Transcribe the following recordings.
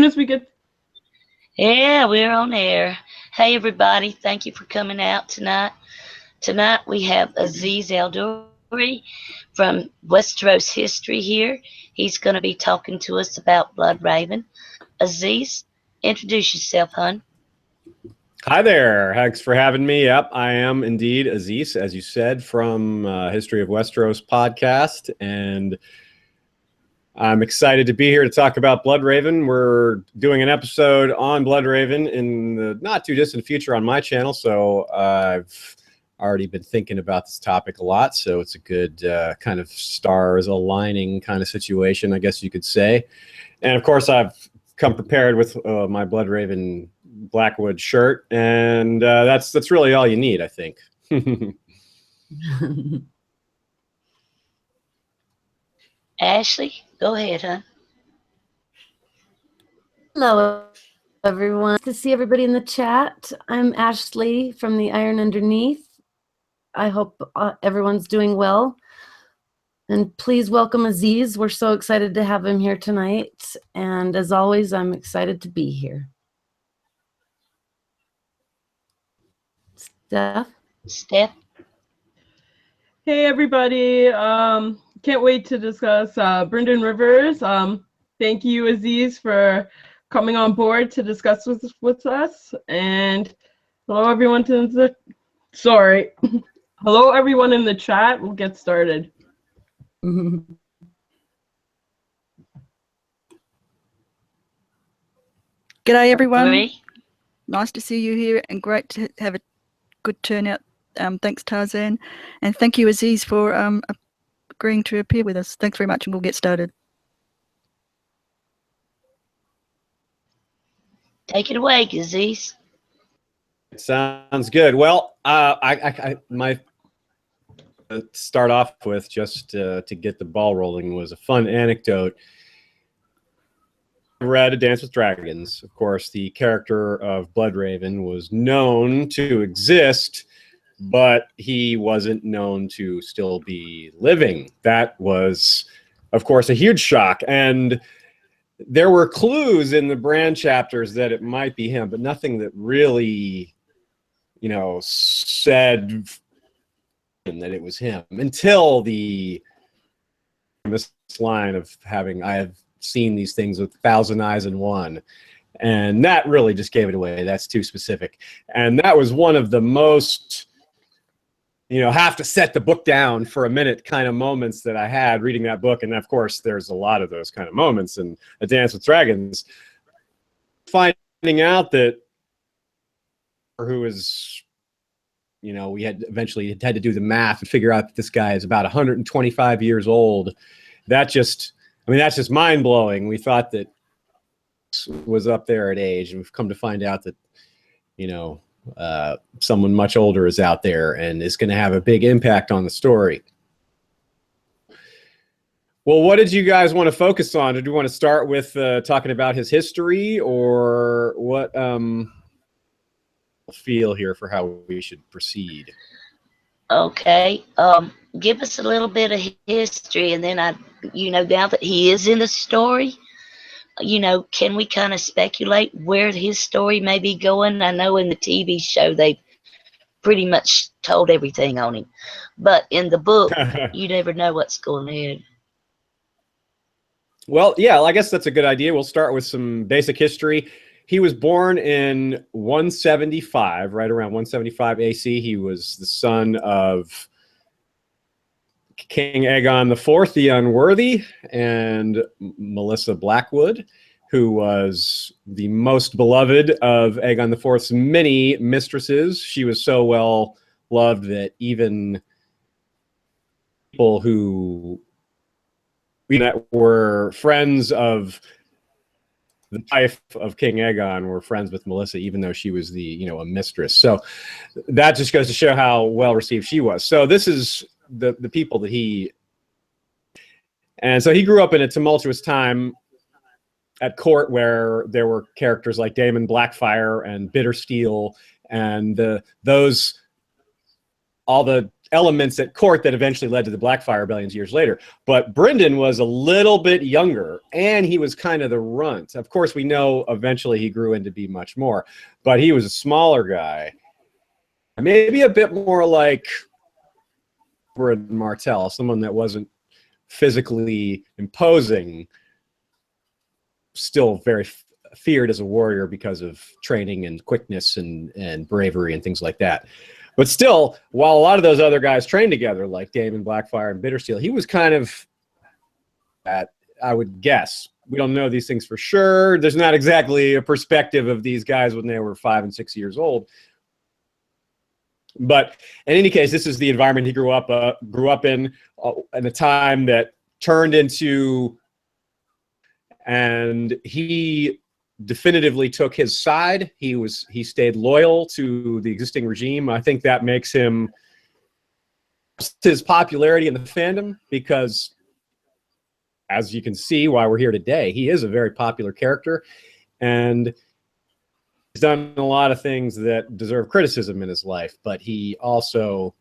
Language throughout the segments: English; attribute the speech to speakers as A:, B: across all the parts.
A: as we get...
B: Yeah, we're on air. Hey, everybody. Thank you for coming out tonight. Tonight we have Aziz from Westeros History here. He's going to be talking to us about Bloodraven. Aziz, introduce yourself, hon.
C: Hi there. Thanks for having me. Yep, I am indeed Aziz, as you said, from History of Westeros podcast, and I'm excited to be here to talk about Bloodraven. We're doing an episode on Bloodraven in the not too distant future on my channel, so I've already been thinking about this topic a lot, so it's a good kind of stars aligning kind of situation, I guess you could say. And of course, I've come prepared with my Bloodraven Blackwood shirt, and that's really all you need, I think.
B: Ashley, go ahead, hon.
D: Hello, everyone. Nice to see everybody in the chat. I'm Ashley from the Iron Underneath. I hope everyone's doing well. And please welcome Aziz. We're so excited to have him here tonight. And as always, I'm excited to be here.
B: Steph.
A: Hey, everybody. Can't wait to discuss Brynden Rivers. Thank you, Aziz, for coming on board to discuss with us. And hello, everyone hello, everyone in the chat. We'll get started.
E: G'day, everyone. Nice to see you here, and great to have a good turnout. Thanks, Tarzan. And thank you, Aziz, for agreeing to appear with us. Thanks very much, and we'll get started.
B: Take it away, Aziz.
C: Sounds good. Well, my start off with, just to get the ball rolling, was a fun anecdote. I read A Dance with Dragons. Of course, the character of Bloodraven was known to exist, but he wasn't known to still be living. That was, of course, a huge shock. And there were clues in the Bran chapters that it might be him, but nothing that really, said that it was him, until this line of I have seen these things with 1,000 eyes in one. And that really just gave it away. That's too specific. And that was one of the most, have to set the book down for a minute kind of moments that I had reading that book. And of course, there's a lot of those kind of moments in A Dance with Dragons. Finding out that who is, we had eventually had to do the math and figure out that this guy is about 125 years old. That's just mind blowing. We thought that was up there at age, and we've come to find out that, someone much older is out there and is going to have a big impact on the story. Well, what did you guys want to focus on? Did you want to start with talking about his history, or what feel here for how we should proceed?
B: Okay. Give us a little bit of history, and then now that he is in the story, can we kind of speculate where his story may be going? I know in the TV show they pretty much told everything on him, but in the book, you never know what's going ahead.
C: Well, yeah, I guess that's a good idea. We'll start with some basic history. He was born in 175, right around 175 AC. He was the son of King Aegon IV the Unworthy and Melissa Blackwood, who was the most beloved of Aegon IV's many mistresses. She was so well loved that even people who were friends of the wife of King Aegon were friends with Melissa, even though she was a mistress. So that just goes to show how well received she was. So this is the people that and so he grew up in a tumultuous time at court where there were characters like Daemon Blackfire and Bittersteel and all the elements at court that eventually led to the Blackfire Rebellions years later. But Brynden was a little bit younger, and he was kind of the runt. Of course, we know eventually he grew into be much more, but he was a smaller guy. Maybe a bit more like Martell, someone that wasn't physically imposing, still very feared as a warrior because of training and quickness and bravery and things like that. But still, while a lot of those other guys trained together, like Daemon Blackfire and Bittersteel, he was kind of, I would guess, we don't know these things for sure. There's not exactly a perspective of these guys when they were 5 and 6 years old. But in any case, this is the environment he grew up in a time that turned into, and he definitively took his side. He stayed loyal to the existing regime. I think that makes him his popularity in the fandom, because as you can see why we're here today, he is a very popular character, and he's done a lot of things that deserve criticism in his life, but he also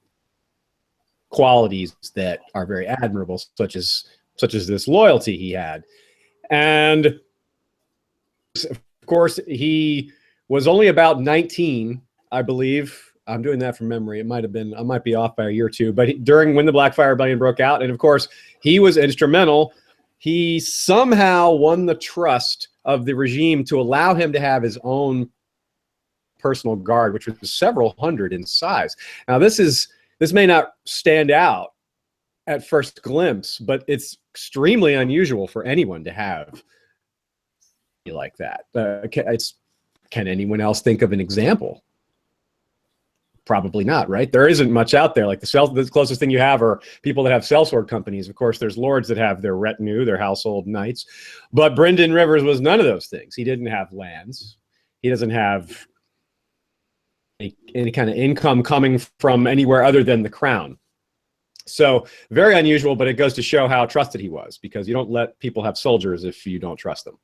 C: qualities that are very admirable, such as this loyalty he had. And of course, he was only about 19, I believe. I'm doing that from memory. It might have been, I might be off by a year or two, but when the Blackfire Rebellion broke out, and of course, he was instrumental. He somehow won the trust of the regime to allow him to have his own personal guard, which was several hundred in size. Now, this may not stand out at first glimpse, but it's extremely unusual for anyone to have like that. Can anyone else think of an example? Probably not, right? There isn't much out there. Like the closest thing you have are people that have sellsword companies. Of course, there's lords that have their retinue, their household knights. But Brynden Rivers was none of those things. He didn't have lands. He doesn't have any kind of income coming from anywhere other than the crown. So very unusual, but it goes to show how trusted he was, because you don't let people have soldiers if you don't trust them.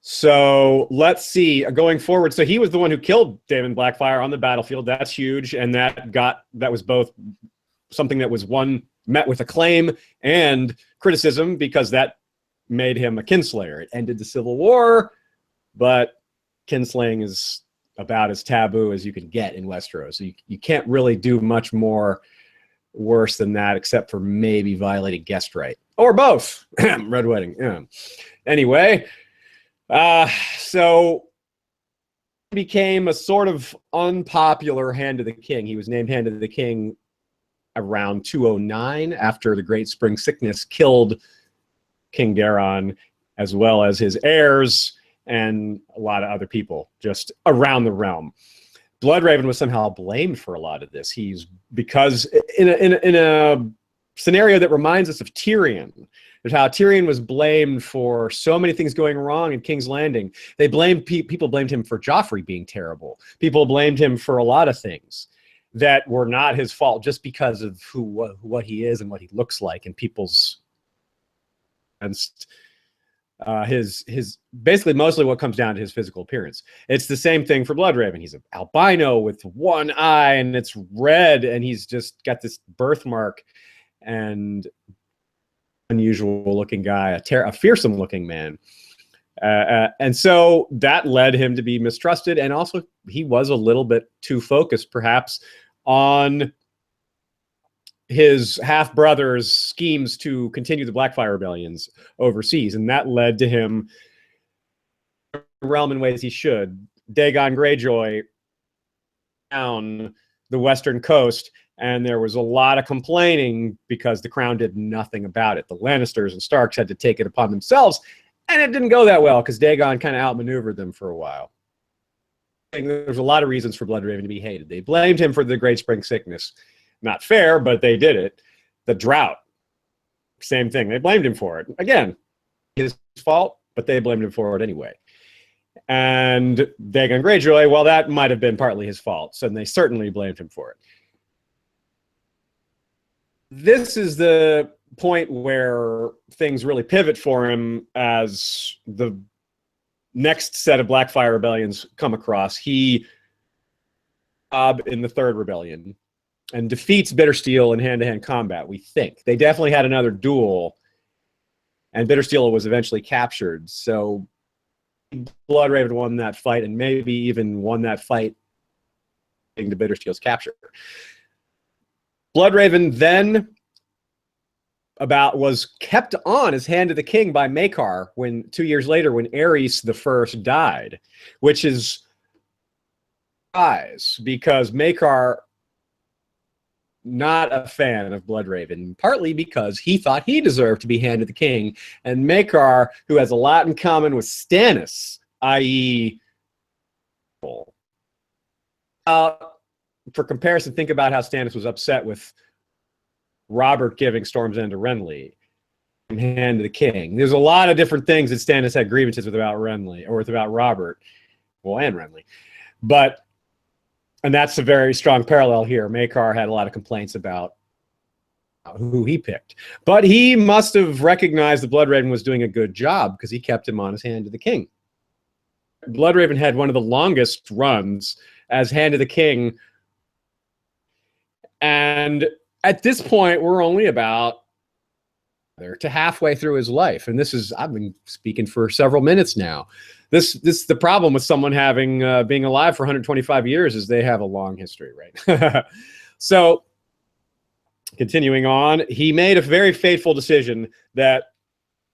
C: So let's see, going forward. So he was the one who killed Daemon Blackfire on the battlefield. That's huge, and that was both something that was met with acclaim and criticism, because that made him a kinslayer. It ended the Civil War, but kinslaying is about as taboo as you can get in Westeros. So you can't really do much more worse than that, except for maybe violating guest right, or both. Red wedding. Yeah. Anyway. So he became a sort of unpopular Hand of the King. He was named Hand of the King around 209 after the Great Spring Sickness killed King Daeron, as well as his heirs and a lot of other people just around the realm. Bloodraven was somehow blamed for a lot of this. Because in a scenario that reminds us of Tyrion, there's how Tyrion was blamed for so many things going wrong in King's Landing. They blamed people blamed him for Joffrey being terrible. People blamed him for a lot of things that were not his fault, just because of what he is and what he looks like, and people's his basically mostly what comes down to his physical appearance. It's the same thing for Bloodraven. He's an albino with one eye and it's red, and he's just got this birthmark, and unusual looking guy, a fearsome looking man. And so that led him to be mistrusted, and also he was a little bit too focused perhaps on his half-brother's schemes to continue the Blackfire Rebellions overseas, and that led to him realm in ways he should. Dagon Greyjoy down the western coast, and there was a lot of complaining because the crown did nothing about it. The Lannisters and Starks had to take it upon themselves, and it didn't go that well because Dagon kind of outmaneuvered them for a while. There's a lot of reasons for Bloodraven to be hated. They blamed him for the Great Spring Sickness. Not fair, but they did it. The drought, same thing. They blamed him for it. Again, his fault, but they blamed him for it anyway. And Dagon Greyjoy, well, that might have been partly his fault, so they certainly blamed him for it. This is the point where things really pivot for him as the next set of Blackfire rebellions come across. He in the Third Rebellion, and defeats Bittersteel in hand-to-hand combat, we think. They definitely had another duel, and Bittersteel was eventually captured. So Bloodraven won that fight, and maybe even won that fight leading to Bittersteel's capture. Bloodraven then was kept on as Hand of the King by Maekar 2 years later when Aenys the First died, which is because Maekar not a fan of Bloodraven, partly because he thought he deserved to be Hand of the King, and Maekar, who has a lot in common with Stannis, i.e. For comparison, think about how Stannis was upset with Robert giving Storm's End to Renly and Hand of the King. There's a lot of different things that Stannis had grievances with about Renly, or with about Robert, well, and Renly. And that's a very strong parallel here. Maekar had a lot of complaints about who he picked. But he must have recognized that Bloodraven was doing a good job because he kept him on his Hand of the King. Bloodraven had one of the longest runs as Hand of the King. And at this point, we're only about to halfway through his life. And this is, I've been speaking for several minutes now. This the problem with someone having being alive for 125 years is they have a long history, right? So continuing on, he made a very fateful decision that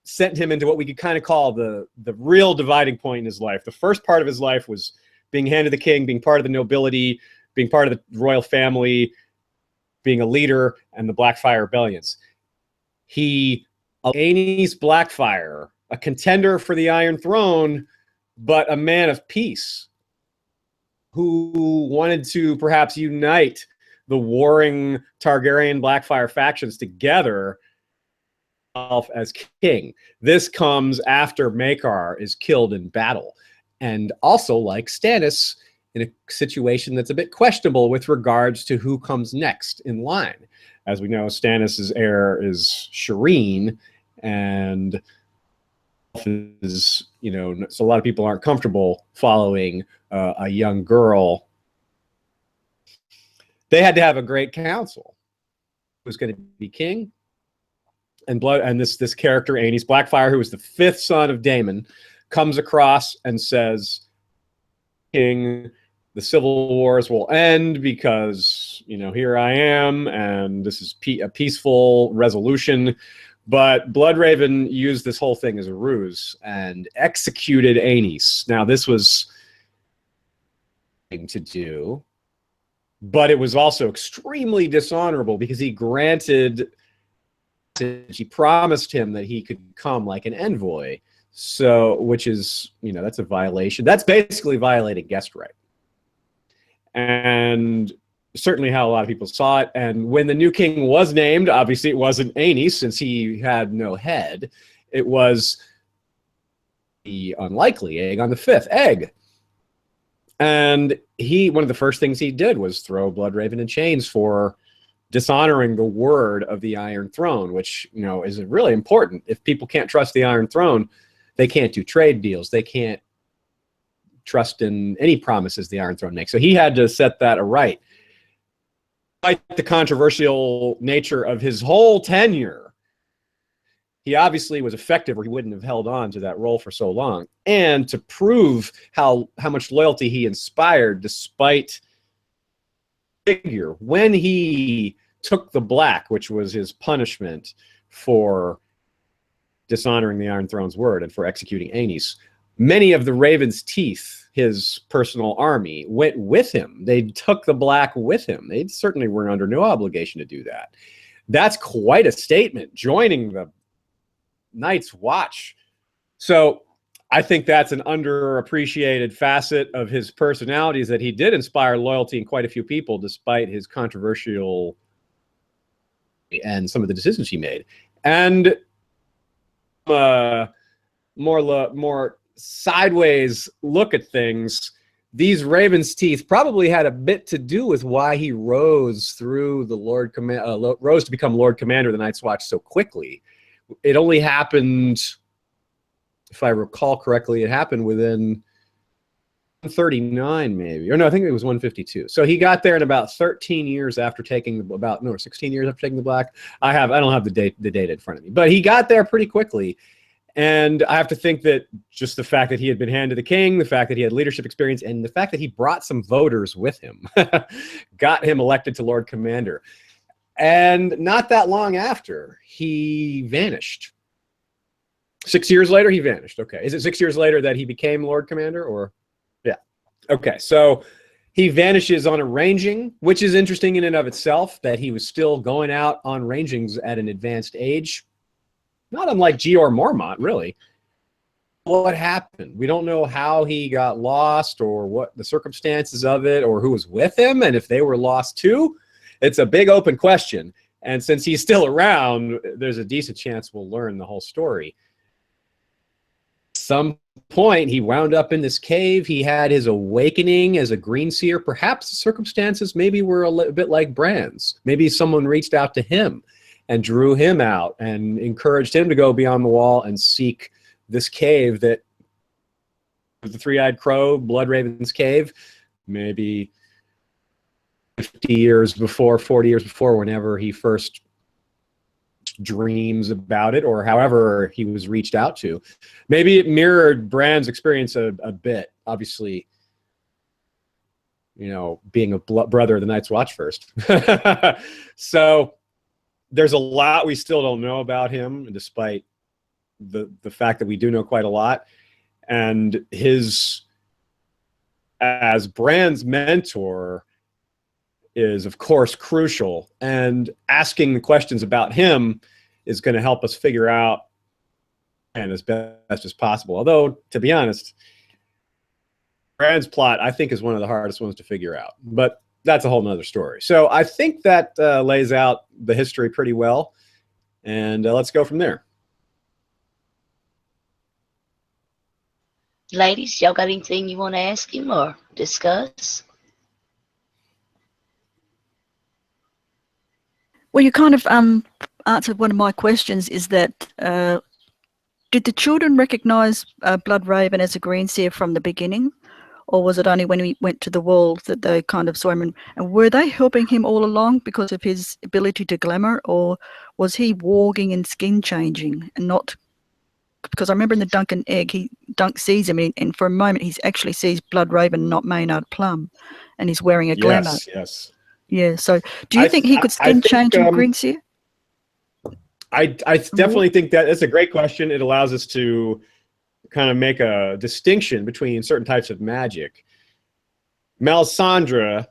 C: sent him into what we could kind of call the real dividing point in his life. The first part of his life was being Hand of the King, being part of the nobility, being part of the royal family, being a leader, and the Blackfire Rebellions. Aenys Blackfire, a contender for the Iron Throne, but a man of peace who wanted to perhaps unite the warring Targaryen Blackfire factions together as king. This comes after Maekar is killed in battle, and also, like Stannis, in a situation that's a bit questionable with regards to who comes next in line. As we know, Stannis' heir is Shireen, and is, you know, so a lot of people aren't comfortable following a young girl. They had to have a great council. Who's going to be king? And this character, Aenys Blackfire, who was the 5th son of Daemon, comes across and says, King, the civil wars will end because, you know, here I am, and this is a peaceful resolution. But Bloodraven used this whole thing as a ruse and executed Aenys. Now, this was to do, but it was also extremely dishonorable because he promised him that he could come like an envoy. So, which is, you know, that's a violation. That's basically violating guest right. And certainly how a lot of people saw it. And when the new king was named, obviously it wasn't Aenys, since he had no head. It was the unlikely Aegon the 5th, Egg. And one of the first things he did was throw Bloodraven in chains for dishonoring the word of the Iron Throne, which, you know, is really important. If people can't trust the Iron Throne, they can't do trade deals. They can't trust in any promises the Iron Throne makes. So he had to set that aright. Despite the controversial nature of his whole tenure, he obviously was effective, or he wouldn't have held on to that role for so long. And to prove how much loyalty he inspired despite figure, when he took the black, which was his punishment for dishonoring the Iron Throne's word and for executing Aenys, many of the Raven's Teeth, his personal army, went with him. They took the black with him. They certainly were under no obligation to do that. That's quite a statement, joining the Night's Watch. So I think that's an underappreciated facet of his personality, is that he did inspire loyalty in quite a few people, despite his controversial and some of the decisions he made. And more sideways look at things, these Raven's Teeth probably had a bit to do with why he rose through the rose to become Lord Commander of the Night's Watch so quickly. It only happened, if I recall correctly, it happened within 139 maybe, or no, I think it was 152. So he got there in about 13 years after taking about 16 years after taking the black. I don't have the data in front of me, but he got there pretty quickly. And I have to think that just the fact that he had been hand to the king, the fact that he had leadership experience, and the fact that he brought some voters with him got him elected to Lord Commander. And not that long after, he vanished. 6 years later, he vanished. Okay. Is it 6 years later that he became Lord Commander, or? Yeah. Okay. So he vanishes on a ranging, which is interesting in and of itself, that he was still going out on rangings at an advanced age. Not unlike Georg Mormont, really. What happened? We don't know how he got lost or what the circumstances of it or who was with him and if they were lost too. It's a big open question. And since he's still around, there's a decent chance we'll learn the whole story. Some point he wound up in this cave. He had his awakening as a green seer. Perhaps the circumstances maybe were a bit like Bran's. Maybe someone reached out to him and drew him out and encouraged him to go beyond the wall and seek this cave that the three-eyed crow, Bloodraven's cave, maybe 50 years before, 40 years before, whenever he first dreams about it, or however he was reached out to. Maybe it mirrored Bran's experience a bit, obviously, you know, being a brother of the Night's Watch first. So there's a lot we still don't know about him, despite the fact that we do know quite a lot. And his, as Bran's mentor, is of course crucial. And asking the questions about him is going to help us figure out, and as best as possible. Although, to be honest, Bran's plot, I think, is one of the hardest ones to figure out. But that's a whole nother story. So I think that lays out the history pretty well. And let's go from there.
B: Ladies, y'all got anything you want to ask him or discuss?
E: Well, you kind of answered one of my questions, is that did the children recognize Bloodraven as a green seer from the beginning? Or was it only when he went to the wall that they kind of saw him? And were they helping him all along because of his ability to glamour? Or was he warging and skin changing and not? Because I remember in the Duncan Egg, Dunk sees him and for a moment he actually sees Bloodraven, not Maynard Plum, and he's wearing a glamour.
C: Yes, yes.
E: Yeah, so do you think he could skin change and green seer?
C: I definitely think that's a great question. It allows us to kind of make a distinction between certain types of magic. Melisandre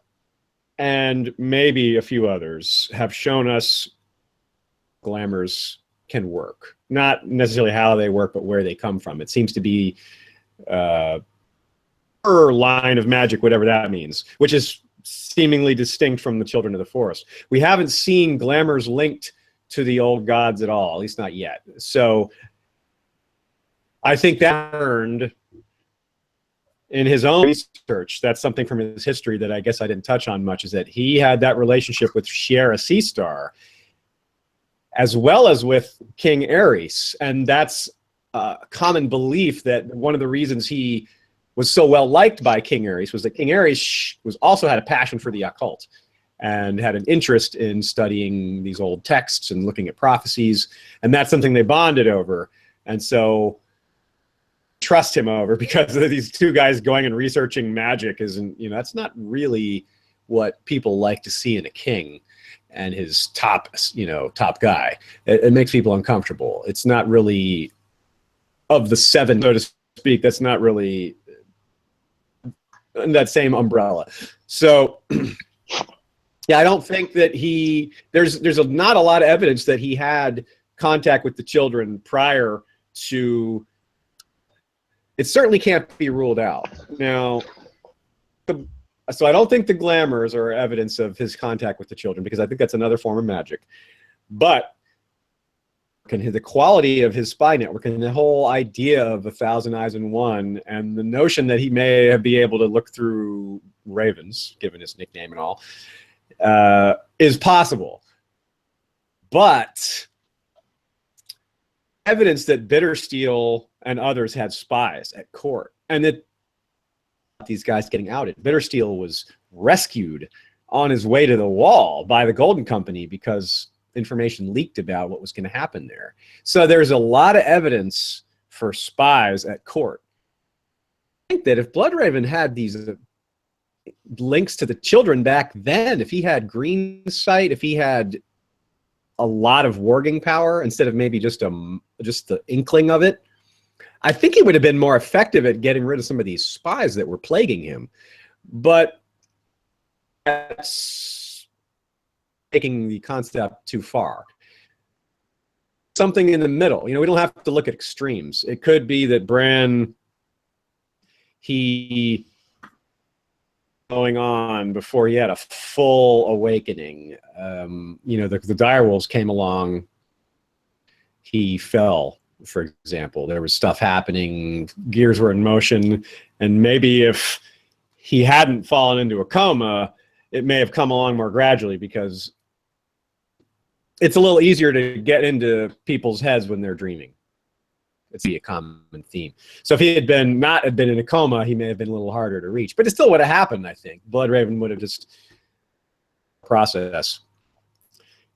C: and maybe a few others have shown us glamours can work. Not necessarily how they work, but where they come from. It seems to be her line of magic, whatever that means, which is seemingly distinct from the Children of the Forest. We haven't seen glamours linked to the old gods at all, at least not yet. So I think that earned in his own research, that's something from his history that I guess I didn't touch on much, is that he had that relationship with Shiera Seastar as well as with King Aerys. And that's a common belief that one of the reasons he was so well liked by King Aerys was that King Aerys also had a passion for the occult and had an interest in studying these old texts and looking at prophecies. And that's something they bonded over. And so trust him over, because of these two guys going and researching magic isn't, you know, that's not really what people like to see in a king and his top, you know, top guy. It makes people uncomfortable. It's not really, of the seven, so to speak, that's not really in that same umbrella. So yeah, I don't think that there's not a lot of evidence that he had contact with the children prior to. It certainly can't be ruled out. Now, so I don't think the glamours are evidence of his contact with the children, because I think that's another form of magic. But the quality of his spy network and the whole idea of 1,000 Eyes in One, and the notion that he may be able to look through ravens, given his nickname and all, is possible. But evidence that Bittersteel and others had spies at court, and that these guys getting outed. Bittersteel was rescued on his way to the wall by the Golden Company because information leaked about what was going to happen there. So there's a lot of evidence for spies at court. I think that if Bloodraven had these links to the children back then, if he had green sight, if he had a lot of warging power instead of maybe just the inkling of it, I think he would have been more effective at getting rid of some of these spies that were plaguing him. But that's taking the concept too far. Something in the middle. You know, we don't have to look at extremes. It could be that Bran, he going on before he had a full awakening. You know, the Direwolves came along. He fell, for example. There was stuff happening. Gears were in motion. And maybe if he hadn't fallen into a coma, it may have come along more gradually, because it's a little easier to get into people's heads when they're dreaming. It's a common theme. So if he had not been in a coma, he may have been a little harder to reach. But it still would have happened, I think. Bloodraven would have just process.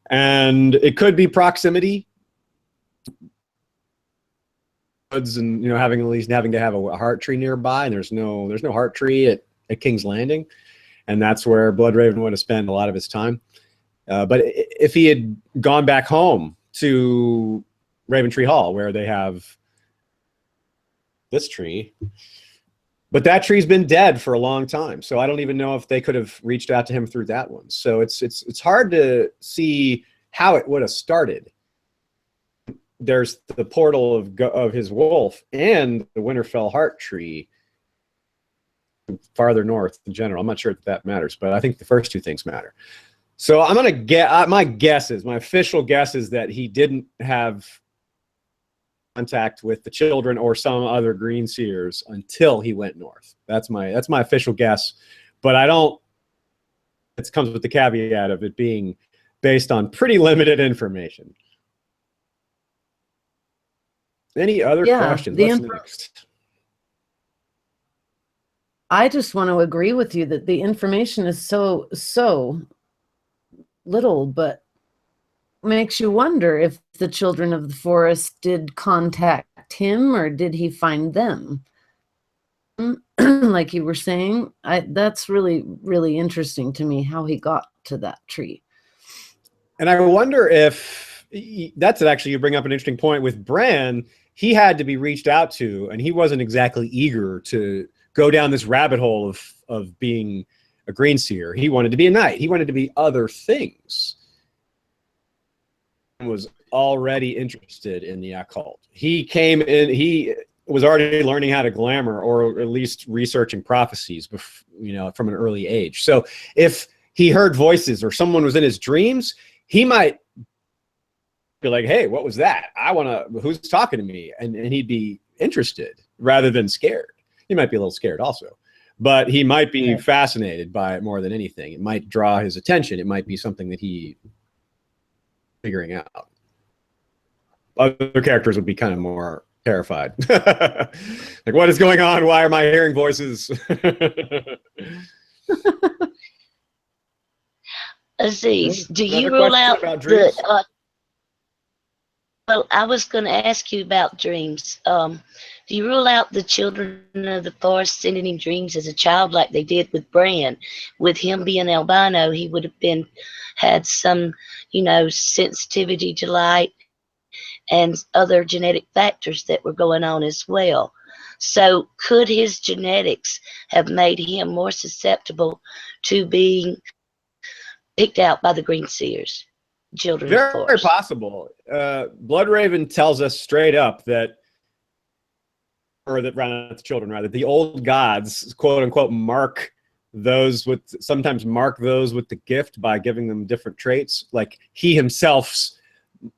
C: And it could be proximity. And, you know, having to have a heart tree nearby, and there's no heart tree at King's Landing. And that's where Bloodraven would have spent a lot of his time. But if he had gone back home to Raventree Hall, where they have this tree, but that tree's been dead for a long time, so I don't even know if they could have reached out to him through that one. So it's hard to see how it would have started. There's the portal of his wolf and the Winterfell heart tree farther north in general. I'm not sure if that matters, but I think the first two things matter. So I'm going to get, my official guess is that he didn't have contact with the children or some other green seers until he went north. That's my official guess, but I don't, it comes with the caveat of it being based on pretty limited information. Any other questions? What's next?
D: I just want to agree with you that the information is so little, but makes you wonder if the children of the forest did contact him, or did he find them? Like you were saying, that's really, really interesting to me how he got to that tree.
C: And I wonder if that's actually, you bring up an interesting point with Bran. He had to be reached out to, and he wasn't exactly eager to go down this rabbit hole of being a green seer. He wanted to be a knight. He wanted to be other things. He was already interested in the occult. He came in, he was already learning how to glamour, or at least researching prophecies, you know, from an early age. So if he heard voices or someone was in his dreams, he might be like, hey, what was that? Who's talking to me? And he'd be interested rather than scared. He might be a little scared also, but he might be fascinated by it more than anything. It might draw his attention. It might be something that he figuring out. Other characters would be kind of more terrified. Like, what is going on? Why am I hearing voices?
B: Aziz, do you rule out the... well, I was going to ask you about dreams. Do you rule out the children of the forest sending him dreams as a child like they did with Bran? With him being albino, he would have had some, you know, sensitivity to light and other genetic factors that were going on as well. So could his genetics have made him more susceptible to being picked out by the green seers? Children of the forest.
C: Very possible. Bloodraven tells us straight up that, or that the children rather, the old gods, quote unquote, sometimes mark those with the gift by giving them different traits. Like he himself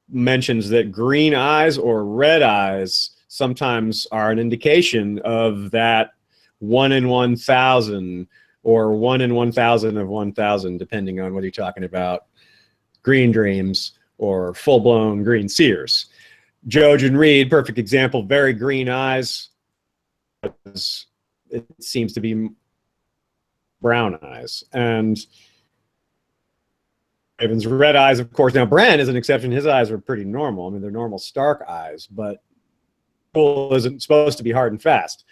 C: mentions that green eyes or red eyes sometimes are an indication of that 1 in 1,000 or 1 in 1,000 of 1,000, depending on what you're talking about. Green dreams or full-blown green seers. Jojen Reed, perfect example, very green eyes. it seems to be brown eyes. And Raven's red eyes, of course. Now, Bran is an exception. His eyes are pretty normal. I mean, they're normal Stark eyes, but Bull isn't supposed to be hard and fast.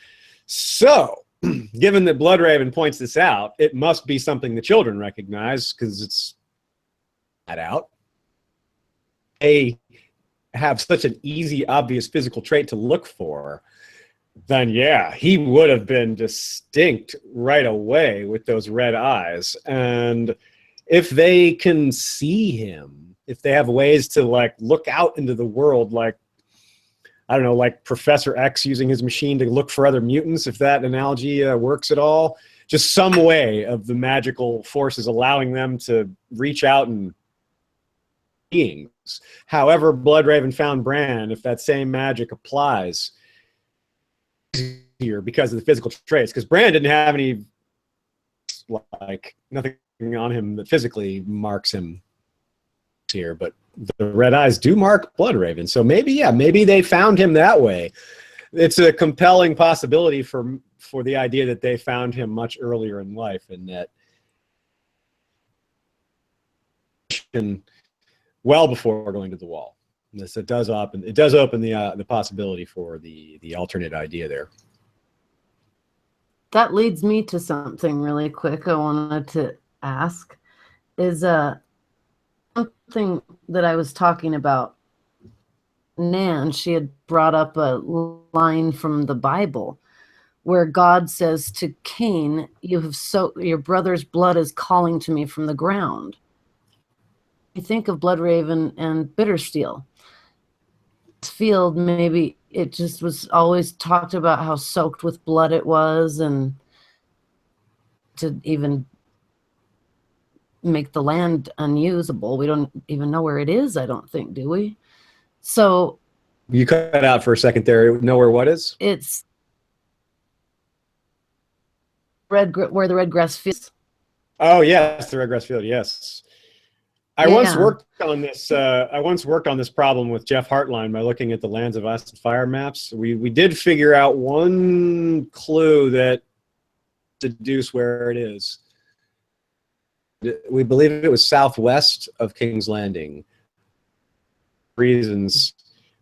C: So, given that Bloodraven points this out, it must be something the children recognize because it's that out. They have such an easy, obvious physical trait to look for. Then, yeah, he would have been distinct right away with those red eyes. And if they can see him, if they have ways to like look out into the world, like, I don't know, like Professor X using his machine to look for other mutants, if that analogy works at all, just some way of the magical forces allowing them to reach out and beings. However Bloodraven found Bran, if that same magic applies here because of the physical traits, because Bran didn't have any, like, nothing on him that physically marks him here, but the red eyes do mark Bloodraven. So maybe, yeah, maybe they found him that way. It's a compelling possibility for the idea that they found him much earlier in life, and that well before going to the wall. This it does open the possibility for the alternate idea there.
D: That leads me to something really quick I wanted to ask. Is something that I was talking about. Nan, she had brought up a line from the Bible where God says to Cain, your brother's blood is calling to me from the ground. You think of Bloodraven and Bittersteel. This field, maybe it just was always talked about how soaked with blood it was, and to even make the land unusable. We don't even know where it is, I don't think, do we? So
C: you cut out for a second there. Know where what is?
D: It's where the red grass field.
C: Oh yes, the red grass field. Yes, I once worked on this. I once worked on this problem with Jeff Hartline by looking at the Lands of Ice and Fire maps. We did figure out one clue that deduce where it is. We believe it was southwest of King's Landing. Reasons,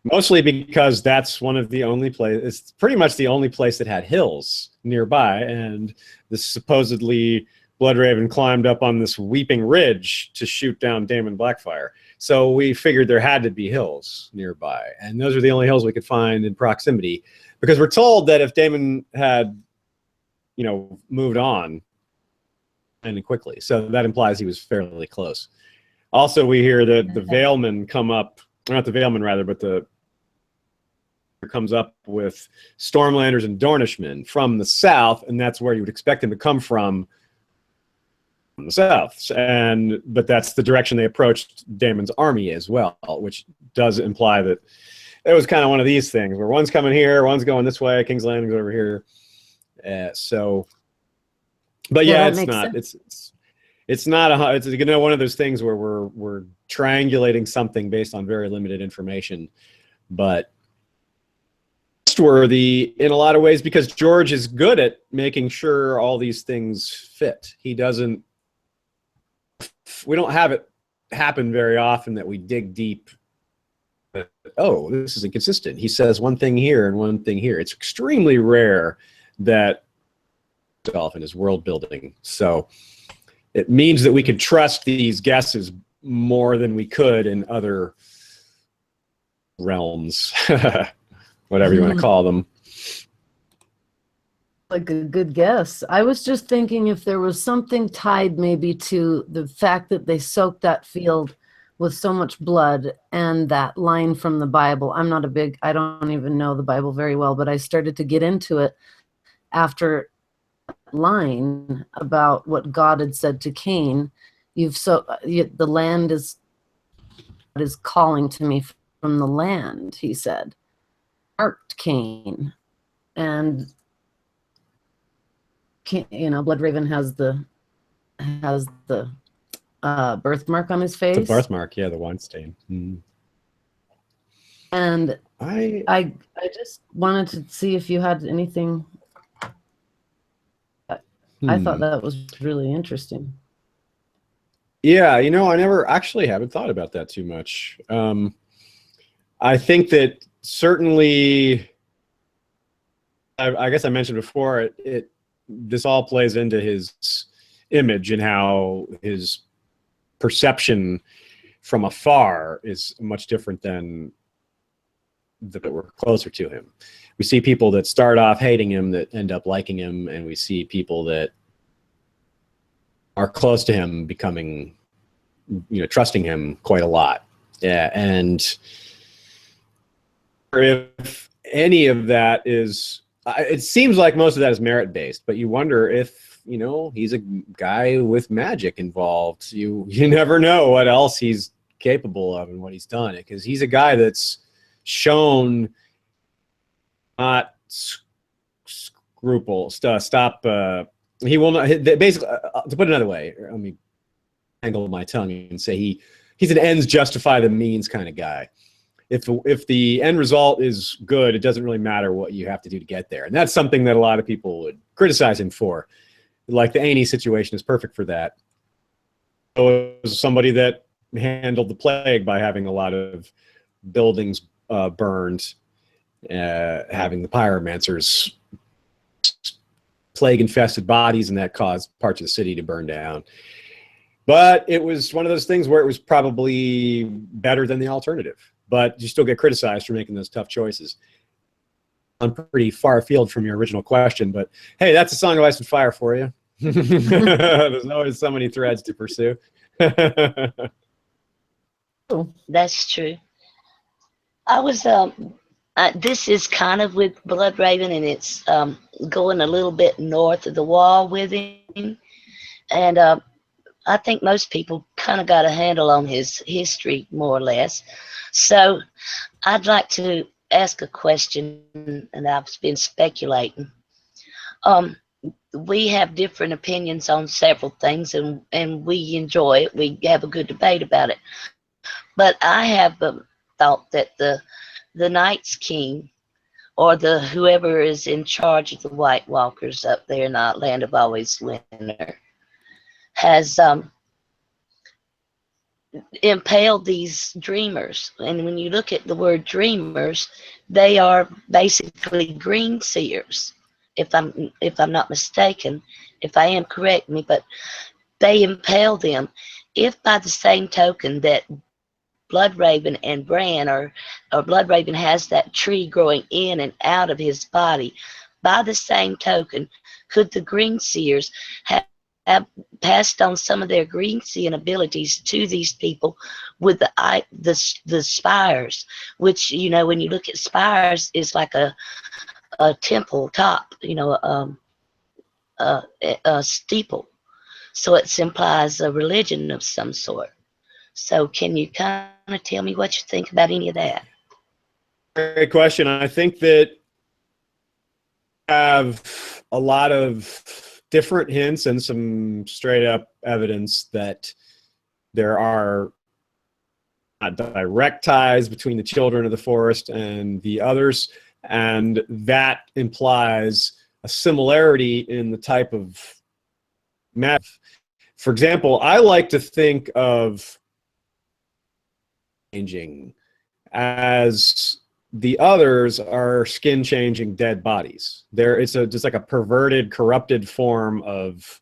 C: mostly because that's one of the only places. It's pretty much the only place that had hills nearby, and this supposedly Bloodraven climbed up on this weeping ridge to shoot down Daemon Blackfire. So we figured there had to be hills nearby, and those are the only hills we could find in proximity, because we're told that if Daemon had, moved on and quickly, so that implies he was fairly close. Also, we hear that the Valemen come up, or not the Valemen rather, but the comes up with Stormlanders and Dornishmen from the south, and that's where you would expect them to come from the south. But that's the direction they approached Daemon's army as well, which does imply that it was kind of one of these things where one's coming here, one's going this way, King's Landing's over here. But yeah, it's not. It's not it's one of those things where we're triangulating something based on very limited information, but trustworthy in a lot of ways because George is good at making sure all these things fit. We don't have it happen very often that we dig deep. Oh, this is inconsistent. He says one thing here and one thing here. It's extremely rare that in his world building. So it means that we could trust these guesses more than we could in other realms, whatever you want to call them.
D: Like a good guess. I was just thinking if there was something tied maybe to the fact that they soaked that field with so much blood and that line from the Bible. I don't even know the Bible very well, but I started to get into it after line about what God had said to Cain. The land is calling to me from the land, he said. Marked Cain, and Bloodraven has the birthmark on his face.
C: The birthmark, yeah, the wine stain. Mm.
D: And I just wanted to see if you had anything I thought that was really interesting.
C: Yeah, you know, I never actually haven't thought about that too much. I think that certainly, I guess I mentioned before, this all plays into his image and how his perception from afar is much different than that we're closer to him. We see people that start off hating him that end up liking him, and we see people that are close to him becoming, you know, trusting him quite a lot. Yeah, and if any of that is, it seems like most of that is merit-based, but you wonder if, you know, he's a guy with magic involved. You never know what else he's capable of and what he's done, because he's a guy that's shown not stop. He will not. Basically, to put it another way, let me angle my tongue and say he's an ends justify the means kind of guy. If the end result is good, it doesn't really matter what you have to do to get there, and that's something that a lot of people would criticize him for. Like the Aenys situation is perfect for that. So it was somebody that handled the plague by having a lot of buildings burned, having the pyromancers plague-infested bodies, and that caused parts of the city to burn down. But it was one of those things where it was probably better than the alternative. But you still get criticized for making those tough choices. I'm pretty far afield from your original question, but hey, that's a Song of Ice and Fire for you. There's always so many threads to pursue.
B: That's true. I was this is kind of with Bloodraven, and it's going a little bit north of the wall with him, and I think most people kind of got a handle on his history more or less. So I'd like to ask a question, and I've been speculating. We have different opinions on several things, and we enjoy it. We have a good debate about it. But I have thought that the Night's King, or the whoever is in charge of the White Walkers up there in the Land of Always Winter, has impaled these dreamers. And when you look at the word dreamers, they are basically green seers, if I'm not mistaken. If I am, correct me, but they impale them. If by the same token that Bloodraven and Bran, or Bloodraven has that tree growing in and out of his body, by the same token, could the green seers have passed on some of their green seeing abilities to these people with the spires, which, you know, when you look at spires, is like a temple top, you know, a steeple. So it implies a religion of some sort. So can you kind of tell me what you think about any of that?
C: Great question. I think that I have a lot of different hints and some straight up evidence that there are direct ties between the children of the forest and the others, and that implies a similarity in the type of magic. For example, I like to think of changing as the others are skin-changing dead bodies. It's just like a perverted, corrupted form of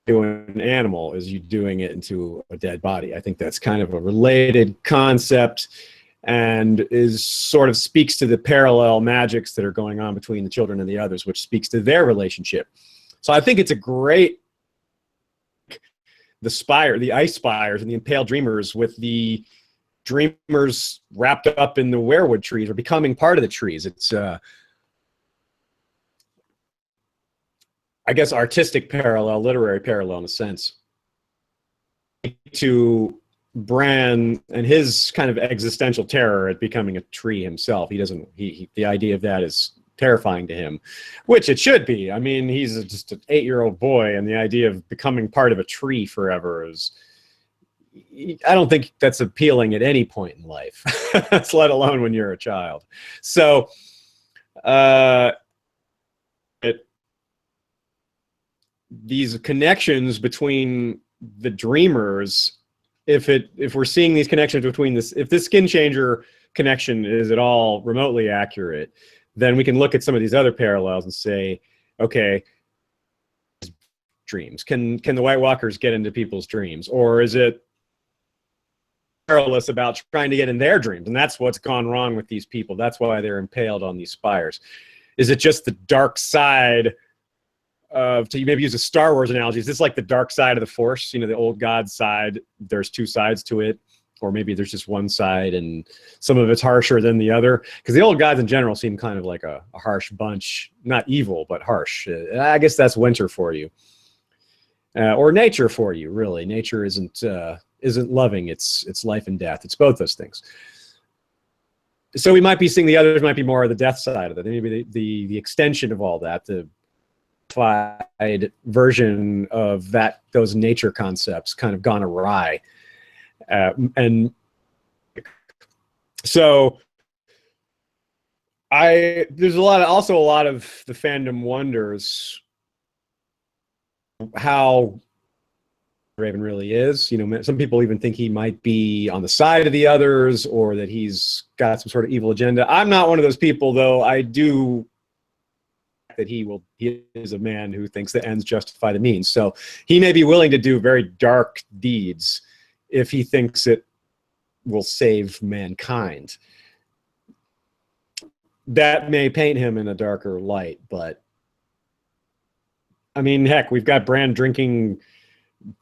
C: doing an animal is you doing it into a dead body. I think that's kind of a related concept, and is sort of speaks to the parallel magics that are going on between the children and the others, which speaks to their relationship. So I think it's a great, the ice spires and the impaled dreamers with the dreamers wrapped up in the weirwood trees or becoming part of the trees. It's I guess artistic parallel, literary parallel in a sense to Bran and his kind of existential terror at becoming a tree himself. The idea of that is terrifying to him, which it should be. I mean, he's just an 8-year-old boy, and the idea of becoming part of a tree forever is, I don't think that's appealing at any point in life, let alone when you're a child. So these connections between the dreamers, if we're seeing these connections between this, if this skin changer connection is at all remotely accurate, then we can look at some of these other parallels and say, okay, dreams. Can the White Walkers get into people's dreams, or is it perilous about trying to get in their dreams? And that's what's gone wrong with these people. That's why they're impaled on these spires. Is it just the dark side of, to maybe use a Star Wars analogy, is this like the dark side of the Force? You know, the old God side, there's two sides to it, or maybe there's just one side and some of it's harsher than the other. Because the old gods in general seem kind of like a harsh bunch, not evil, but harsh. I guess that's winter for you. Or nature for you, really. Nature isn't loving, it's life and death. It's both those things. So we might be seeing the others might be more of the death side of it. Maybe the extension of all that, the version of that, those nature concepts kind of gone awry. And so there's also a lot of the fandom wonders how Raven really is. You know, some people even think he might be on the side of the others, or that he's got some sort of evil agenda. I'm not one of those people, though. I do that he is a man who thinks the ends justify the means. So he may be willing to do very dark deeds if he thinks it will save mankind. That may paint him in a darker light, but I mean, heck, we've got Bran drinking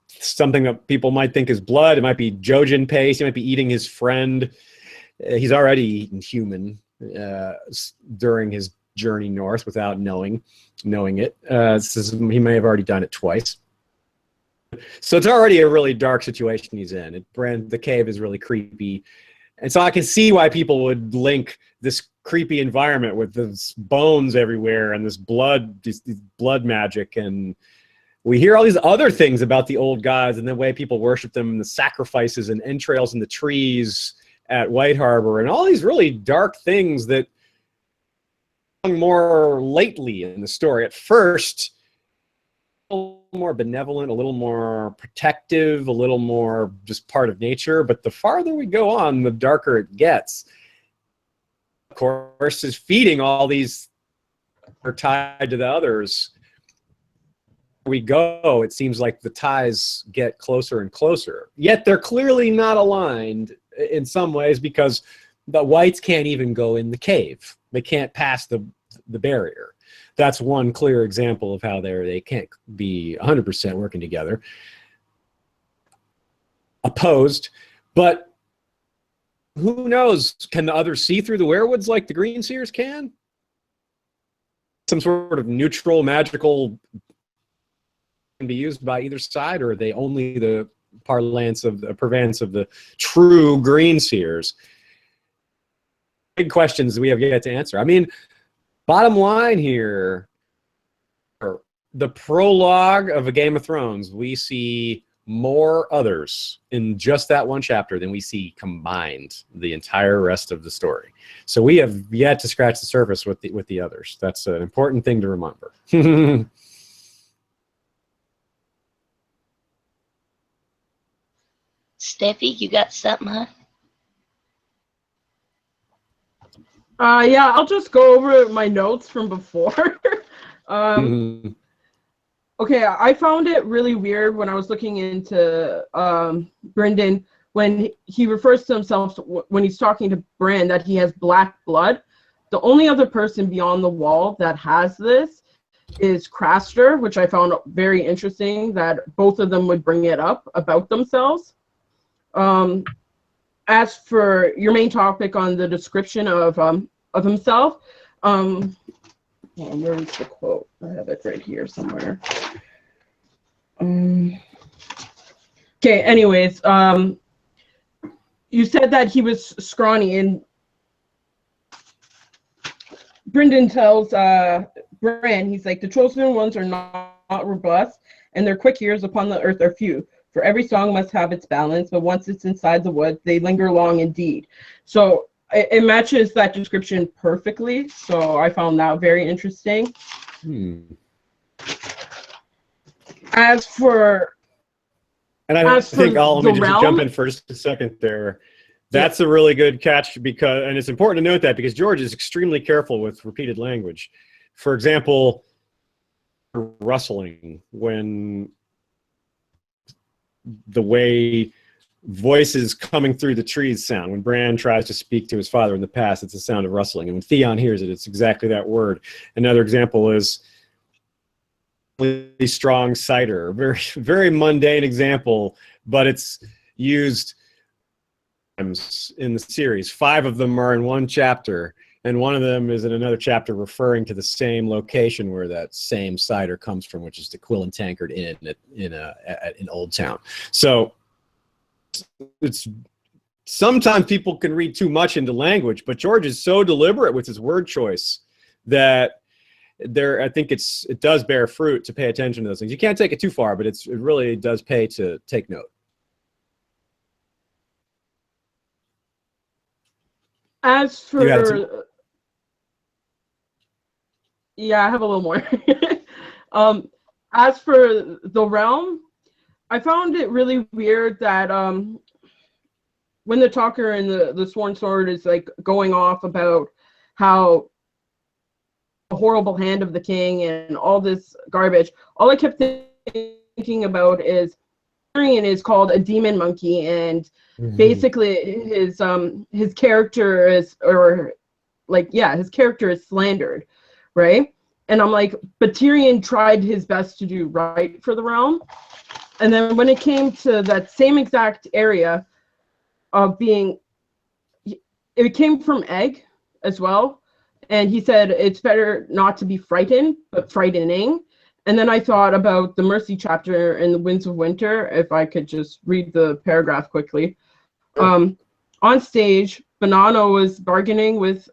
C: something that people might think is blood. It might be Jojen paste. He might be eating his friend. He's already eaten human during his journey north without knowing it. He may have already done it twice. So it's already a really dark situation he's in. The cave is really creepy. And so I can see why people would link this creepy environment with this bones everywhere and this blood, this blood magic. And we hear all these other things about the old gods and the way people worship them, and the sacrifices and entrails in the trees at White Harbor, and all these really dark things that more lately in the story. At first, a little more benevolent, a little more protective, a little more just part of nature. But the farther we go on, the darker it gets. Of course, is feeding all these are tied to the others. We go, it seems like the ties get closer and closer. Yet they're clearly not aligned in some ways, because the whites can't even go in the cave. They can't pass the barrier. That's one clear example of how they can't be 100% working together. Opposed, but who knows? Can the others see through the weirwoods like the green seers can? Some sort of neutral, magical can be used by either side, or are they only the parlance of the purveyance of the true green seers? Big questions we have yet to answer. I mean, bottom line here, the prologue of A Game of Thrones, we see more others in just that one chapter than we see combined the entire rest of the story. So we have yet to scratch the surface with the others. That's an important thing to remember.
B: Steffi, you got something, huh?
A: Yeah, I'll just go over my notes from before. Okay, I found it really weird when I was looking into Brynden, when he refers to himself, when he's talking to Bran, that he has black blood. The only other person beyond the wall that has this is Craster, which I found very interesting, that both of them would bring it up about themselves. As for your main topic on the description of himself, where is the quote? I have it right here somewhere. Okay, anyways, you said that he was scrawny, and Brynden tells Bran, he's like, the chosen ones are not robust, and their quick years upon the earth are few. For every song must have its balance, but once it's inside the wood, they linger long indeed. So it matches that description perfectly. So I found that very interesting. As for
C: And I
A: As for
C: think let me
A: the
C: just
A: realm-
C: jump in for just a second there. That's a really good catch because, and it's important to note that because George is extremely careful with repeated language. For example, rustling, when the way voices coming through the trees sound. When Bran tries to speak to his father in the past, it's the sound of rustling. And when Theon hears it, it's exactly that word. Another example is really strong cider. Very, very mundane example, but it's used in the series. 5 of them are in one chapter, and one of them is in another chapter referring to the same location where that same cider comes from, which is the Quill and Tankard Inn in Old Town. So it's sometimes people can read too much into language, but George is so deliberate with his word choice that I think it does bear fruit to pay attention to those things. You can't take it too far, but it really does pay to take note.
A: As for
C: You had some-
A: yeah, I have a little more. As for the realm, I found it really weird that when the talker and the sworn sword is like going off about how the horrible hand of the king and all this garbage, all I kept thinking about is Tyrion is called a demon monkey, and basically his character is, or like, yeah, his character is slandered, right? And I'm like, but Tyrion tried his best to do right for the realm. And then when it came to that same exact area of being, it came from Egg as well. And he said, it's better not to be frightened, but frightening. And then I thought about the Mercy chapter in the Winds of Winter, if I could just read the paragraph quickly. On stage, Bonanno was bargaining with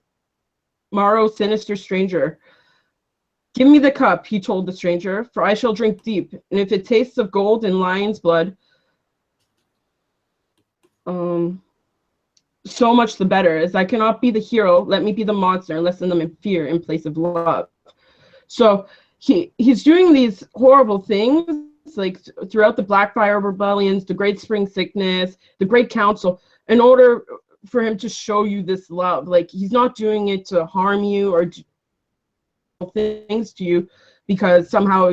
A: Morrow's sinister stranger. Give me the cup, he told the stranger, for I shall drink deep, and if it tastes of gold and lion's blood, so much the better. As I cannot be the hero, let me be the monster and lessen them in fear in place of love. So he's doing these horrible things, like throughout the Blackfire Rebellions, the Great Spring Sickness, the Great Council, in order for him to show you this love. Like, he's not doing it to harm you or do things to you because somehow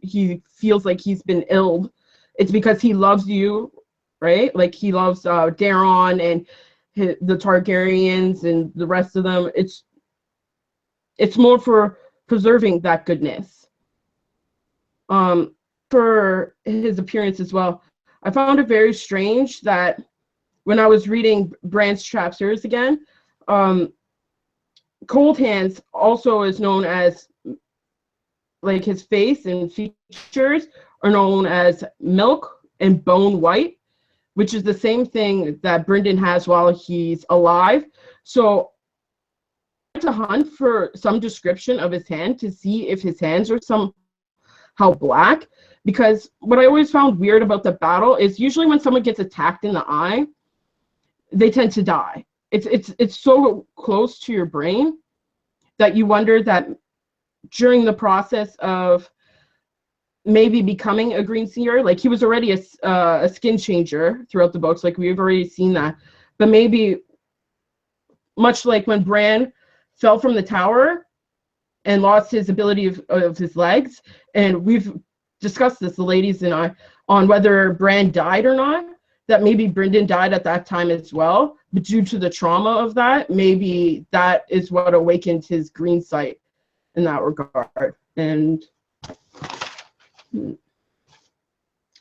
A: he feels like he's been illed. It's because he loves you, right? Like, he loves Daron and the Targaryens and the rest of them. It's more for preserving that goodness. For his appearance as well, I found it very strange that when I was reading Bran's chapters again, Cold Hands also is known as, like, his face and features are known as milk and bone white, which is the same thing that Brynden has while he's alive. So I had to hunt for some description of his hand to see if his hands are somehow black, because what I always found weird about the battle is usually when someone gets attacked in the eye, they tend to die. It's so close to your brain that you wonder that during the process of maybe becoming a green seer, like, he was already a skin changer throughout the books, like we've already seen that, but maybe much like when Bran fell from the tower and lost his ability of his legs, and we've discussed this, the ladies and I, on whether Bran died or not, that maybe Brynden died at that time as well, but due to the trauma of that, maybe that is what awakened his green sight in that regard. And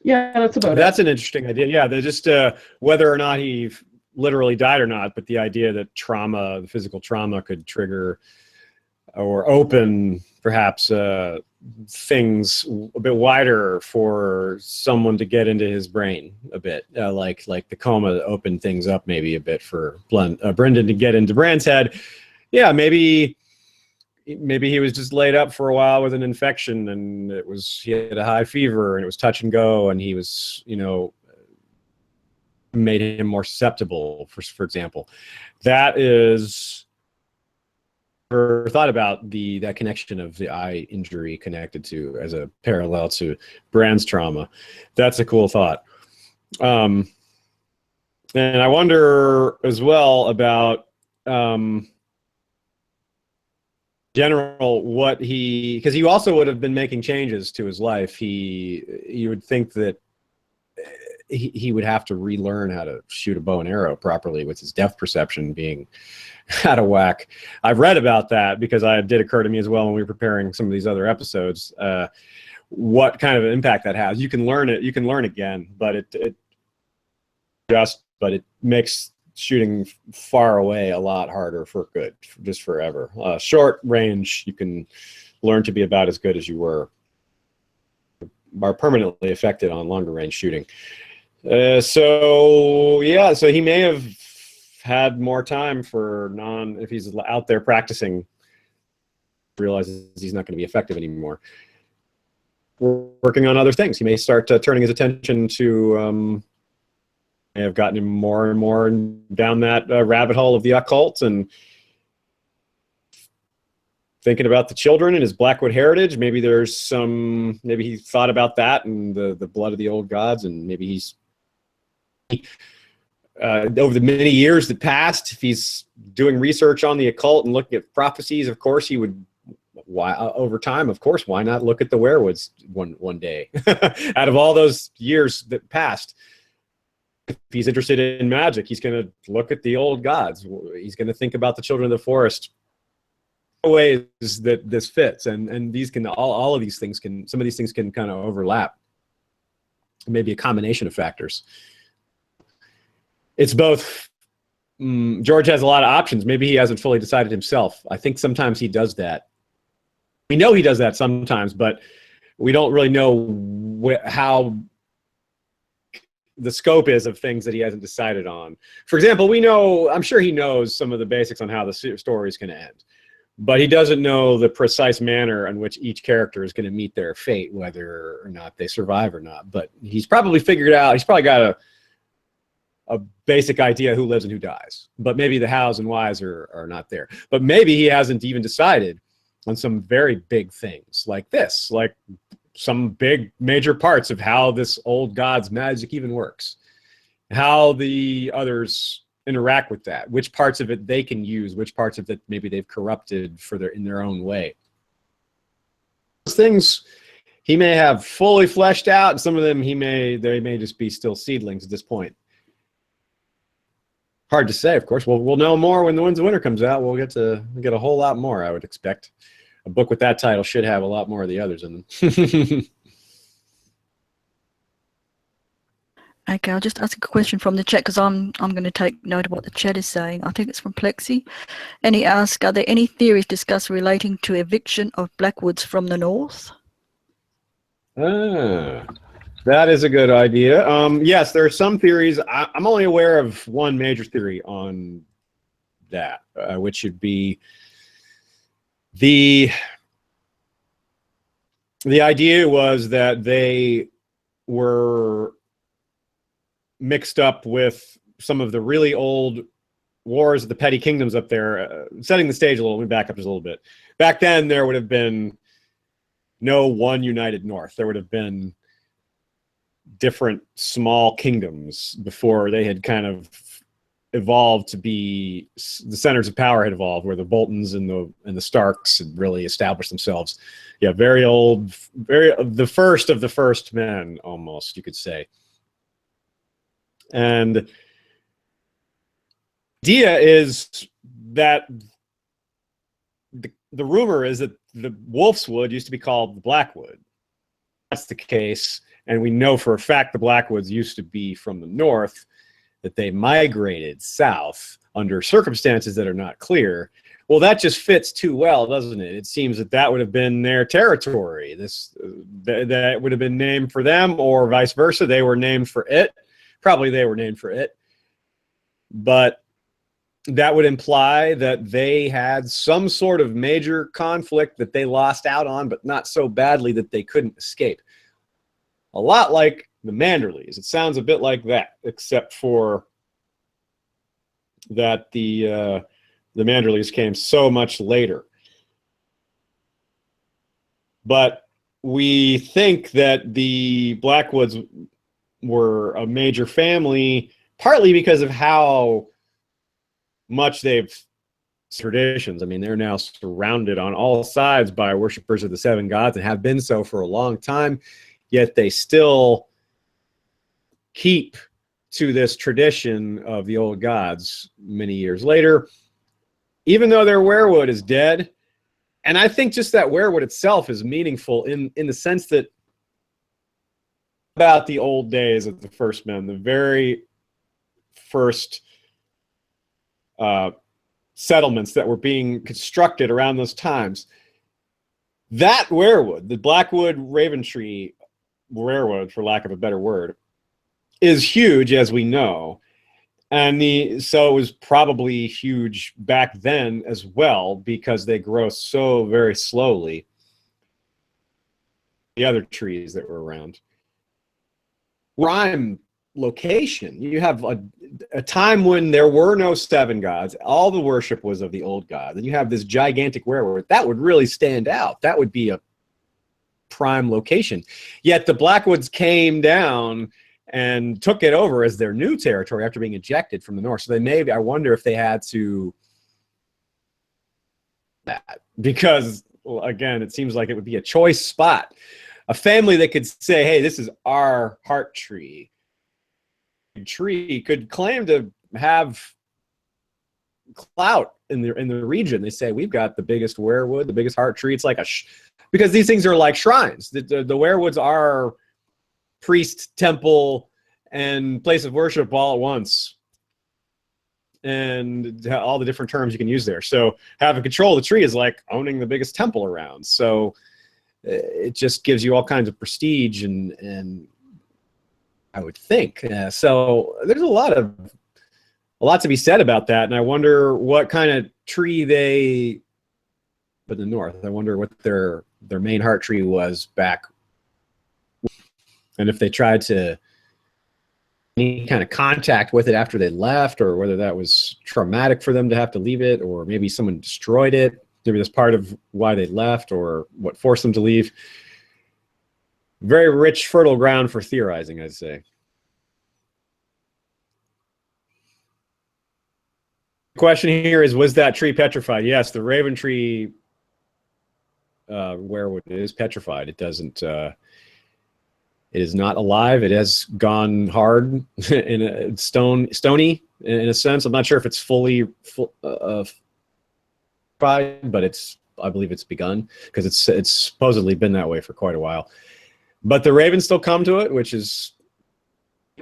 A: yeah, that's about it.
C: That's an interesting idea. Yeah, they're just whether or not he literally died or not, but the idea that trauma, the physical trauma, could trigger or open perhaps things a bit wider for someone to get into his brain a bit, like the coma opened things up maybe a bit for Brynden to get into Bran's head. Yeah, maybe he was just laid up for a while with an infection, and he had a high fever, and it was touch and go, and he was, made him more susceptible, for example. That is never thought about that connection of the eye injury connected to as a parallel to Bran's trauma. That's a cool thought. And I wonder as well about general what because he also would have been making changes to his life. You would think that he would have to relearn how to shoot a bow and arrow properly with his depth perception being out of whack. I've read about that because it did occur to me as well when we were preparing some of these other episodes, what kind of impact that has. You can learn it, you can learn again, but it makes shooting far away a lot harder for good, just forever. Short range, you can learn to be about as good as you were. Are permanently affected on longer range shooting. So he may have had more time for if he's out there practicing, realizes he's not going to be effective anymore. Working on other things. He may start turning his attention to, may have gotten him more and more down that rabbit hole of the occult and thinking about the children and his Blackwood heritage. Maybe maybe he thought about that and the blood of the old gods, and maybe he's over the many years that passed, if he's doing research on the occult and looking at prophecies, of course he would, over time, of course, why not look at the weirwoods one day? Out of all those years that passed, if he's interested in magic, he's going to look at the old gods. He's going to think about the children of the forest. Ways that this fits, and these can all of these things can, some of these things can kind of overlap. Maybe a combination of factors. It's both. George has a lot of options. Maybe he hasn't fully decided himself. I think sometimes he does that. We know he does that sometimes, but we don't really know how the scope is of things that he hasn't decided on. For example, I'm sure he knows some of the basics on how the story is going to end, but he doesn't know the precise manner in which each character is going to meet their fate, whether or not they survive or not. But he's probably figured out, he's probably got a basic idea who lives and who dies, but maybe the hows and whys are not there. But maybe he hasn't even decided on some very big things like this, like some big major parts of how this old god's magic even works, how the others interact with that, which parts of it they can use, which parts of it maybe they've corrupted in their own way. Those things he may have fully fleshed out, and some of them they may just be still seedlings at this point. Hard to say, of course. We'll know more when The Winds of Winter comes out. We'll get a whole lot more, I would expect. A book with that title should have a lot more of the others in them.
E: Okay, I'll just ask a question from the chat because I'm going to take note of what the chat is saying. I think it's from Plexi. And he asked, are there any theories discussed relating to eviction of Blackwoods from the north?
C: That is a good idea. Yes, there are some theories. I'm only aware of one major theory on that, which should be the idea was that they were mixed up with some of the really old wars of the petty kingdoms up there. Setting the stage a little, let me back up just a little bit. Back then, there would have been no one united north. There would have been different small kingdoms before they had kind of evolved to be, the centers of power had evolved, where the Boltons and the Starks had really established themselves. Yeah, very old, the first of the first men, almost, you could say. And the idea is that the rumor is that the Wolfswood used to be called the Blackwood. That's the case, and we know for a fact the Blackwoods used to be from the north, that they migrated south under circumstances that are not clear. Well, that just fits too well, doesn't it? It seems that would have been their territory. That would have been named for them, or vice versa. They were named for it. Probably they were named for it. But that would imply that they had some sort of major conflict that they lost out on, but not so badly that they couldn't escape. A lot like the Manderleys. It sounds a bit like that, except for that the The Manderleys came so much later. But we think that the Blackwoods were a major family, partly because of how much they've traditions. I mean, they're now surrounded on all sides by worshipers of the seven gods and have been so for a long time, yet they still keep to this tradition of the old gods many years later, even though their weirwood is dead. And I think just that weirwood itself is meaningful in the sense that about the old days of the first men, the very first settlements that were being constructed around those times. That weirwood, the Blackwood Raven Tree weirwood, for lack of a better word, is huge, as we know. And so it was probably huge back then as well, because they grow so very slowly. The other trees that were around. Prime location. You have a time when there were no seven gods. All the worship was of the old god. And you have this gigantic weirwood. That would really stand out. That would be a prime location. Yet the Blackwoods came down and took it over as their new territory after being ejected from the north. So they maybe, I wonder if they had to that, because, well, again, it seems like it would be a choice spot. A family that could say, hey, this is our heart tree. Tree could claim to have clout in the region. They say, we've got the biggest weirwood, the biggest heart tree. It's like because these things are like shrines. The weirwoods are priest, temple, and place of worship all at once, and all the different terms you can use there. So having control of the tree is like owning the biggest temple around. So it just gives you all kinds of prestige, and I would think so. There's a lot to be said about that, and I wonder what kind of tree they. But the north, I wonder what their main heart tree was back. And if they tried to any kind of contact with it after they left, or whether that was traumatic for them to have to leave it, or maybe someone destroyed it. Maybe that's part of why they left, or what forced them to leave. Very rich, fertile ground for theorizing, I'd say. The question here is, was that tree petrified? Yes, the Raven tree weirwood is petrified. It doesn't... it is not alive. It has gone hard in a stony in a sense. I'm not sure if it's fully fried, but I believe it's begun, because it's supposedly been that way for quite a while. But the ravens still come to it, which is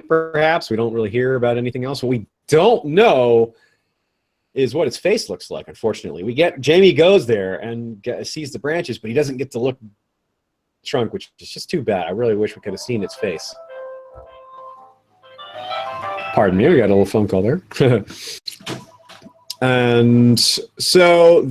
C: perhaps we don't really hear about anything else. What we don't know is what its face looks like. Unfortunately, Jamie goes there and sees the branches, but he doesn't get to look trunk, which is just too bad. I really wish we could have seen its face. Pardon me, we got a little phone call there. And so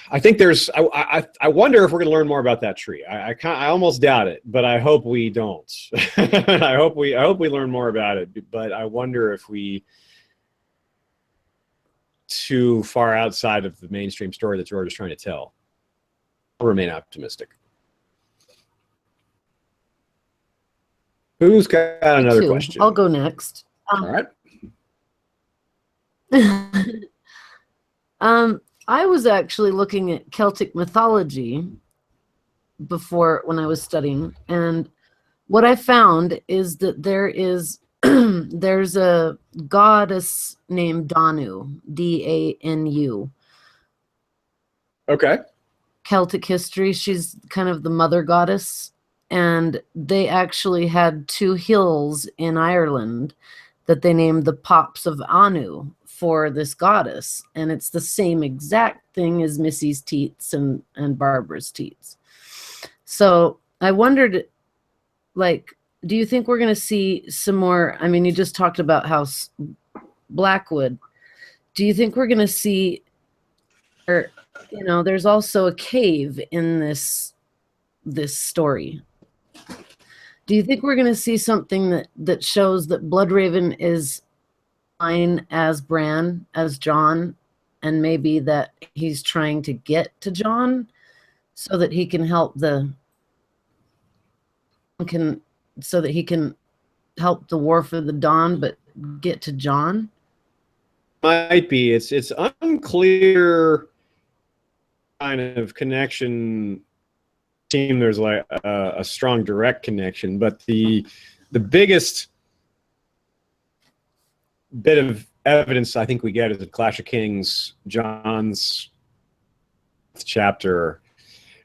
C: I think there's, I wonder if we're going to learn more about that tree. I almost doubt it, but I hope we don't. I hope we learn more about it, but I wonder if we too far outside of the mainstream story that George is trying to tell. I'll remain optimistic. Who's got another question?
D: I'll go next.
C: All right.
D: I was actually looking at Celtic mythology when I was studying, and what I found is that there's a goddess named Danu, D-A-N-U.
C: Okay.
D: Celtic history. She's kind of the mother goddess, and they actually had two hills in Ireland that they named the Pops of Anu for this goddess, and it's the same exact thing as Missy's teats and Barbara's teats. So I wondered, like, do you think we're going to see some more? I mean, you just talked about House Blackwood. Do you think we're going to see, or there's also a cave in this story. Do you think we're going to see something that shows that Bloodraven is line as Bran, as Jon, and maybe that he's trying to get to Jon so that he can help he can help the War for the Dawn, but get to Jon?
C: Might be. It's unclear kind of connection. Team, there's like a strong direct connection, but the biggest bit of evidence I think we get is in Clash of Kings, Jon's chapter,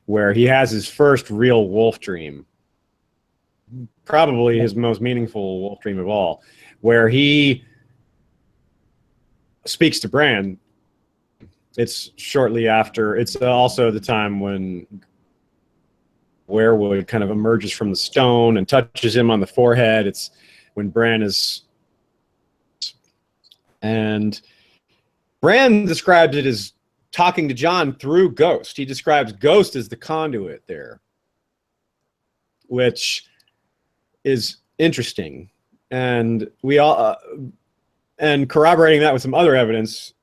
C: where he has his first real wolf dream, probably his most meaningful wolf dream of all, where he speaks to Bran. It's shortly after. It's also the time when weirwood kind of emerges from the stone and touches him on the forehead. It's when Bran is, and Bran describes it as talking to Jon through Ghost. He describes Ghost as the conduit there, which is interesting. And we all, and corroborating that with some other evidence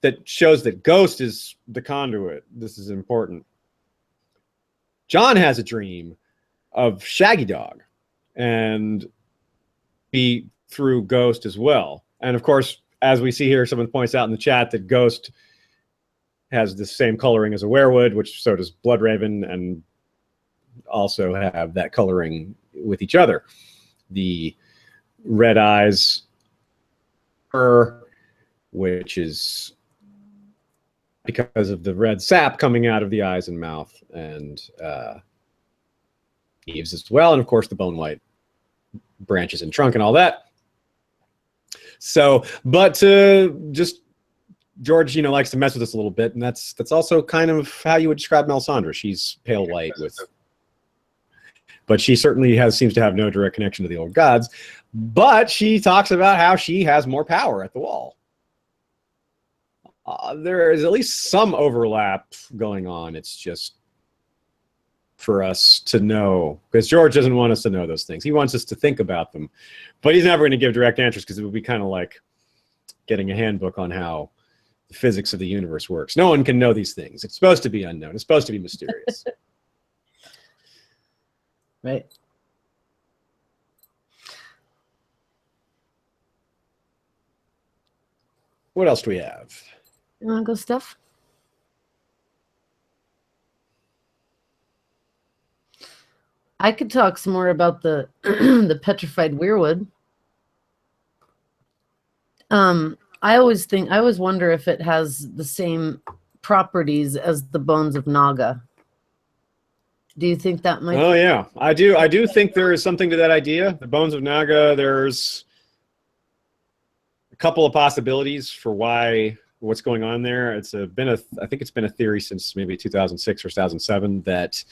C: that shows that Ghost is the conduit. This is important. Jon has a dream of Shaggy Dog, and be through Ghost as well. And of course, as we see here, someone points out in the chat that Ghost has the same coloring as a weirwood, which so does Bloodraven, and also have that coloring with each other. The red eyes, which is because of the red sap coming out of the eyes and mouth, and Eve's as well, and of course the bone white branches and trunk and all that. So, but just George, likes to mess with us a little bit, and that's also kind of how you would describe Melisandre. She's pale white with, but she certainly seems to have no direct connection to the old gods. But she talks about how she has more power at the wall. There is at least some overlap going on. It's just for us to know, because George doesn't want us to know those things. He wants us to think about them, but he's never going to give direct answers, because it would be kind of like getting a handbook on how the physics of the universe works. No one can know these things. It's supposed to be unknown. It's supposed to be mysterious.
D: Right.
C: What else do we have?
D: You want to go, Steph? I could talk some more about the the petrified weirwood. I always wonder if it has the same properties as the bones of Naga. Do you think that might?
C: Oh yeah, I do. I do think there is something to that idea. The bones of Naga. There's a couple of possibilities for what's going on there. I think it's been a theory since maybe 2006 or 2007 that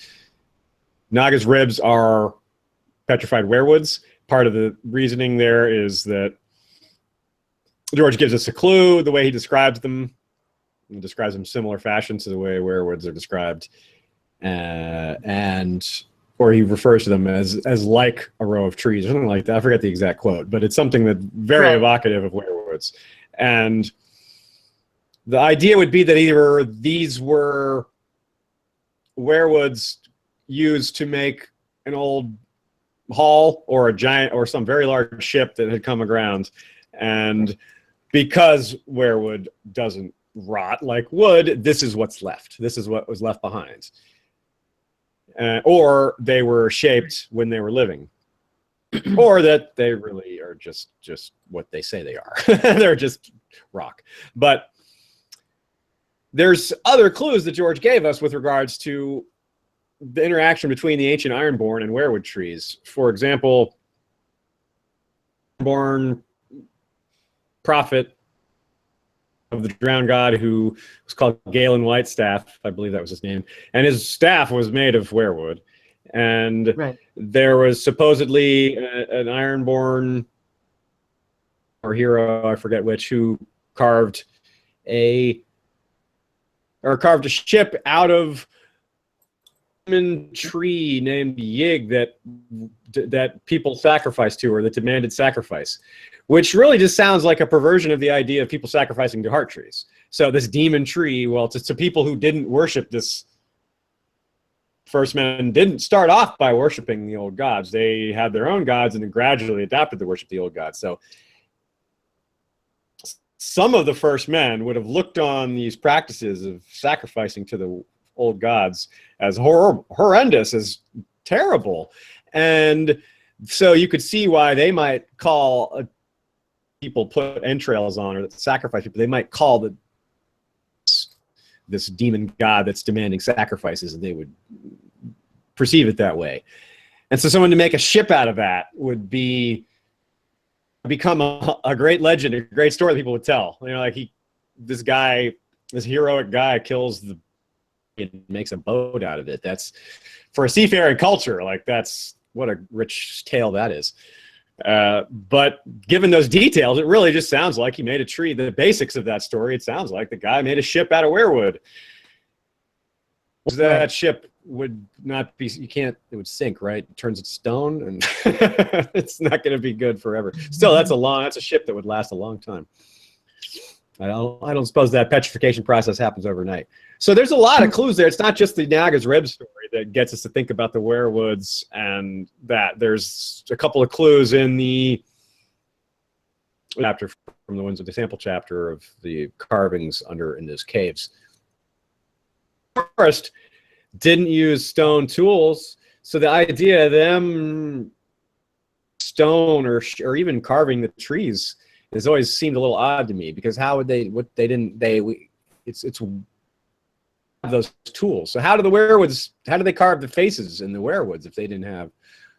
C: Naga's ribs are petrified weirwoods. Part of the reasoning there is that George gives us a clue the way he describes them. He describes them similar fashion to the way weirwoods are described, or he refers to them as like a row of trees or something like that. I forget the exact quote, but it's something that's very evocative of weirwoods. And the idea would be that either these were weirwoods used to make an old hull or a giant or some very large ship that had come aground, and because weirwood doesn't rot like wood, this is what's left. This is what was left behind. Or they were shaped when they were living, or that they really are just what they say they are. They're just rock. But there's other clues that George gave us with regards to the interaction between the ancient Ironborn and weirwood trees. For example, Ironborn prophet of the drowned god who was called Galen Whitestaff, I believe that was his name, and his staff was made of weirwood. And there was supposedly an Ironborn or hero, I forget which, who carved a ship out of a tree named Yig that people sacrificed to, or that demanded sacrifice, which really just sounds like a perversion of the idea of people sacrificing to heart trees. So this demon tree, well, to people who didn't worship this first men, didn't start off by worshiping the old gods. They had their own gods and then gradually adapted to worship the old gods. So some of the first men would have looked on these practices of sacrificing to the old gods as horrendous, as terrible. And so you could see why they might call people put entrails on or sacrifice people. They might call this demon god that's demanding sacrifices, and they would perceive it that way. And so someone to make a ship out of that would become a great legend, a great story that people would tell. You know, like this heroic guy kills and makes a boat out of it. That's, for a seafaring culture, like that's what a rich tale that is. But given those details, it really just sounds like he made a tree. The basics of that story, it sounds like the guy made a ship out of weirwood. That ship would not be, it would sink, right? It turns to stone, and it's not going to be good forever. Still, that's a ship that would last a long time. I don't suppose that petrification process happens overnight. So there's a lot of clues there. It's not just the Naga's Rib story that gets us to think about the weirwoods, and that there's a couple of clues in the chapter from the Winds of the Sample chapter of the carvings in those caves. Forest didn't use stone tools, so the idea of them stone or even carving the trees has always seemed a little odd to me, because how would it's those tools. So how do they carve the faces in the weirwoods if they didn't have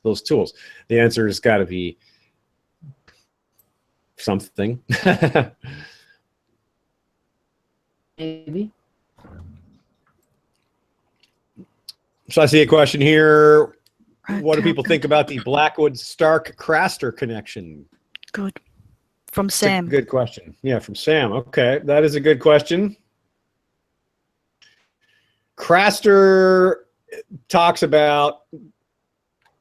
C: those tools? The answer has got to be something.
D: Maybe.
C: So I see a question here.
E: Right,
C: What do people think about the Blackwood Stark Craster connection?
E: Good. From Sam.
C: Good question. Yeah, from Sam. Okay, that is a good question. Craster talks about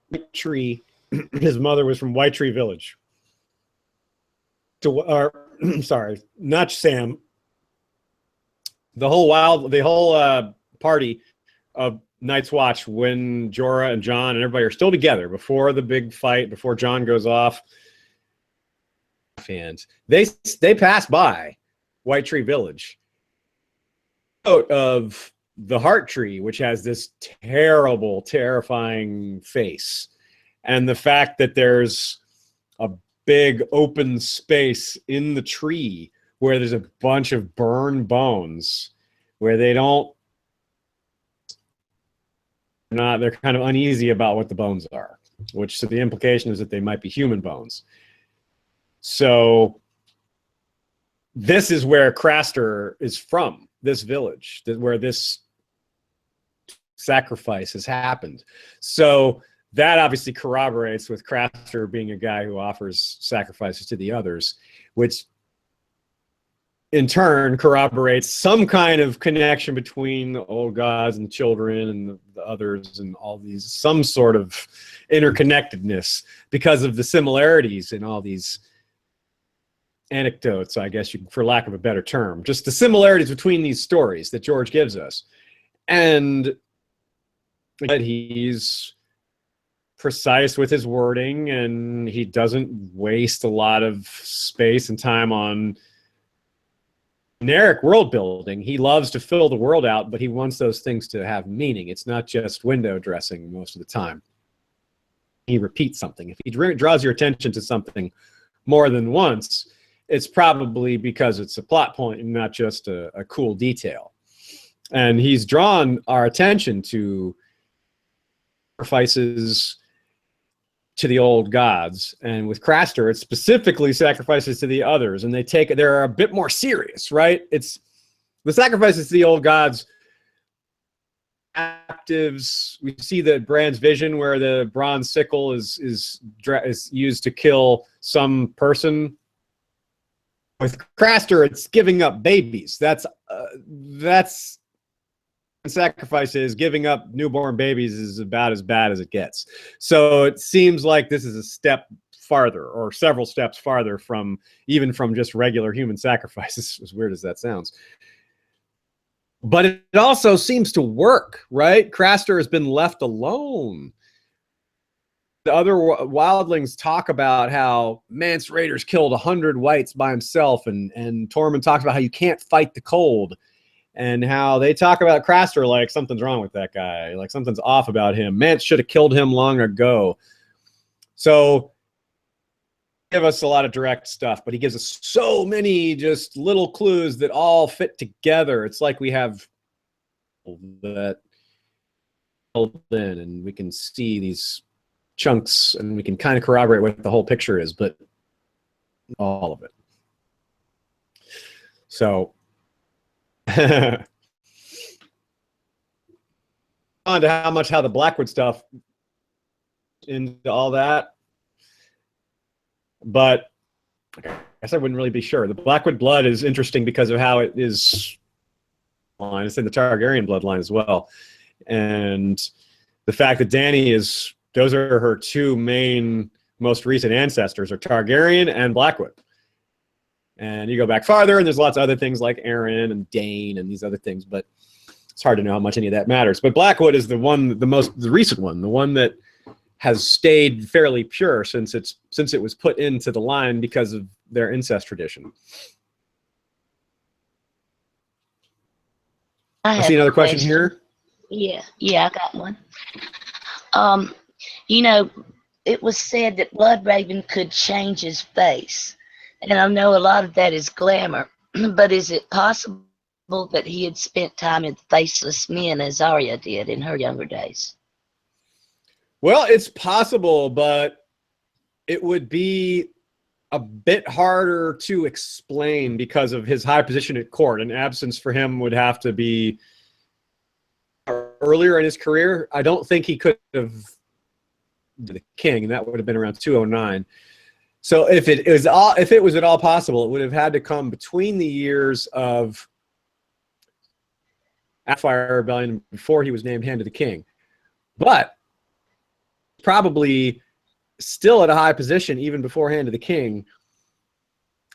C: White Tree. His mother was from White Tree Village. Sorry, not Sam. The whole party of Night's Watch, when Jorah and Jon and everybody are still together before the big fight, before Jon goes off. Fans, they pass by White Tree Village. Out of the Heart Tree, which has this terrible, terrifying face, and the fact that there's a big open space in the tree where there's a bunch of burned bones, where they're kind of uneasy about what the bones are, so the implication is that they might be human bones. So this is where Craster is from, this village, where this sacrifice has happened. So that obviously corroborates with Craster being a guy who offers sacrifices to the others, which in turn corroborates some kind of connection between the old gods and the children and the others and all these, some sort of interconnectedness because of the similarities in all these anecdotes, I guess, for lack of a better term, just the similarities between these stories that George gives us. And he's precise with his wording, and he doesn't waste a lot of space and time on generic world building. He loves to fill the world out, but he wants those things to have meaning. It's not just window dressing most of the time. He repeats something. If he draws your attention to something more than once, it's probably because it's a plot point and not just a cool detail. And he's drawn our attention to sacrifices to the old gods, and with Craster, it's specifically sacrifices to the others, and they're a bit more serious, right? It's the sacrifices to the old gods. Captives, we see the Bran's vision where the bronze sickle is used to kill some person. With Craster, it's giving up babies. That's sacrifices. Giving up newborn babies is about as bad as it gets. So it seems like this is a step farther, or several steps farther from even from just regular human sacrifices, as weird as that sounds. But it also seems to work, right? Craster has been left alone. The other wildlings talk about how Mance Raider's killed 100 whites by himself, and Tormund talks about how you can't fight the cold, and how they talk about Craster like something's wrong with that guy, like something's off about him. Mance should have killed him long ago. So give us a lot of direct stuff, but he gives us so many just little clues that all fit together. It's like we have that filled in, and we can see these chunks, and we can kind of corroborate what the whole picture is, but all of it. So on to how the Blackwood stuff into all that, but I guess I wouldn't really be sure. The Blackwood blood is interesting because of how it is. It's in the Targaryen bloodline as well, and the fact that Dany is. Those are her two main, most recent ancestors, are Targaryen and Blackwood. And you go back farther, and there's lots of other things like Aaron and Dane and these other things, but it's hard to know how much any of that matters. But Blackwood is the recent one, the one that has stayed fairly pure since it was put into the line because of their incest tradition. I see another question here.
B: Yeah, I got one. You know, it was said that Bloodraven could change his face. And I know a lot of that is glamour. But is it possible that he had spent time in Faceless Men as Arya did in her younger days?
C: Well, it's possible, but it would be a bit harder to explain because of his high position at court. An absence for him would have to be earlier in his career. I don't think he could have the king, and that would have been around 209. So if it was at all possible, it would have had to come between the years of Blackfire Rebellion before he was named Hand of the King. But probably still at a high position even before Hand of the King,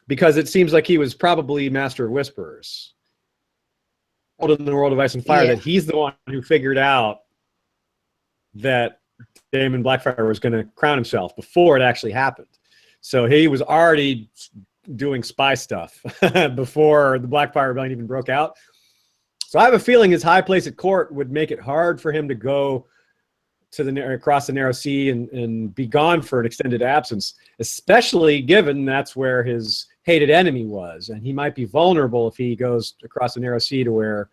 C: because it seems like he was probably Master of Whisperers. In the World of Ice and Fire, that he's the one who figured out that Daemon Blackfire was going to crown himself before it actually happened. So he was already doing spy stuff before the Blackfire Rebellion even broke out. So I have a feeling his high place at court would make it hard for him to go to across the narrow sea and be gone for an extended absence, especially given that's where his hated enemy was, and he might be vulnerable if he goes across the narrow sea to where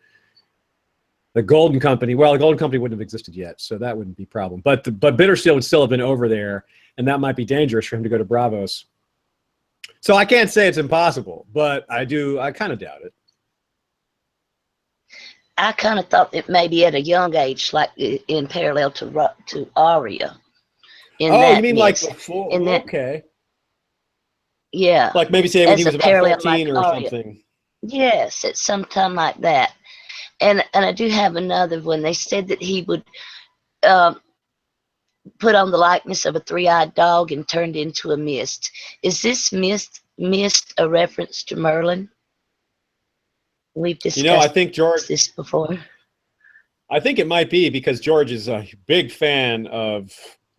C: the Golden Company. Well, the Golden Company wouldn't have existed yet, so that wouldn't be a problem. But Bittersteel would still have been over there, and that might be dangerous for him to go to Braavos. So I can't say it's impossible, but I kind of doubt it.
B: I kind of thought that maybe at a young age, like in parallel to Arya.
C: You mean like before? Okay.
B: Yeah.
C: Like maybe say when he was about 14 or something.
B: Yes, at some time like that. And I do have another one. They said that he would put on the likeness of a three-eyed dog and turned into a mist. Is this mist a reference to Merlin? We've discussed
C: I think George
B: this before.
C: I think it might be because George is a big fan of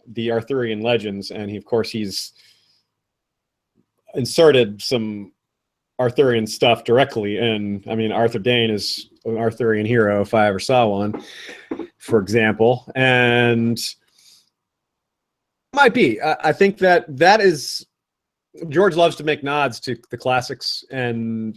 C: the Arthurian legends, and he's inserted some Arthurian stuff directly. And I mean, Arthur Dane is an Arthurian hero if I ever saw one, for example. And might be. I think that is George loves to make nods to the classics, and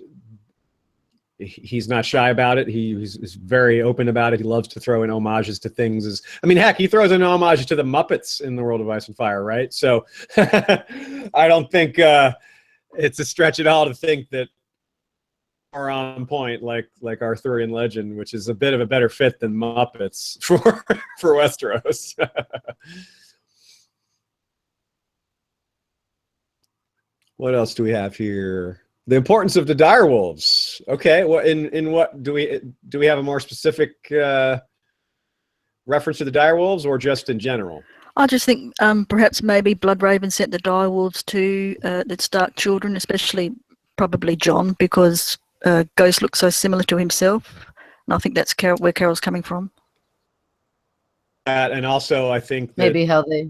C: he's not shy about it. He's very open about it. He loves to throw in homages to things. Heck, he throws in homages to the Muppets in the World of Ice and Fire, right? So I don't think it's a stretch at all to think that are on point like Arthurian legend, which is a bit of a better fit than Muppets for Westeros. What else do we have here? The importance of the Direwolves. Okay, well, in what do we have a more specific reference to the Direwolves, or just in general?
E: I just think perhaps maybe Bloodraven sent the direwolves to the Stark children, especially probably John, because Ghost looks so similar to himself. And I think that's where Carol's coming from.
C: And also, I think that,
D: Maybe how they.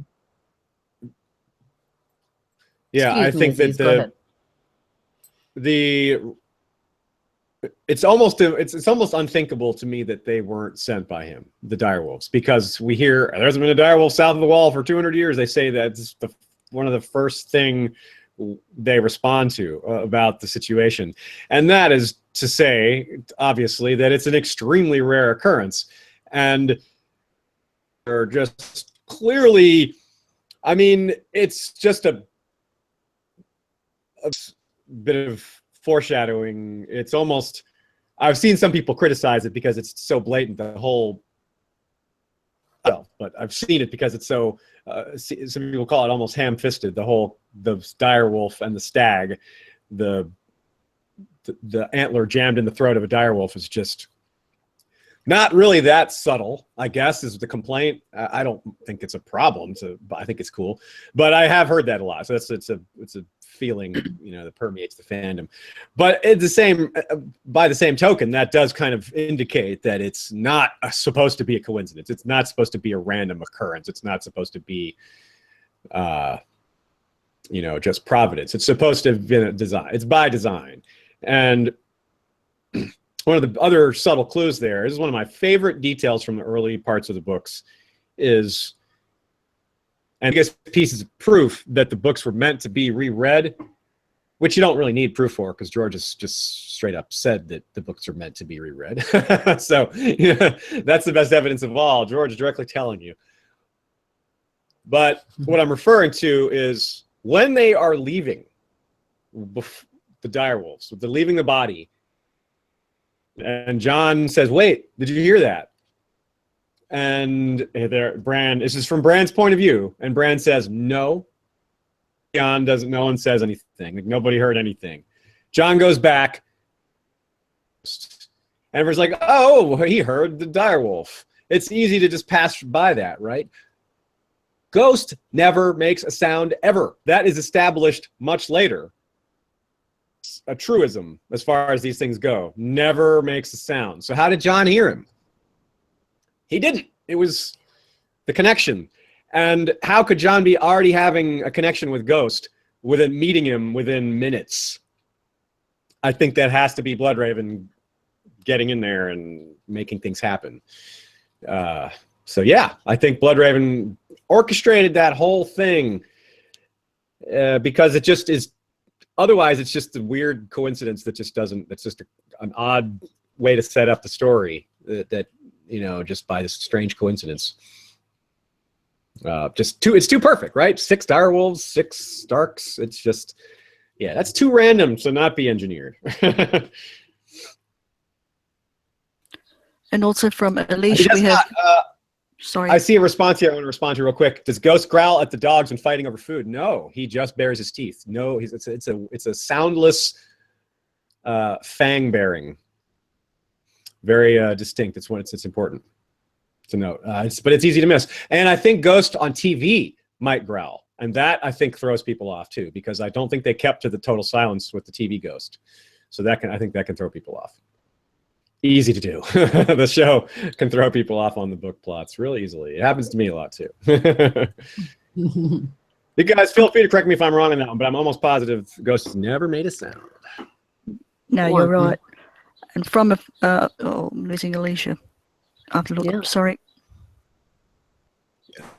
C: yeah, I think that
D: Aziz, go ahead.
C: it's almost unthinkable to me that they weren't sent by him, the direwolves, because we hear there hasn't been a direwolf south of the wall for 200 years. They say that's one of the first thing they respond to about the situation, and that is to say, obviously, that it's an extremely rare occurrence, and they're just clearly, I mean, it's just a bit of foreshadowing. It's almost, I've seen some people criticize it because it's so blatant, the whole, well, but I've seen it because it's so, some people call it almost ham-fisted, the direwolf and the stag, the antler jammed in the throat of a direwolf is just not really that subtle, I guess, is the complaint. I don't think it's a problem, but I think it's cool. But I have heard that a lot, so it's a feeling, you know, that permeates the fandom. But it's the same, by the same token, that does kind of indicate that it's not supposed to be a coincidence. It's not supposed to be a random occurrence. It's not supposed to be, you know, just providence. It's supposed to have been a design. It's by design. And one of the other subtle clues there, this is one of my favorite details from the early parts of the books, is, and I guess pieces of proof that the books were meant to be reread, which you don't really need proof for because George has just straight up said that the books are meant to be reread. So yeah, that's the best evidence of all. George is directly telling you. But what I'm referring to is when they are leaving the direwolves, they're leaving the body, and John says, "Wait, did you hear that?" And Bran, this is from Bran's point of view, and Bran says, "No." John doesn't. No one says anything. Like, nobody heard anything. John goes back, and everyone's like, "Oh, he heard the direwolf." It's easy to just pass by that, right? Ghost never makes a sound ever. That is established much later. A truism as far as these things go. Never makes a sound. So how did John hear him? He didn't. It was the connection. And how could John be already having a connection with Ghost within meeting him within minutes? I think that has to be Bloodraven getting in there and making things happen. So yeah, I think Bloodraven orchestrated that whole thing because it just is. Otherwise, it's just a weird coincidence that just doesn't. That's just an odd way to set up the story. That you know, just by this strange coincidence. It's too perfect, right? 6 direwolves, 6 Starks. It's just, yeah, that's too random to not be engineered.
E: And also from Alicia, we have. Sorry.
C: I see a response here. I want to respond to real quick. Does Ghost growl at the dogs when fighting over food? No, he just bares his teeth. No, it's a soundless fang bearing. Very distinct. It's when it's important to note. But it's easy to miss. And I think Ghost on TV might growl, and that I think throws people off too, because I don't think they kept to the total silence with the TV Ghost. So I think that can throw people off. Easy to do. The show can throw people off on the book plots really easily. It happens to me a lot too. You guys feel free to correct me if I'm wrong on that one, but I'm almost positive Ghost has never made a sound.
E: No, you're right. And from I'm losing Alicia. I have to look up. Sorry.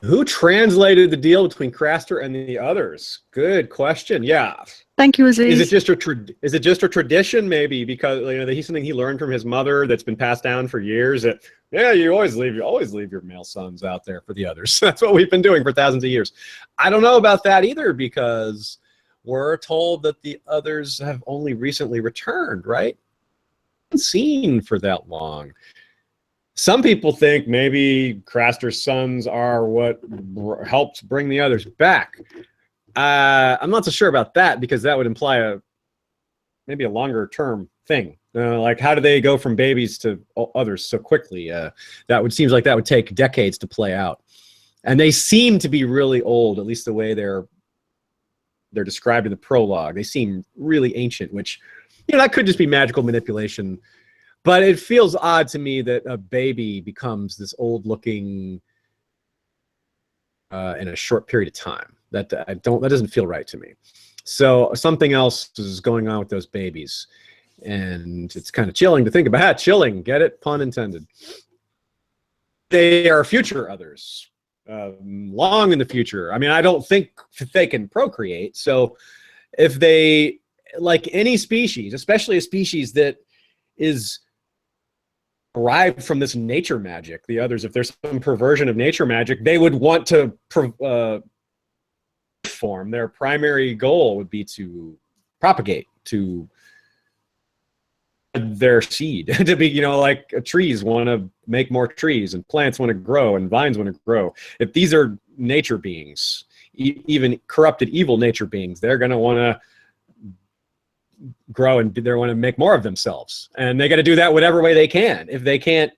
C: Who translated the deal between Craster and the others? Good question. Yeah.
E: Thank you, Aziz.
C: Is it just a tradition, maybe, because you know he's something he learned from his mother that's been passed down for years? That you always leave your male sons out there for the others. That's what we've been doing for thousands of years. I don't know about that either, because we're told that the others have only recently returned, right? Seen for that long. Some people think maybe Craster's sons are what helped bring the others back. I'm not so sure about that, because that would imply maybe a longer term thing. Like, how do they go from babies to others so quickly? Seems like that would take decades to play out. And they seem to be really old, at least the way they're described in the prologue. They seem really ancient, which, you know, that could just be magical manipulation. But it feels odd to me that a baby becomes this old-looking in a short period of time. That doesn't feel right to me. So something else is going on with those babies, and it's kind of chilling to think about. Chilling, get it? Pun intended. They are future others, long in the future. I mean, I don't think they can procreate. So if they, like any species, especially a species that is derived from this nature magic, the others, if there's some perversion of nature magic, they would want to form. Their primary goal would be to propagate, to their seed, to be, you know, like trees want to make more trees, and plants want to grow, and vines want to grow. If these are nature beings, even corrupted evil nature beings, they're going to want to grow, and they want to make more of themselves, and they got to do that whatever way they can. If they can't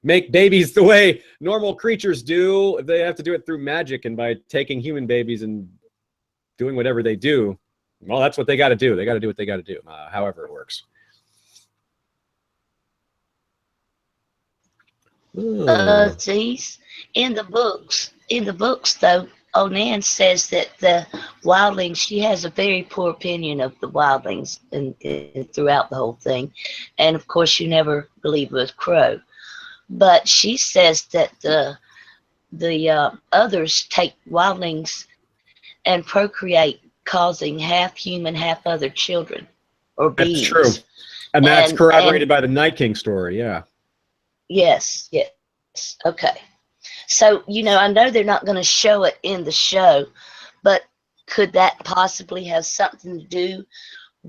C: make babies the way normal creatures do, they have to do it through magic and by taking human babies and doing whatever they do. Well, that's what they got to do. They got to do what they got to do, however it works.
B: Aziz, in the books though, Onan says that the wildlings, she has a very poor opinion of the wildlings and throughout the whole thing. And of course you never believe with Crow. But she says that the others take wildlings and procreate, causing half human, half other children or beings.
C: That's true. And that's corroborated by the Night King story, yeah.
B: Yes, yes. Okay. So, you know, I know they're not going to show it in the show, but could that possibly have something to do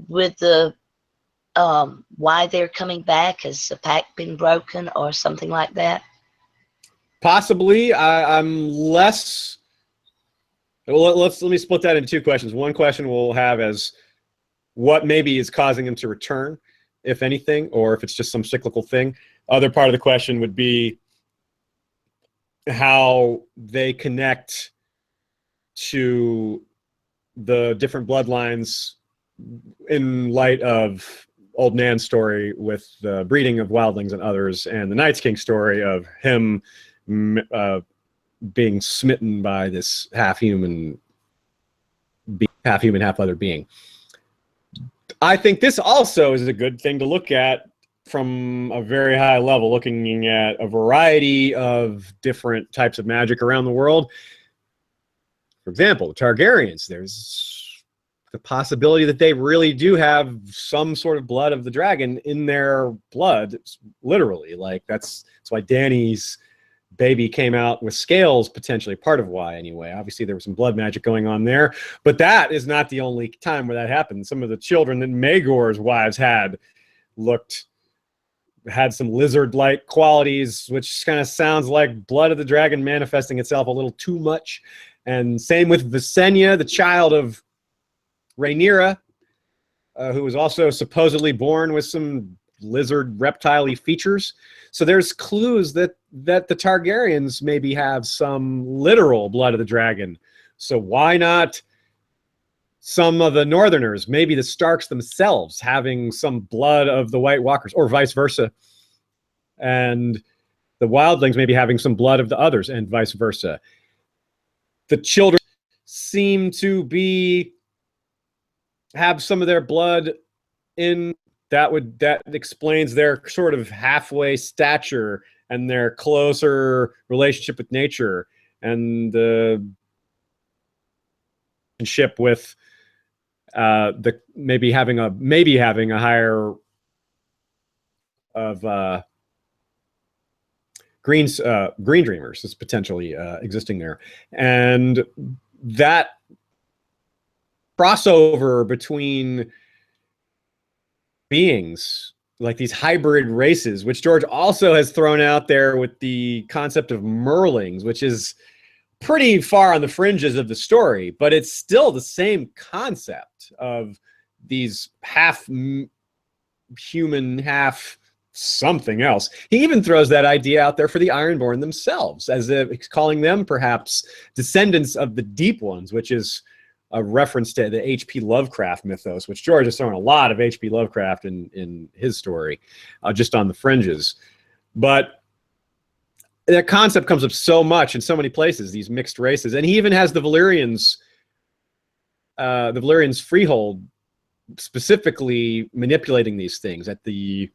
B: with the why they're coming back? Has the pact been broken or something like that?
C: Possibly. I'm less. Well, let me split that into two questions. One question we'll have as what maybe is causing them to return, if anything, or if it's just some cyclical thing. Other part of the question would be how they connect to the different bloodlines in light of Old Nan's story with the breeding of wildlings and others, and the Night's King story of him being smitten by this half human, half other being. I think this also is a good thing to look at from a very high level, looking at a variety of different types of magic around the world. For example, the Targaryens, there's the possibility that they really do have some sort of blood of the dragon in their blood, literally. Like that's why Dany's baby came out with scales, potentially part of why anyway. Obviously there was some blood magic going on there, but that is not the only time where that happened. Some of the children that Maegor's wives had had some lizard-like qualities, which kind of sounds like blood of the dragon manifesting itself a little too much. And same with Visenya, the child of Rhaenyra, who was also supposedly born with some lizard reptile-y features. So there's clues that the Targaryens maybe have some literal blood of the dragon. So why not some of the Northerners, maybe the Starks themselves, having some blood of the White Walkers, or vice versa. And the wildlings maybe having some blood of the others, and vice versa. The children seem to have some of their blood in that explains their sort of halfway stature and their closer relationship with nature, and the relationship with maybe having a higher of green dreamers is potentially existing there, and that crossover between beings, like these hybrid races, which George also has thrown out there with the concept of merlings, which is pretty far on the fringes of the story, but it's still the same concept of these half human, half something else. He even throws that idea out there for the Ironborn themselves, as if calling them perhaps descendants of the Deep Ones, which is a reference to the H.P. Lovecraft mythos, which George has thrown a lot of H.P. Lovecraft in his story, just on the fringes. But that concept comes up so much in so many places, these mixed races. And he even has the Valyrians freehold specifically manipulating these things at the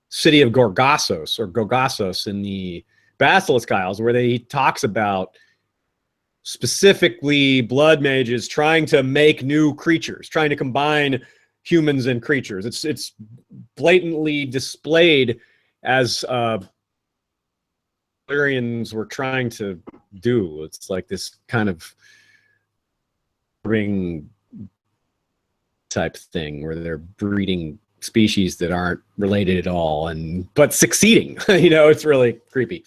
C: city of Gorgassos in the Basilisk Isles, where he talks about specifically blood mages trying to make new creatures, trying to combine humans and creatures. It's blatantly displayed as Valyrians were trying to do. It's like this kind of ring type thing where they're breeding species that aren't related at all, but succeeding. You know, it's really creepy.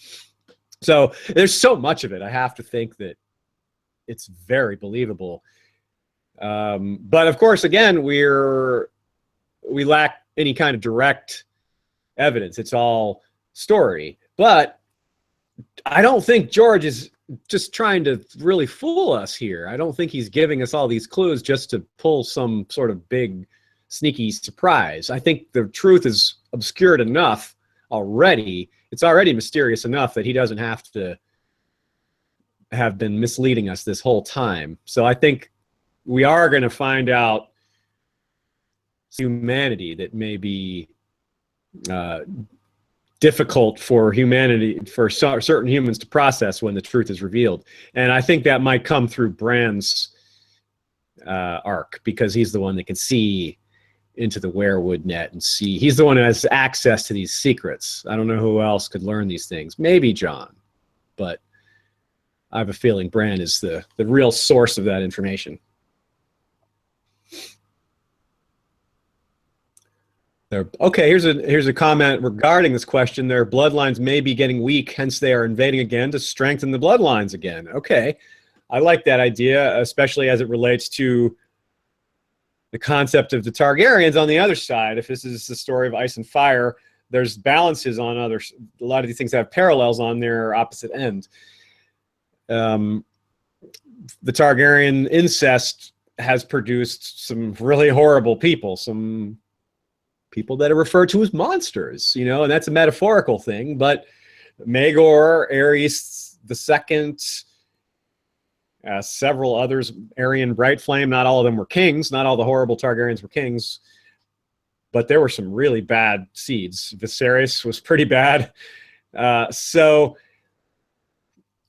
C: So there's so much of it. I have to think that it's very believable. But of course, again, we lack any kind of direct evidence. It's all story. But I don't think George is just trying to really fool us here. I don't think he's giving us all these clues just to pull some sort of big sneaky surprise. I think the truth is obscured enough already. It's already mysterious enough that he doesn't have to have been misleading us this whole time. So I think we are going to find out humanity that may be difficult for certain humans to process when the truth is revealed. And I think that might come through Bran's arc, because he's the one that can see into the weirwood net and see. He's the one who has access to these secrets. I don't know who else could learn these things. Maybe John, but I have a feeling Bran is the real source of that information. Okay, here's a comment regarding this question. Their bloodlines may be getting weak, hence they are invading again to strengthen the bloodlines again. Okay, I like that idea, especially as it relates to the concept of the Targaryens on the other side. If this is the story of Ice and Fire, there's balances on a lot of these things have parallels on their opposite end. The Targaryen incest has produced some really horrible people, some people that are referred to as monsters, you know, and that's a metaphorical thing. But Maegor, Aerys II, several others, Aerion Brightflame, not all of them were kings. Not all the horrible Targaryens were kings. But there were some really bad seeds. Viserys was pretty bad. So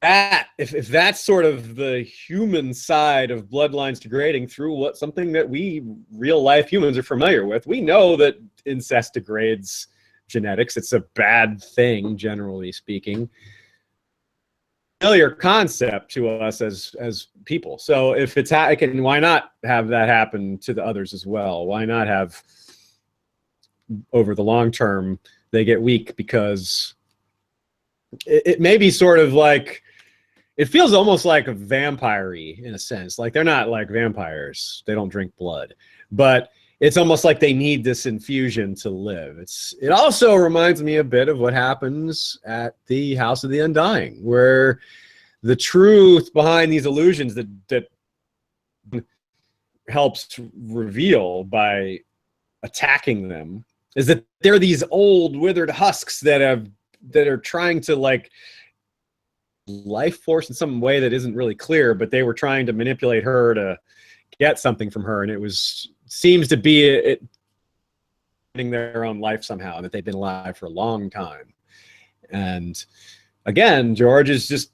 C: if that's sort of the human side of bloodlines degrading through something that we real life humans are familiar with, we know that incest degrades genetics. It's a bad thing, generally speaking. Familiar concept to us as people. So if it's why not have that happen to the others as well? Why not have, over the long term, they get weak? Because it may be sort of like, it feels almost like a vampire-y in a sense. Like they're not like vampires. They don't drink blood. But it's almost like they need this infusion to live. It also reminds me a bit of what happens at the House of the Undying, where the truth behind these illusions that helps to reveal by attacking them is that they're these old withered husks that are trying to like life force in some way that isn't really clear, but they were trying to manipulate her to get something from her, and seems to be getting their own life somehow, and that they've been alive for a long time. And again, George is just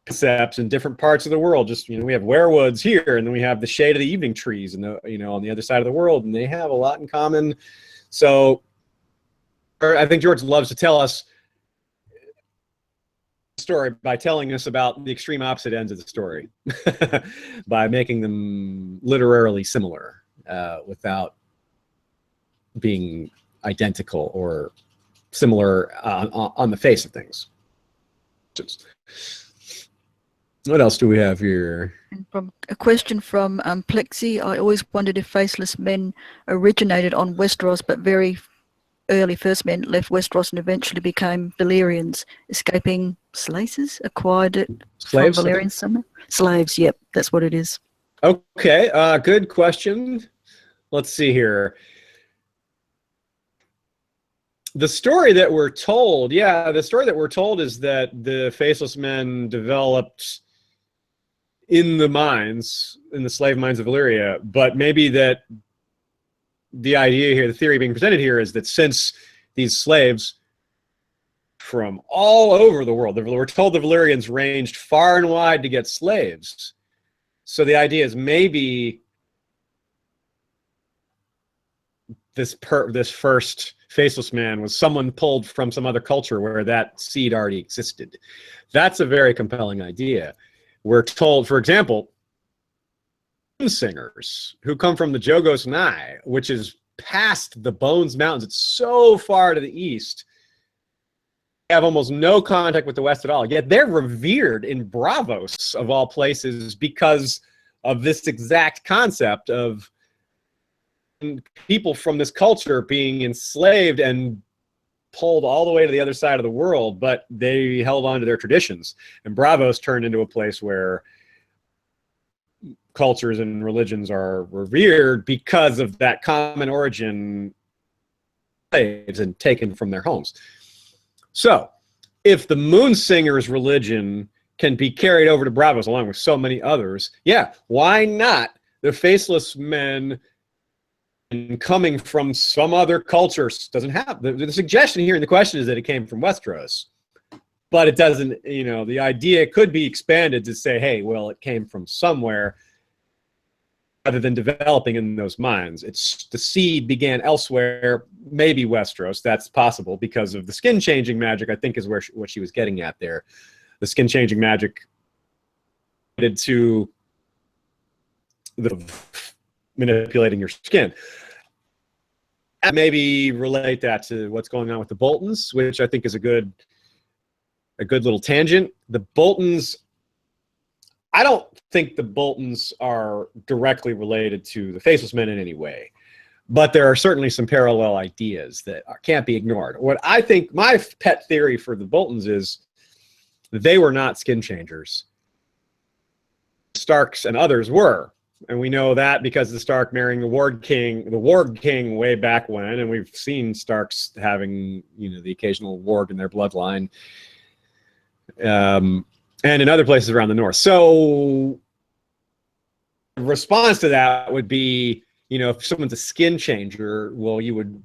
C: concepts in different parts of the world. Just, you know, we have weirwoods here, and then we have the shade of the evening trees, and on the other side of the world, and they have a lot in common. So I think George loves to tell us story by telling us about the extreme opposite ends of the story by making them literarily similar without being identical or similar on the face of things. What else do we have here?
E: From a question from Plexi. I always wondered if Faceless Men originated on Westeros, but very early First Men left Westeros and eventually became Valyrians, escaping slaces, acquired it
C: Slaves,
E: from Valyrians somewhere. Slaves, yep, that's what it is.
C: Okay, good question. Let's see here. The story that we're told, the story that we're told is that the Faceless Men developed in the mines, in the slave mines of Valyria, but maybe that the idea here, the theory being presented here, is that since these slaves from all over the world, we're told the Valyrians ranged far and wide to get slaves. So the idea is maybe this first Faceless Man was someone pulled from some other culture where that seed already existed. That's a very compelling idea. We're told, for example, singers who come from the Jogos Nye, which is past the Bones Mountains. It's so far to the east. They have almost no contact with the West at all. Yet they're revered in Braavos, of all places, because of this exact concept of people from this culture being enslaved and pulled all the way to the other side of the world, but they held on to their traditions. And Braavos turned into a place where cultures and religions are revered because of that common origin, slaves and taken from their homes. So if the Moonsingers' religion can be carried over to Braavos along with so many others, yeah, why not the Faceless Men coming from some other culture? Doesn't have the suggestion here in the question is that it came from Westeros, but it doesn't, you know, the idea could be expanded to say, hey, well, it came from somewhere rather than developing in those mines. It's the seed began elsewhere, maybe Westeros. That's possible because of the skin changing magic, I think is where what she was getting at there. The skin changing magic to the manipulating your skin. And maybe relate that to what's going on with the Boltons, which I think is a good little tangent. The Boltons, I don't think the Boltons are directly related to the Faceless Men in any way, but there are certainly some parallel ideas that can't be ignored. What I think, my pet theory for the Boltons is that they were not skin changers. Starks and others were. And we know that because of the Stark marrying the Warg King way back when, and we've seen Starks having, you know, the occasional Warg in their bloodline, and in other places around the north. So the response to that would be, you know, if someone's a skin changer, well, you would,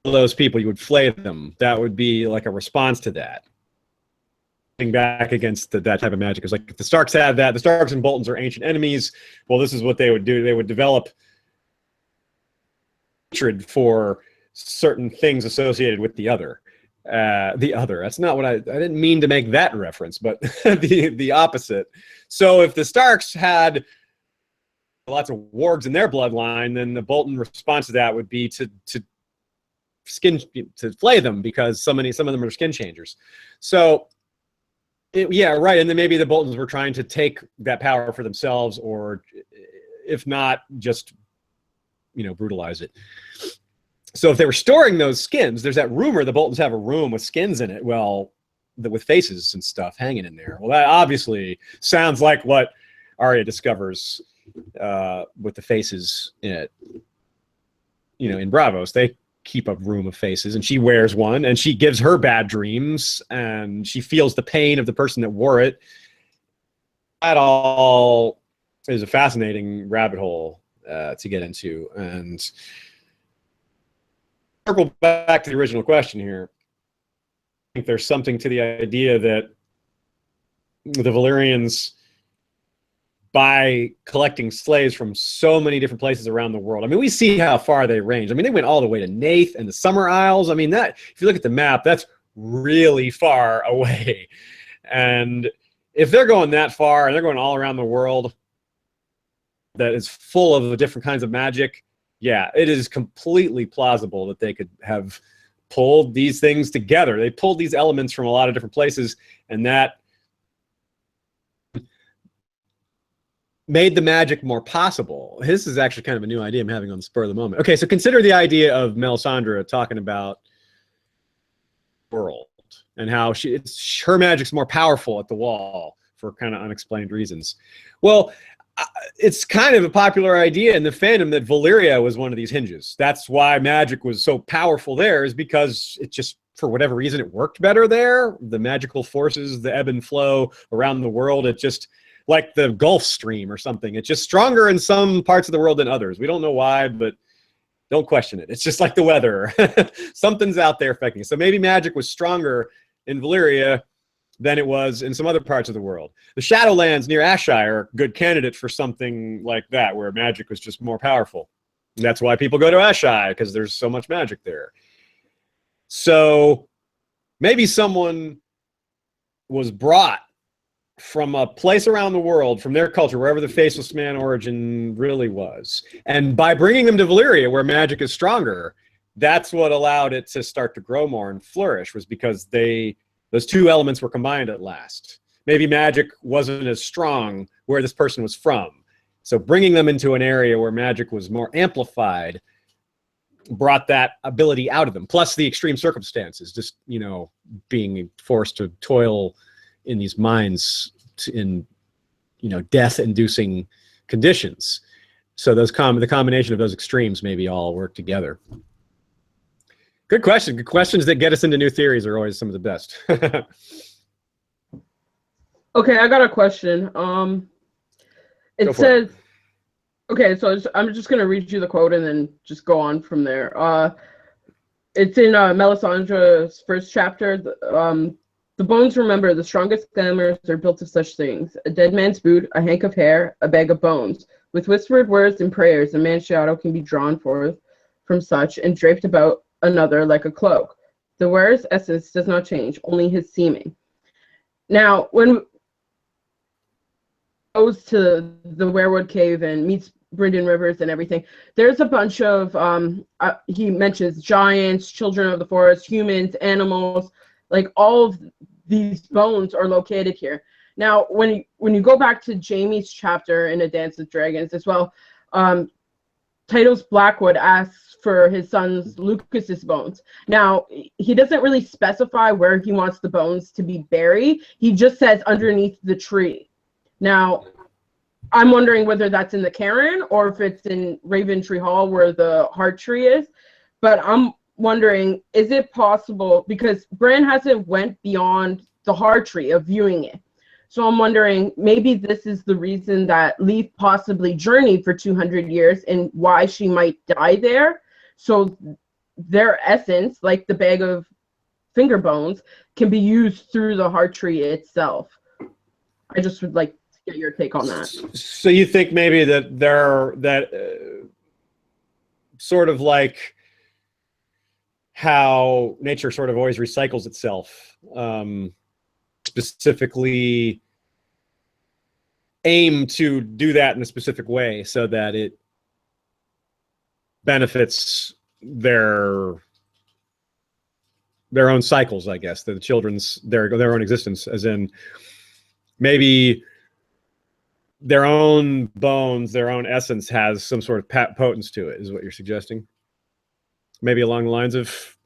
C: those people, you would flay them. That would be like a response to that. Back against that type of magic. It's like if the Starks have that, the Starks and Boltons are ancient enemies. Well, this is what they would do. They would develop hatred for certain things associated with the other. That's not what I didn't mean to make that reference, but the opposite. So if the Starks had lots of wargs in their bloodline, then the Bolton response to that would be to flay them because some of them are skin changers. So yeah, right. And then maybe the Boltons were trying to take that power for themselves, or if not, just, you know, brutalize it. So if they were storing those skins, there's that rumor the Boltons have a room with skins in it, well, with faces and stuff hanging in there. Well, that obviously sounds like what Arya discovers with the faces in it. You know, in Braavos, they keep a room of faces, and she wears one, and she gives her bad dreams, and she feels the pain of the person that wore it. That all is a fascinating rabbit hole to get into. And circle back to the original question here. I think there's something to the idea that the Valyrians, by collecting slaves from so many different places around the world. I mean, we see how far they range. I mean, they went all the way to Nath and the Summer Isles. I mean, that, if you look at the map, that's really far away. And if they're going that far and they're going all around the world that is full of different kinds of magic, yeah, it is completely plausible that they could have pulled these things together. They pulled these elements from a lot of different places, and that made the magic more possible. This is actually kind of a new idea I'm having on the spur of the moment. Okay, so consider the idea of Melisandre talking about world and how her magic's more powerful at the wall for kind of unexplained reasons. Well, it's kind of a popular idea in the fandom that Valyria was one of these hinges. That's why magic was so powerful there, is because it just, for whatever reason, it worked better there. The magical forces, the ebb and flow around the world, it just, like the Gulf Stream or something, it's just stronger in some parts of the world than others. We don't know why, but don't question it. It's just like the weather. Something's out there affecting it. So maybe magic was stronger in Valyria than it was in some other parts of the world. The Shadowlands near Ashire are good candidates for something like that, where magic was just more powerful. And that's why people go to Ashire, because there's so much magic there. So maybe someone was brought from a place around the world, from their culture, wherever the Faceless Man origin really was. And by bringing them to Valyria, where magic is stronger, that's what allowed it to start to grow more and flourish, was because those two elements were combined at last. Maybe magic wasn't as strong where this person was from. So bringing them into an area where magic was more amplified brought that ability out of them. Plus the extreme circumstances, just, you know, being forced to toil in these mines in, you know, death-inducing conditions. So those the combination of those extremes maybe all work together. Good question. Good questions that get us into new theories are always some of the best.
A: Okay, I got a question. It says, okay, so I'm just going to read you the quote and then just go on from there. It's in Melisandre's first chapter. The bones remember the strongest glamours are built of such things: a dead man's boot, a hank of hair, a bag of bones. With whispered words and prayers, a man's shadow can be drawn forth from such and draped about another like a cloak. The wearer's essence does not change, only his seeming. Now, when goes to the weirwood cave and meets Brynden Rivers and everything, there's a bunch of he mentions giants, children of the forest, humans, animals, like all of these bones are located here. Now, when you go back to Jaime's chapter in A Dance with Dragons as well, Title's Blackwood asks for his son's Lucas's bones. Now, he doesn't really specify where he wants the bones to be buried. He just says underneath the tree. Now, I'm wondering whether that's in the Cairn or if it's in Raventree Hall where the heart tree is. But I'm wondering, is it possible, because Bran hasn't went beyond the heart tree of viewing it. So I'm wondering, maybe this is the reason that Leaf possibly journeyed for 200 years and why she might die there. So their essence, like the bag of finger bones, can be used through the heart tree itself. I just would like to get your take on that.
C: So you think maybe that sort of like how nature sort of always recycles itself, specifically aim to do that in a specific way so that it benefits their own cycles, I guess, the children's, their own existence, as in maybe their own bones, their own essence has some sort of potence to it, is what you're suggesting? Maybe along the lines of,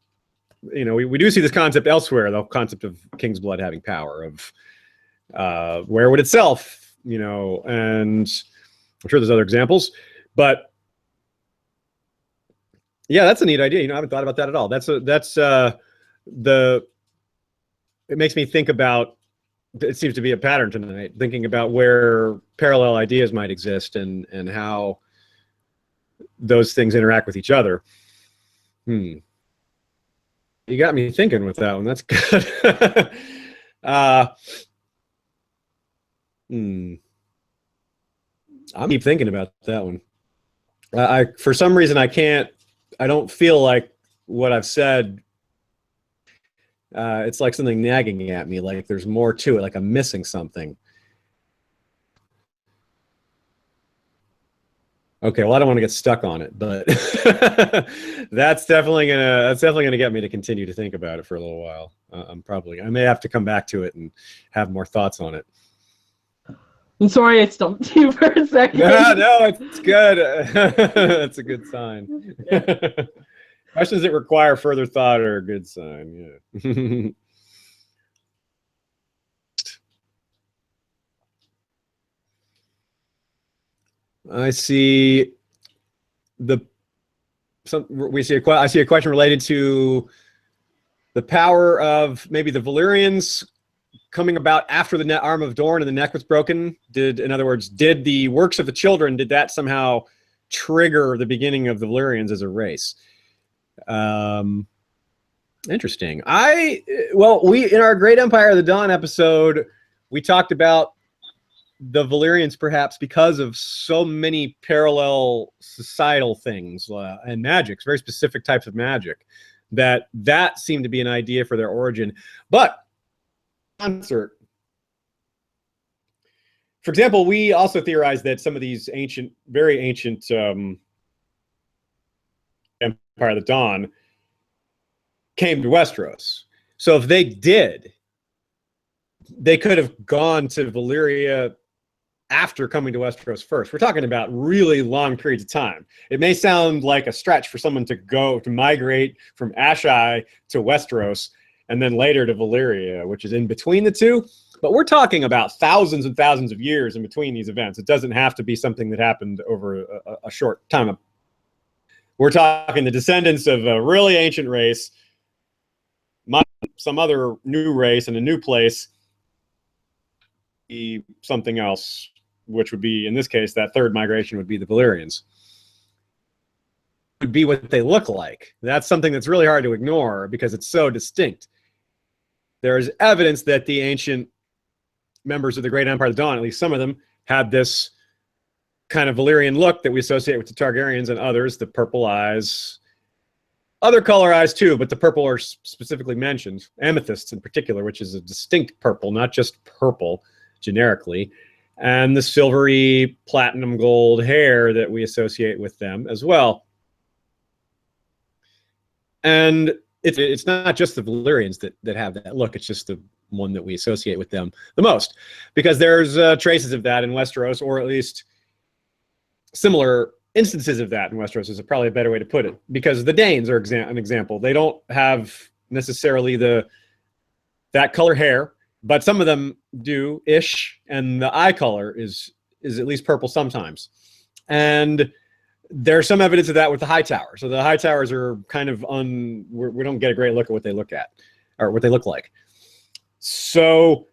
C: you know, we do see this concept elsewhere, the concept of King's Blood having power, of weirwood itself, you know, and I'm sure there's other examples, but yeah, that's a neat idea. You know, I haven't thought about that at all. It makes me think about, it seems to be a pattern tonight, thinking about where parallel ideas might exist and how those things interact with each other. You got me thinking with that one. That's good. I'll keep thinking about that one. For some reason, I don't feel like what I've said, it's like something nagging at me, like there's more to it, like I'm missing something. Okay, well, I don't want to get stuck on it, but that's definitely gonna get me to continue to think about it for a little while. I may have to come back to it and have more thoughts on it.
A: I'm sorry I stumped you for a second.
C: No, it's good. That's a good sign. Questions that require further thought are a good sign. Yeah. I see I see a question related to the power of maybe the Valyrians coming about after the arm of Dorne and the neck was broken. In other words, did the works of the children, did that somehow trigger the beginning of the Valyrians as a race? Interesting. We in our Great Empire of the Dawn episode, we talked about the Valyrians perhaps because of so many parallel societal things and magics, very specific types of magic, that seemed to be an idea for their origin. But for example, we also theorized that some of these very ancient Empire of the Dawn came to Westeros. So if they did, they could have gone to Valyria after coming to Westeros first. We're talking about really long periods of time. It may sound like a stretch for someone to migrate from Ashai to Westeros and then later to Valyria, which is in between the two. But we're talking about thousands and thousands of years in between these events. It doesn't have to be something that happened over a short time. We're talking the descendants of a really ancient race, some other new race in a new place, something else, which would be, in this case, that third migration would be the Valyrians. Would be what they look like. That's something that's really hard to ignore because it's so distinct. There is evidence that the ancient members of the Great Empire of the Dawn, at least some of them, had this kind of Valyrian look that we associate with the Targaryens and others, the purple eyes, other color eyes too, but the purple are specifically mentioned, amethysts in particular, which is a distinct purple, not just purple generically, and the silvery platinum gold hair that we associate with them as well. And it's not just the Valyrians that have that look, it's just the one that we associate with them the most, because there's traces of that in Westeros, or at least similar instances of that in Westeros is probably a better way to put it, because the Danes are an example. They don't have necessarily that color hair, but some of them do-ish, and the eye color is at least purple sometimes. And there's some evidence of that with the High Tower. So the High Towers are kind of we don't get a great look at what they look at, or what they look like. So,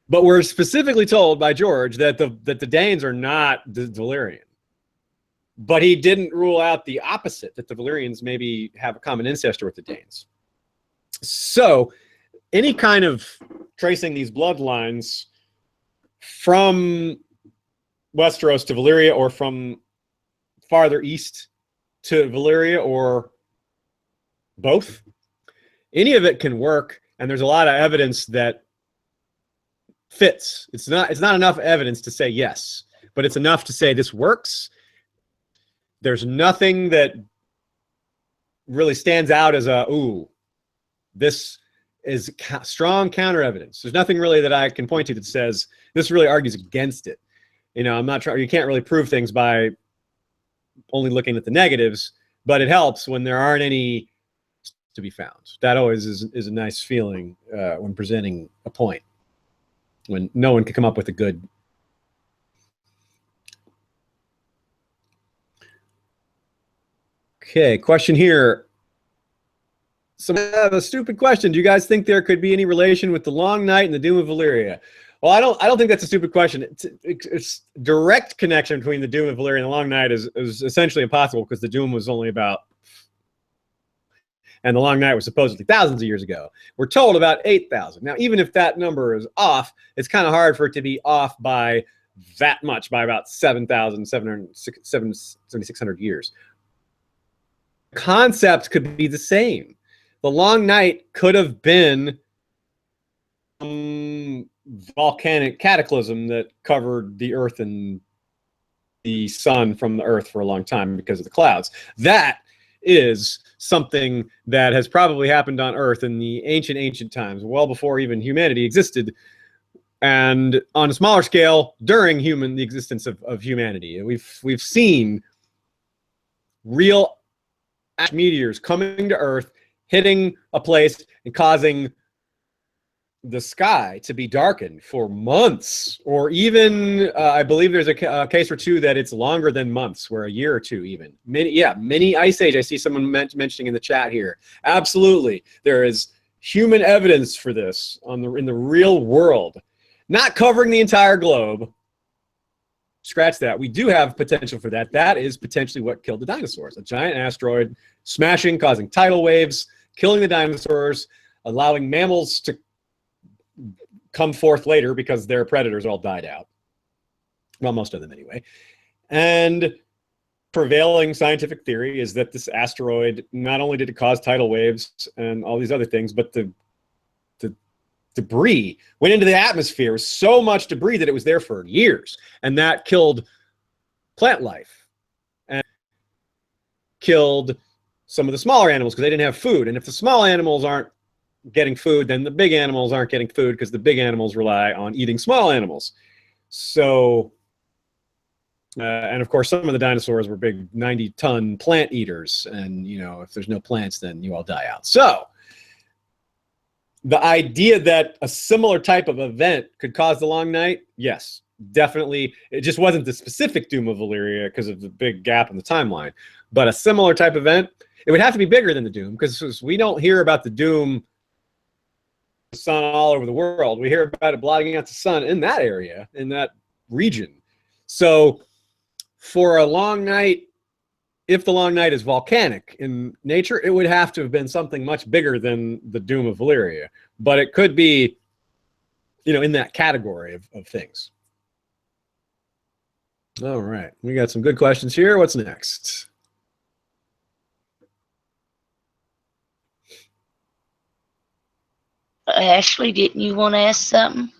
C: but we're specifically told by George that the Danes are not the Valyrian. But he didn't rule out the opposite, that the Valyrians maybe have a common ancestor with the Danes. So any kind of tracing these bloodlines from Westeros to Valyria, or from farther east to Valyria, or both, any of it can work, and there's a lot of evidence that fits. It's not enough evidence to say yes, but it's enough to say this works. There's nothing that really stands out as this is strong counter evidence. There's nothing really that I can point to that says this really argues against it. You know, you can't really prove things by only looking at the negatives, but it helps when there aren't any to be found. That always is a nice feeling when presenting a point, when no one can come up with a good. Okay, question here. Someone have a stupid question. Do you guys think there could be any relation with the Long Night and the Doom of Valyria? Well, I don't think that's a stupid question. It's direct connection between the Doom of Valyria and the Long Night is essentially impossible, because the Doom was only about, and the Long Night was supposedly thousands of years ago. We're told about 8,000. Now, even if that number is off, it's kind of hard for it to be off by that much, by about 7,600 years. Concept could be the same. The Long Night could have been volcanic cataclysm that covered the earth and the sun from the earth for a long time because of the clouds. That is something that has probably happened on earth in the ancient times, well before even humanity existed, and on a smaller scale during the existence of humanity. We've seen real ash meteors coming to Earth, hitting a place and causing the sky to be darkened for months, or even I believe there's a case or two that it's longer than months, where a year or two even. Mini ice age. I see someone mentioning in the chat here. Absolutely, there is human evidence for this in the real world, not covering the entire globe. Scratch that. We do have potential for that. That is potentially what killed the dinosaurs. A giant asteroid smashing, causing tidal waves, killing the dinosaurs, allowing mammals to come forth later because their predators all died out. Well, most of them anyway. And prevailing scientific theory is that this asteroid, not only did it cause tidal waves and all these other things, but the debris went into the atmosphere. It was so much debris that it was there for years, and that killed plant life and killed some of the smaller animals because they didn't have food. And if the small animals aren't getting food, then the big animals aren't getting food because the big animals rely on eating small animals. So and of course some of the dinosaurs were big 90-ton plant eaters, and you know, if there's no plants, then you all die out. So the idea that a similar type of event could cause the long night, yes, definitely. It just wasn't the specific doom of Valyria because of the big gap in the timeline, but a similar type event. It would have to be bigger than the doom, because we don't hear about the doom the sun all over the world. We hear about it blotting out the sun in that area, in that region. So for a long night, if the long night is volcanic in nature, it would have to have been something much bigger than the doom of Valyria. But it could be, you know, in that category of things. All right, we got some good questions here. What's next?
B: Ashley, didn't you want to ask something?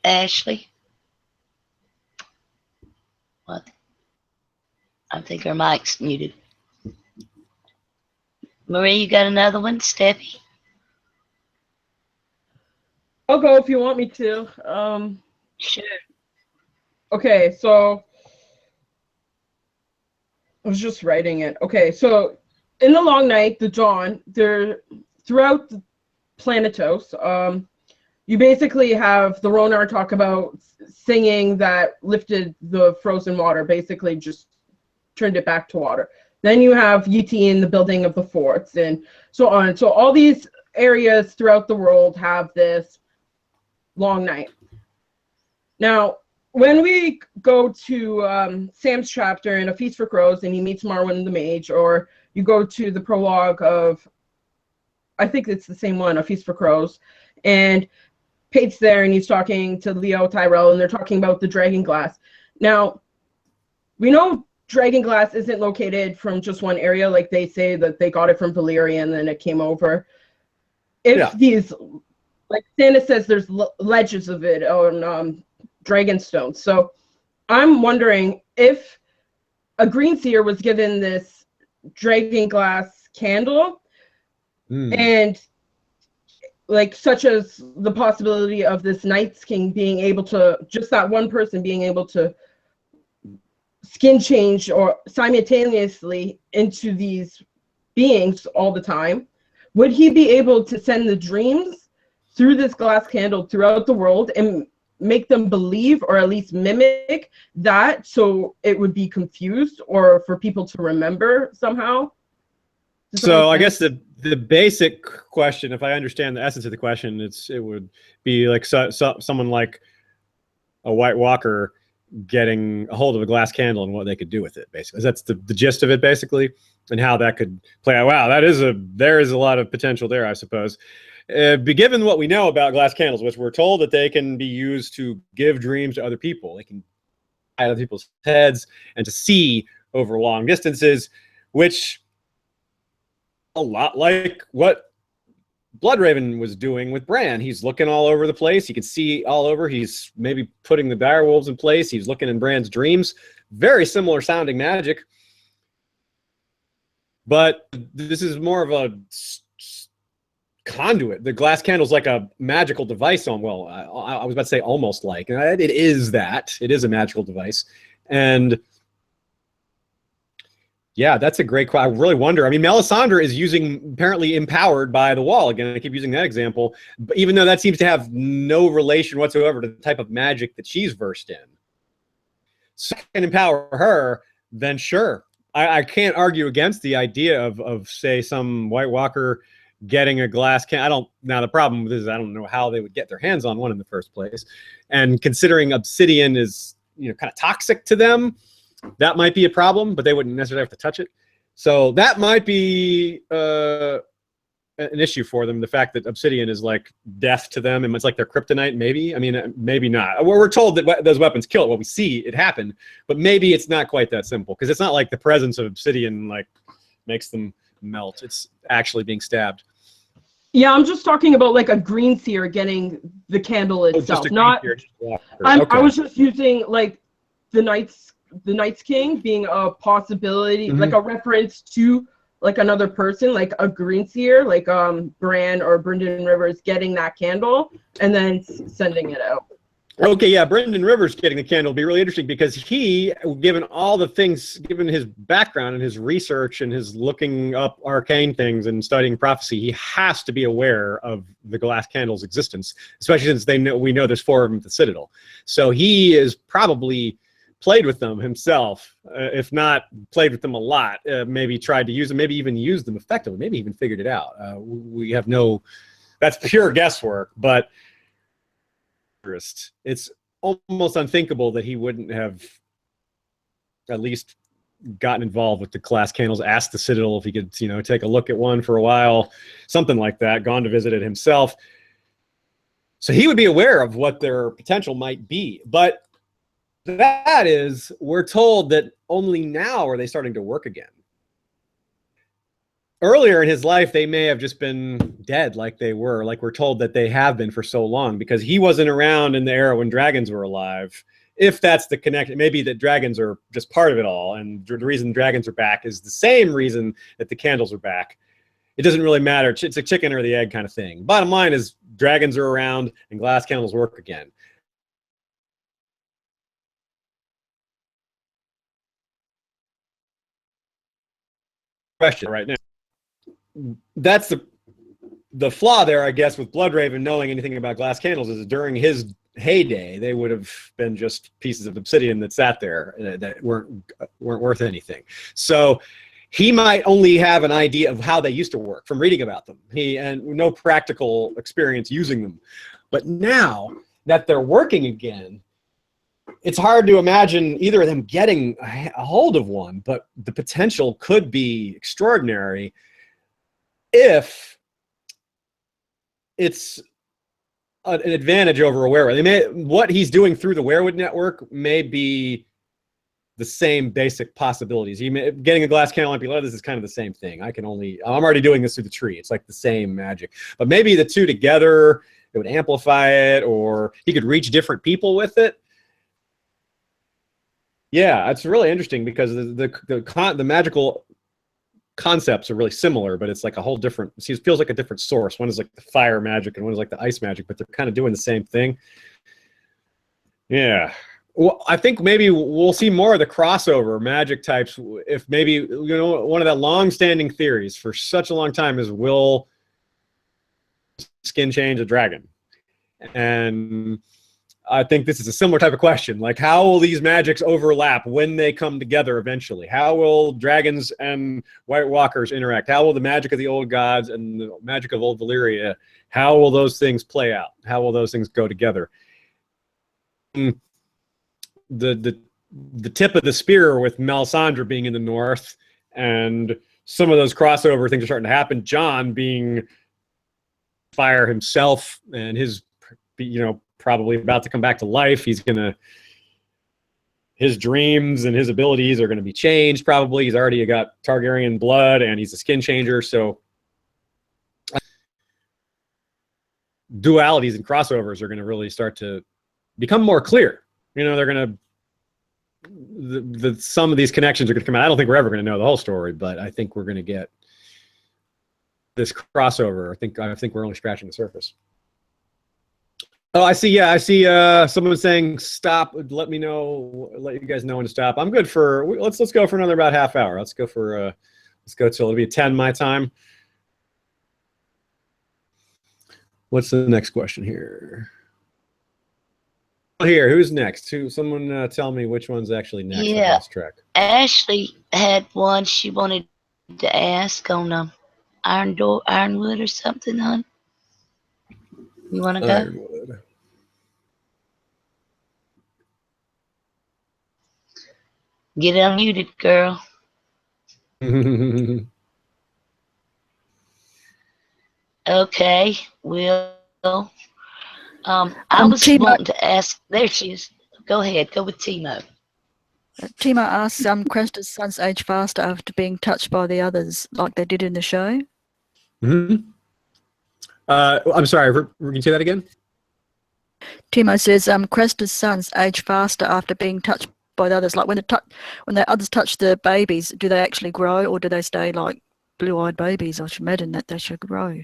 B: Ashley? What? I think her mic's muted. Marie, you got another one? Steffi?
A: I'll go if you want me to.
B: Sure.
A: Okay, so I was just writing it. Okay, so in the long night, the dawn, throughout the Planetos, you basically have the Ronar talk about singing that lifted the frozen water, basically just turned it back to water. Then you have Yeti the building of the forts and so on. So all these areas throughout the world have this long night. Now, when we go to Sam's chapter in A Feast for Crows and he meets Marwyn the Mage, or you go to the prologue of, I think it's the same one, A Feast for Crows, and Pate's there and he's talking to Leo Tyrell and they're talking about the dragon glass. Now, we know dragon glass isn't located from just one area, like they say that they got it from Valyria and then it came over. If these, like Santa says, there's ledges of it on Dragonstone. So I'm wondering if a green seer was given this dragon glass candle, and like such as the possibility of this Night's King being able to, just that one person being able to skin change or simultaneously into these beings all the time, would he be able to send the dreams through this glass candle throughout the world and make them believe, or at least mimic that, so it would be confused or for people to remember somehow?
C: So I guess the basic question, if I understand the essence of the question, it would be like someone like a White Walker getting a hold of a glass candle and what they could do with it, basically. That's the gist of it, basically, and how that could play out. Wow, there is a lot of potential there, I suppose. Given what we know about glass candles, which we're told that they can be used to give dreams to other people, they can hide other people's heads and to see over long distances, which a lot like what Bloodraven was doing with Bran. He's looking all over the place. He can see all over. He's maybe putting the direwolves in place. He's looking in Bran's dreams. Very similar sounding magic. But this is more of a conduit. The glass candle's like a magical device on, well, I was about to say almost like, and it is that. It is a magical device. And yeah, that's a great question. I really wonder. I mean, Melisandre is apparently empowered by the wall. Again, I keep using that example, but even though that seems to have no relation whatsoever to the type of magic that she's versed in. So I can empower her, then sure. I can't argue against the idea of say, some White Walker getting a glass can. Now the problem with this is I don't know how they would get their hands on one in the first place. And considering obsidian is, kind of toxic to them, that might be a problem, but they wouldn't necessarily have to touch it. So that might be an issue for them. The fact that obsidian is like death to them and it's like their kryptonite, maybe. I mean, maybe not. We're told that those weapons kill it. Well, we see it happen, but maybe it's not quite that simple, because it's not like the presence of obsidian like makes them melt. It's actually being stabbed.
A: Yeah, I'm just talking about like a green seer getting the candle itself. I was just using like the Night's King being a possibility, like a reference to like another person, like a green seer, like Bran or Brynden Rivers getting that candle and then sending it out.
C: Okay, yeah, Brynden Rivers getting the candle will be really interesting, because he, given all the things, given his background and his research and his looking up arcane things and studying prophecy, he has to be aware of the glass candle's existence, especially since we know there's 4 of them at the Citadel. So he is probably played with them himself, if not played with them a lot, maybe tried to use them, maybe even used them effectively, maybe even figured it out. We have that's pure guesswork, but it's almost unthinkable that he wouldn't have at least gotten involved with the glass candles, asked the Citadel if he could, take a look at one for a while, something like that, gone to visit it himself. So he would be aware of what their potential might be. But that is, we're told that only now are they starting to work again. Earlier in his life, they may have just been dead, like we're told that they have been for so long, because he wasn't around in the era when dragons were alive. If that's the connection, maybe that dragons are just part of it all, and the reason dragons are back is the same reason that the candles are back. It doesn't really matter. It's a chicken or the egg kind of thing. Bottom line is dragons are around and glass candles work again. Question right now. That's the flaw there, I guess, with Bloodraven knowing anything about glass candles, is that during his heyday, they would have been just pieces of obsidian that sat there that weren't worth anything. So he might only have an idea of how they used to work from reading about them. And no practical experience using them. But now that they're working again, it's hard to imagine either of them getting a hold of one, but the potential could be extraordinary if it's an advantage over a weirwood. What he's doing through the weirwood network may be the same basic possibilities. Getting a glass candle on below this is kind of the same thing. I'm already doing this through the tree. It's like the same magic. But maybe the two together, it would amplify it, or he could reach different people with it. Yeah, it's really interesting, because the magical concepts are really similar, but it's like a whole different, it feels like a different source. One is like the fire magic and one is like the ice magic, but they're kind of doing the same thing. Yeah. Well, I think maybe we'll see more of the crossover magic types. If maybe, one of the long-standing theories for such a long time is, will skin change a dragon? And I think this is a similar type of question. Like, how will these magics overlap when they come together eventually? How will dragons and White Walkers interact? How will the magic of the old gods and the magic of old Valyria, how will those things play out? How will those things go together? The tip of the spear with Melisandre being in the north, and some of those crossover things are starting to happen. Jon being fire himself, and his, probably about to come back to life. His dreams and his abilities are going to be changed probably. He's already got Targaryen blood and he's a skin changer. So dualities and crossovers are going to really start to become more clear. They're going to, some of these connections are going to come out. I don't think we're ever going to know the whole story, but I think we're going to get this crossover. I think we're only scratching the surface. Oh, I see. Yeah, I see. Someone saying stop. Let me know. Let you guys know when to stop. I'm good for. Let's go for another about half hour. Let's go for. Let's go till it'll be 10 my time. What's the next question here? Here, who's next? Someone tell me which one's actually next.
B: Yeah.
C: I lost track.
B: Ashley had one she wanted to ask on Ironwood or something, hon. You want to go?
C: Ironwood.
B: Get unmuted, girl. Okay, well, I was
E: Timo,
B: wanting to ask. There she is. Go ahead. Go with Timo.
E: Timo asks, Crestor's sons age faster after being touched by the others, like they did in the show.
C: I'm sorry. Can you say that again?
E: Timo says, Crestor's sons age faster after being touched by the others. Like when the others touch the babies, do they actually grow, or do they stay like blue-eyed babies? I should imagine that they should grow.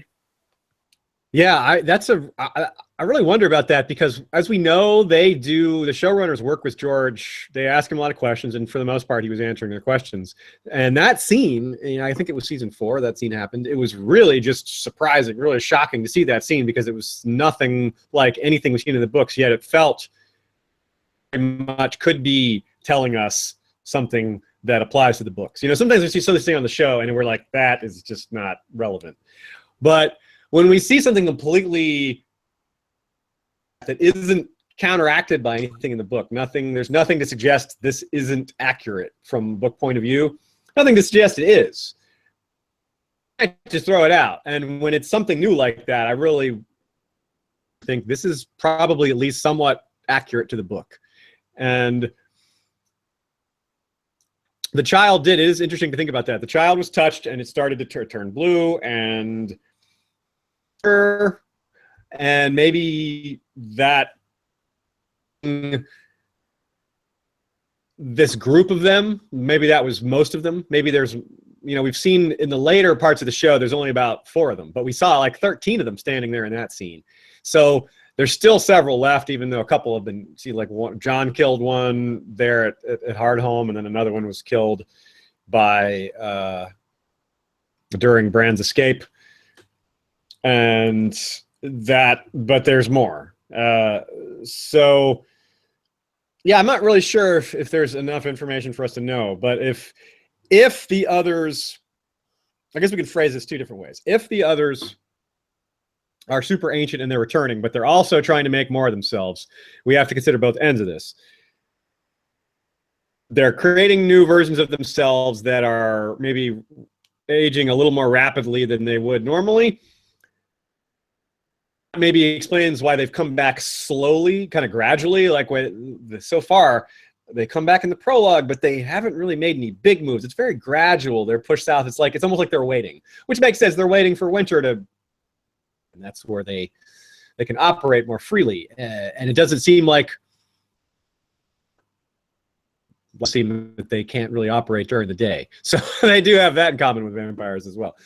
C: Yeah, I really wonder about that, because as we know, the showrunners work with George. They ask him a lot of questions, and for the most part, he was answering their questions. And that scene, I think it was season 4 that scene happened. It was really just surprising, really shocking to see that scene, because it was nothing like anything we've seen in the books, yet it felt very much could be telling us something that applies to the books. Sometimes we see something on the show, and we're like, that is just not relevant. But when we see something completely that isn't counteracted by anything in the book, there's nothing to suggest this isn't accurate from a book point of view, nothing to suggest it is. I just throw it out. And when it's something new like that, I really think this is probably at least somewhat accurate to the book. And the child it is interesting to think about that. The child was touched and it started to turn blue, and maybe that this group of them, maybe that was most of them. Maybe there's, we've seen in the later parts of the show, there's only about 4 of them, but we saw like 13 of them standing there in that scene. So there's still several left, even though a couple have been, John killed one there at Hardhome, and then another one was killed by, during Bran's escape. And but there's more. So yeah, I'm not really sure if there's enough information for us to know, but if the others, I guess we could phrase this 2 different ways. If the others are super ancient and they're returning, but they're also trying to make more of themselves, we have to consider both ends of this. They're creating new versions of themselves that are maybe aging a little more rapidly than they would normally. Maybe explains why they've come back slowly, kind of gradually. Like so far, they come back in the prologue, but they haven't really made any big moves. It's very gradual. They're pushed south. It's almost like they're waiting, which makes sense. They're waiting for winter and that's where they can operate more freely. And it doesn't seem like that they can't really operate during the day. So they do have that in common with vampires as well.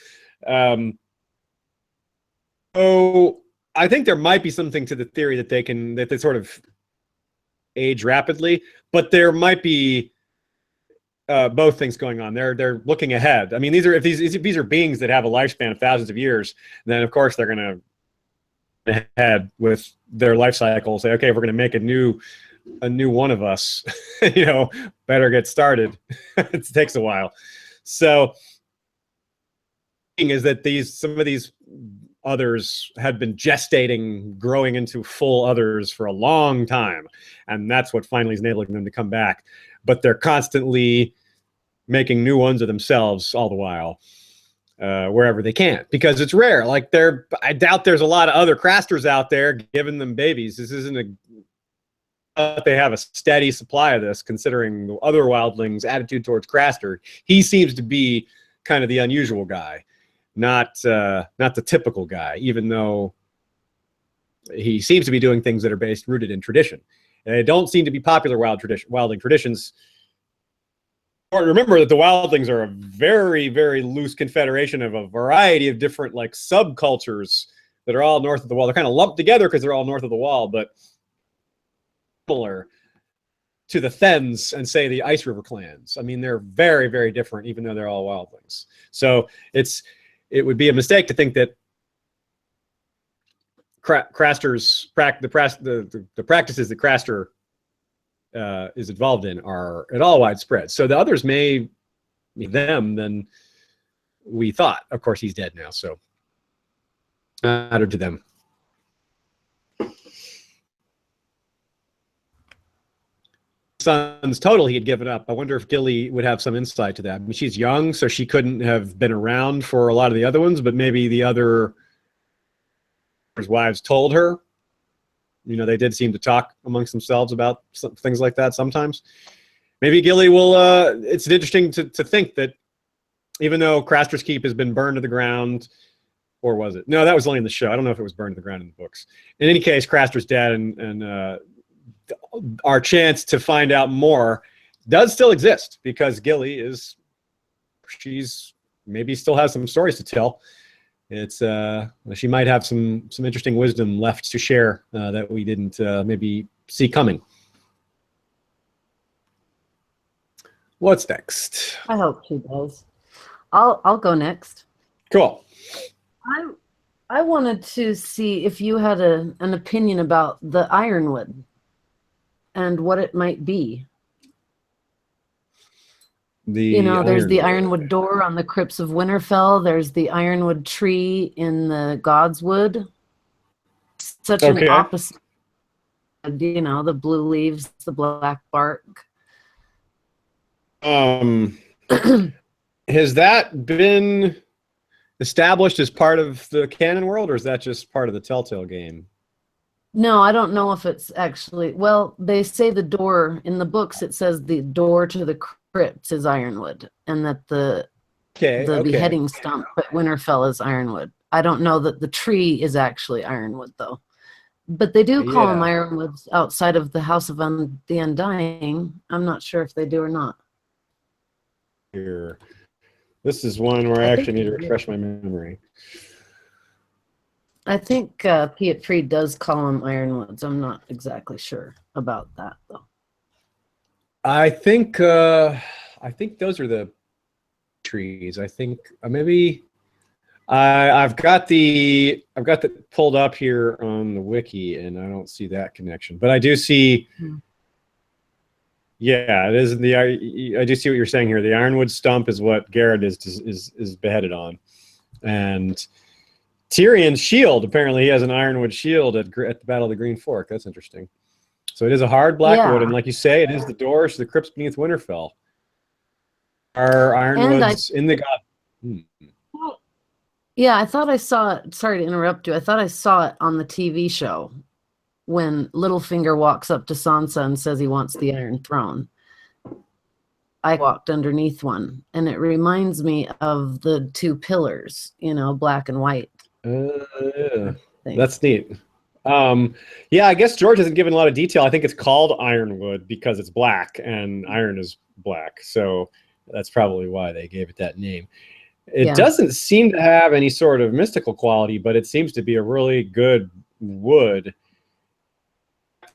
C: So I think there might be something to the theory that they sort of age rapidly, but there might be both things going on. They're looking ahead. I mean, if these are beings that have a lifespan of thousands of years, then of course they're going to ahead with their life cycle. Say, okay, if we're going to make a new one of us, better get started. It takes a while. So, is that some of these others had been gestating, growing into full others for a long time, and that's what finally is enabling them to come back. But they're constantly making new ones of themselves all the while, wherever they can, because it's rare. Like I doubt there's a lot of other Crasters out there giving them babies. This isn't they have a steady supply of this, considering the other wildlings' attitude towards Craster. He seems to be kind of the unusual guy. Not the typical guy, even though he seems to be doing things that are rooted in tradition. And they don't seem to be popular wildling traditions. remember that the wildlings are a very, very loose confederation of a variety of different like subcultures that are all north of the wall. They're kind of lumped together because they're all north of the wall, but similar to the Thens and say the Ice River clans. I mean, they're very, very different, even though they're all wildlings. So it would be a mistake to think that Craster's the practices that Craster is involved in are at all widespread. So the others may be them than we thought. Of course, he's dead now, so matter to them. Sons total he had given up. I wonder if Gilly would have some insight to that. I mean, she's young, so she couldn't have been around for a lot of the other ones, but maybe the other wives told her. You know, they did seem to talk amongst themselves about things like that sometimes. Maybe Gilly will, it's interesting to think that even though Craster's Keep has been burned to the ground, or was it? No, that was only in the show. I don't know if it was burned to the ground in the books. In any case, Craster's dead, and our chance to find out more does still exist because Gilly she's maybe still has some stories to tell. It's she might have some interesting wisdom left to share that we didn't maybe see coming. What's next?
D: I hope she does. I'll go next.
C: Cool.
D: I wanted to see if you had an opinion about the Ironwood and what it might be. There's the Ironwood door on the crypts of Winterfell. There's the Ironwood tree in the Godswood. Such an opposite. The blue leaves, the black bark.
C: Has that been established as part of the canon world, or is that just part of the Telltale game?
D: No, I don't know if it's actually. Well, they say the door in the books. It says the door to the crypts is Ironwood, and that the beheading stump at Winterfell is Ironwood. I don't know that the tree is actually Ironwood, though. But they do call them Ironwoods outside of the House of the Undying. I'm not sure if they do or not.
C: Here, this is one where I actually need to refresh my memory.
D: I think Piet Fried does call them Ironwoods. I'm not exactly sure about that, though.
C: I think those are the trees. I think maybe I've got the pulled up here on the wiki, and I don't see that connection. But I do see. Yeah, it is I do see what you're saying here. The Ironwood stump is what Garrett is beheaded on, and Tyrion's shield, apparently he has an Ironwood shield at the Battle of the Green Fork. That's interesting. So it is a hard Blackwood, and like you say, it is the doors to the crypts beneath Winterfell. Are Ironwoods in the God?
D: Yeah, I thought I saw it. Sorry to interrupt you. I thought I saw it on the TV show when Littlefinger walks up to Sansa and says he wants the Iron Throne. I walked underneath one, and it reminds me of the two pillars, black and white.
C: That's neat. Yeah, I guess George hasn't given a lot of detail. I think it's called Ironwood because it's black and iron is black. So that's probably why they gave it that name. It doesn't seem to have any sort of mystical quality, but it seems to be a really good wood.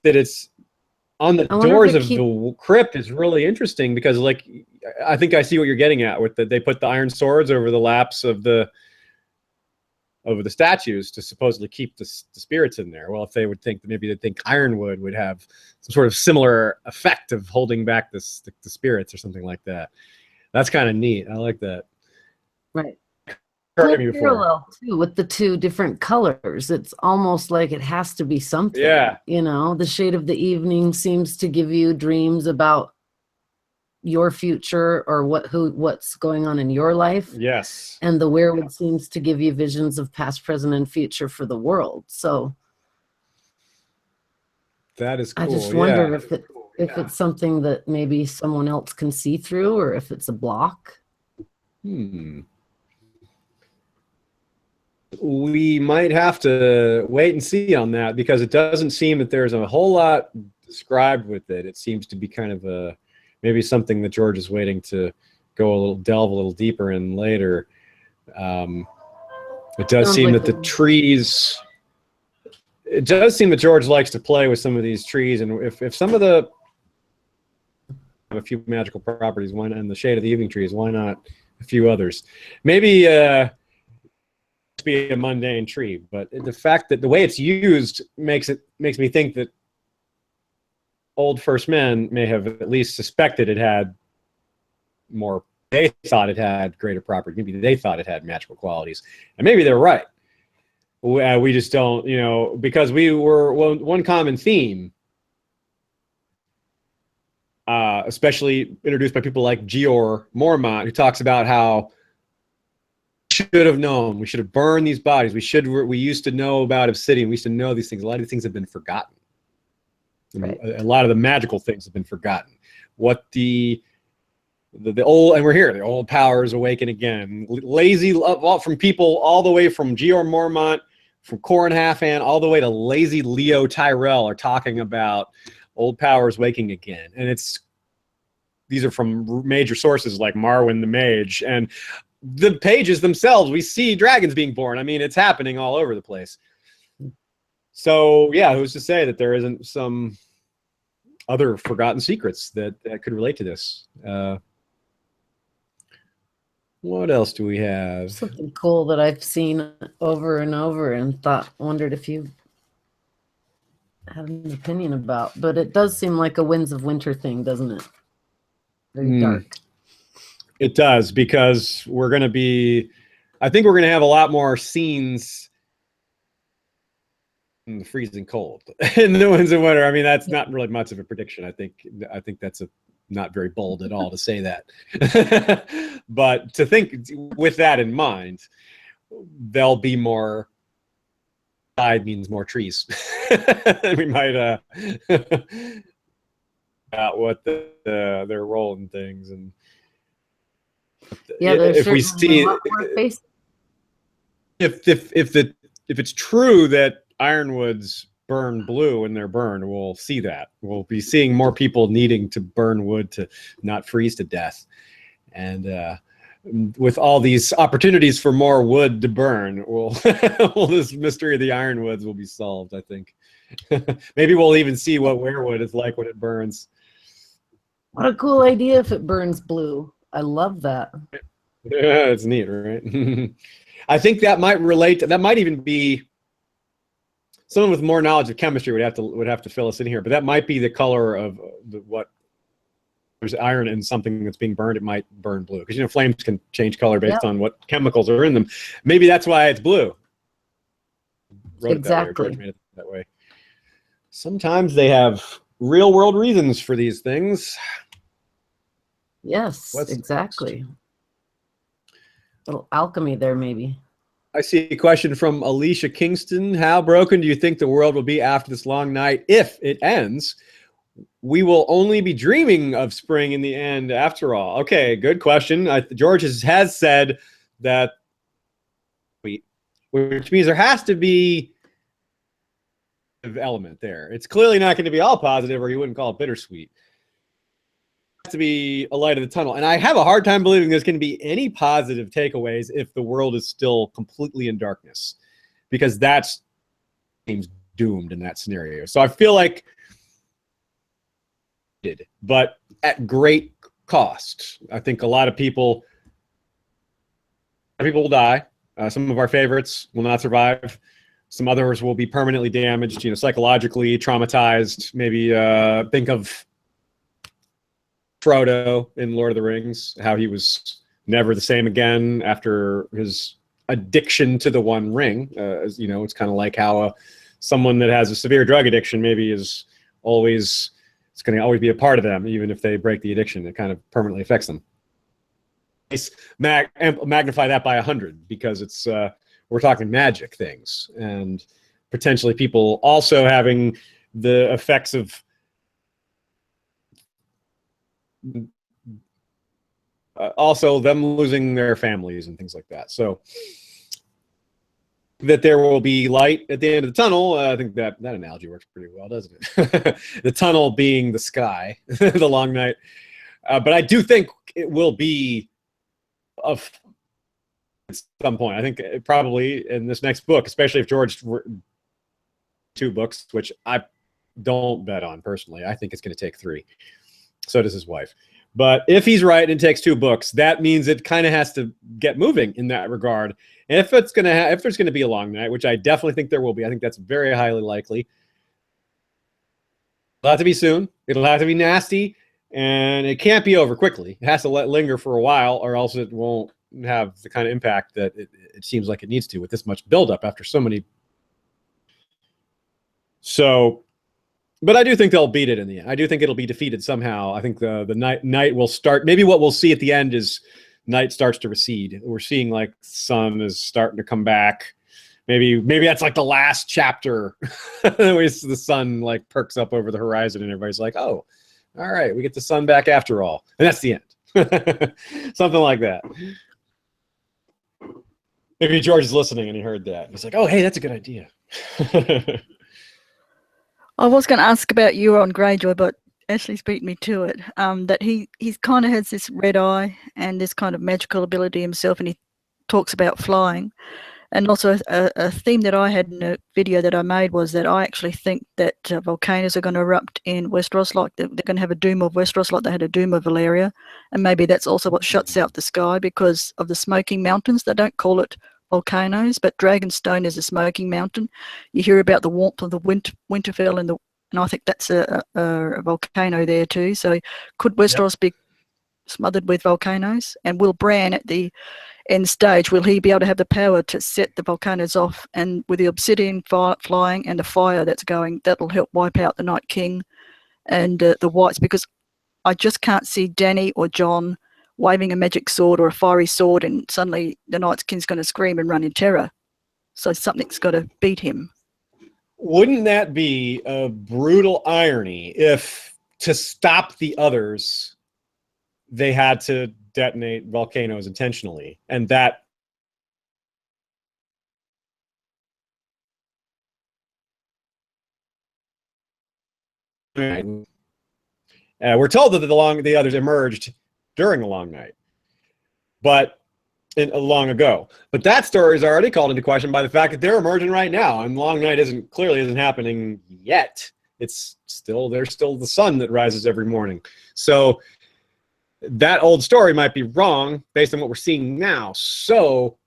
C: That it's on the doors of the crypt is really interesting because, like, I think I see what you're getting at with that. They put the iron swords over the laps of the statues to supposedly keep the spirits in there. Well, if they would think that maybe they'd think Ironwood would have some sort of similar effect of holding back the spirits or something like that. That's kind of neat. I like that.
D: Right. Parallel too with the two different colors. It's almost like it has to be something.
C: Yeah.
D: The shade of the evening seems to give you dreams about your future or what's going on in your life.
C: Yes.
D: And the weirwood seems to give you visions of past, present, and future for the world. So
C: that is cool.
D: I just wonder if it's something that maybe someone else can see through, or if it's a block.
C: We might have to wait and see on that because it doesn't seem that there's a whole lot described with it. It seems to be kind of maybe something that George is waiting to delve a little deeper in later. It does
D: Sounds
C: seem
D: like
C: that the trees. It does seem that George likes to play with some of these trees, and if some of the have a few magical properties, why not, in the shade of the evening trees, why not a few others? Maybe be a mundane tree, but the fact that the way it's used makes me think that old First Men may have at least suspected it had more. They thought it had greater property. Maybe they thought it had magical qualities, and maybe they're right. We just don't, because we were one common theme, especially introduced by people like George Mormont, who talks about how we should have known. We should have burned these bodies. We used to know about Obsidian. We used to know these things. A lot of these things have been forgotten. Right. A lot of the magical things have been forgotten. What the old, and we're here, the old powers awaken again. Lazy, from people all the way from George Mormont, from Corin Halfhand, all the way to lazy Leo Tyrell are talking about old powers waking again. And these are from major sources like Marwyn the Mage, and the pages themselves, we see dragons being born. I mean, it's happening all over the place. So yeah, who's to say that there isn't some other forgotten secrets that could relate to this? What else do we have?
D: Something cool that I've seen over and over and wondered if you had an opinion about, but it does seem like a Winds of Winter thing, doesn't it? Very dark.
C: It does, because I think we're going to have a lot more scenes in the freezing cold in the Winds of Winter. I mean, that's not really much of a prediction. I think that's not very bold at all to say that. But to think with that in mind, there'll be more side means more trees. We might about what their role in things, and if we see if it's true that ironwoods burn blue when they're burned, we'll see that. We'll be seeing more people needing to burn wood to not freeze to death. And with all these opportunities for more wood to burn, this mystery of the ironwoods will be solved, I think. Maybe we'll even see what weirwood is like when it burns.
D: What a cool idea if it burns blue. I love that.
C: Yeah, it's neat, right? I think that might relate. That might even be someone with more knowledge of chemistry would have to fill us in here. But that might be the color of what there's iron in something that's being burned. It might burn blue, because flames can change color based on what chemicals are in them. Maybe that's why it's blue.
D: Exactly.
C: Made it that way. Sometimes they have real world reasons for these things.
D: Yes, exactly. Little alchemy there, maybe.
C: I see a question from Alicia Kingston. How broken do you think the world will be after this long night if it ends? We will only be dreaming of spring in the end after all. Okay, good question. George has said that, which means there has to be an element there. It's clearly not going to be all positive, or you wouldn't call it bittersweet. To be a light of the tunnel, and I have a hard time believing there's going to be any positive takeaways if the world is still completely in darkness, because that seems doomed in that scenario. So I feel like, but at great cost. I think a lot of people will die. Some of our favorites will not survive. Some others will be permanently damaged, psychologically traumatized. Maybe think of Frodo in Lord of the Rings, how he was never the same again after his addiction to the One Ring. It's kind of like how someone that has a severe drug addiction maybe it's going to always be a part of them, even if they break the addiction. It kind of permanently affects them. Magnify that by 100, because we're talking magic things, and potentially people also having the effects of also them losing their families and things like that. So that there will be light at the end of the tunnel, I think that analogy works pretty well, doesn't it? The tunnel being the sky, the long night. But I do think it will be of at some point. I think probably in this next book, especially if George 2 books, which I don't bet on personally. I think it's going to take 3. So does his wife. But if he's right and it takes 2 books, that means it kind of has to get moving in that regard. If it's going to if there's going to be a long night, which I definitely think there will be, I think that's very highly likely. It'll have to be soon. It'll have to be nasty, and it can't be over quickly. It has to linger for a while, or else it won't have the kind of impact that it seems like it needs to with this much buildup after so many. So, but I do think they'll beat it in the end. I do think it'll be defeated somehow. I think the night will start. Maybe what we'll see at the end is night starts to recede. We're seeing like sun is starting to come back. Maybe that's like the last chapter. The sun like perks up over the horizon and everybody's like, oh, all right, we get the sun back after all. And that's the end. Something like that. Maybe George is listening and he heard that. He's like, oh, hey, that's a good idea.
E: I was going to ask about Euron Greyjoy, but Ashley's beat me to it. That he's kind of has this red eye and this kind of magical ability himself, and he talks about flying. And also a theme that I had in a video that I made was that I actually think that volcanoes are going to erupt in Westeros, like they're going to have a doom of Westeros like they had a doom of Valyria. And maybe that's also what shuts out the sky because of the smoking mountains. They don't call it volcanoes, but Dragonstone is a smoking mountain. You hear about the warmth of the Winterfell, and I think that's a volcano there too. So could Westeros be smothered with volcanoes? And will Bran at the end stage, will he be able to have the power to set the volcanoes off? And with the obsidian flying and the fire that's going, that'll help wipe out the Night King and the Whites, because I just can't see Dany or Jon waving a magic sword or a fiery sword and suddenly the Night King's going to scream and run in terror. So something's got to beat him.
C: Wouldn't that be a brutal irony if, to stop the others, they had to detonate volcanoes intentionally, and that we're told that the others emerged during a long night, but long ago. But that story is already called into question by the fact that they're emerging right now, and long night clearly isn't happening yet. There's still the sun that rises every morning. So that old story might be wrong based on what we're seeing now. So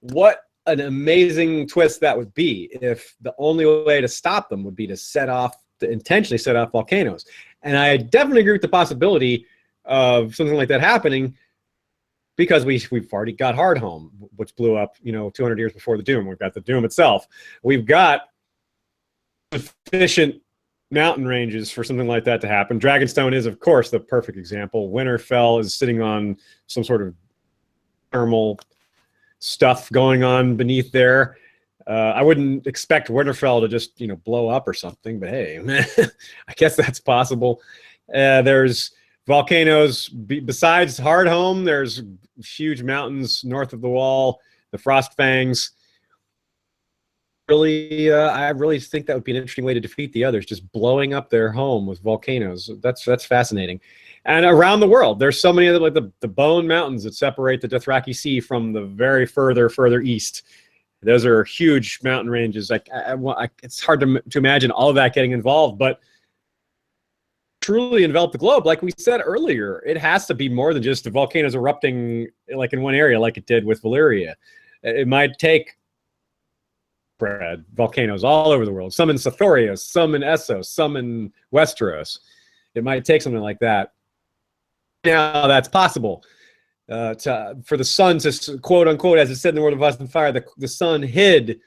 C: what an amazing twist that would be if the only way to stop them would be to intentionally set off volcanoes. And I definitely agree with the possibility of something like that happening, because we've already got Hardhome, which blew up 200 years before the Doom. We've got the Doom itself. We've got sufficient mountain ranges for something like that to happen. Dragonstone is, of course, the perfect example. Winterfell is sitting on some sort of thermal stuff going on beneath there. I wouldn't expect Winterfell to just blow up or something, but hey, I guess that's possible. There's volcanoes besides Hardhome. There's huge mountains north of the Wall, the Frostfangs. I really think that would be an interesting way to defeat the others, just blowing up their home with volcanoes. That's fascinating. And around the world, there's so many of them, like the Bone Mountains that separate the Dothraki Sea from the very further east. Those are huge mountain ranges. Like it's hard to imagine all of that getting involved, but truly envelop the globe, like we said earlier, it has to be more than just the volcanoes erupting like in one area, like it did with Valyria. It might take volcanoes all over the world, some in Sothoryos, some in Essos, some in Westeros. It might take something like that. Now that's possible. For the sun to, quote unquote, as it said in the World of Ice and Fire, the sun hid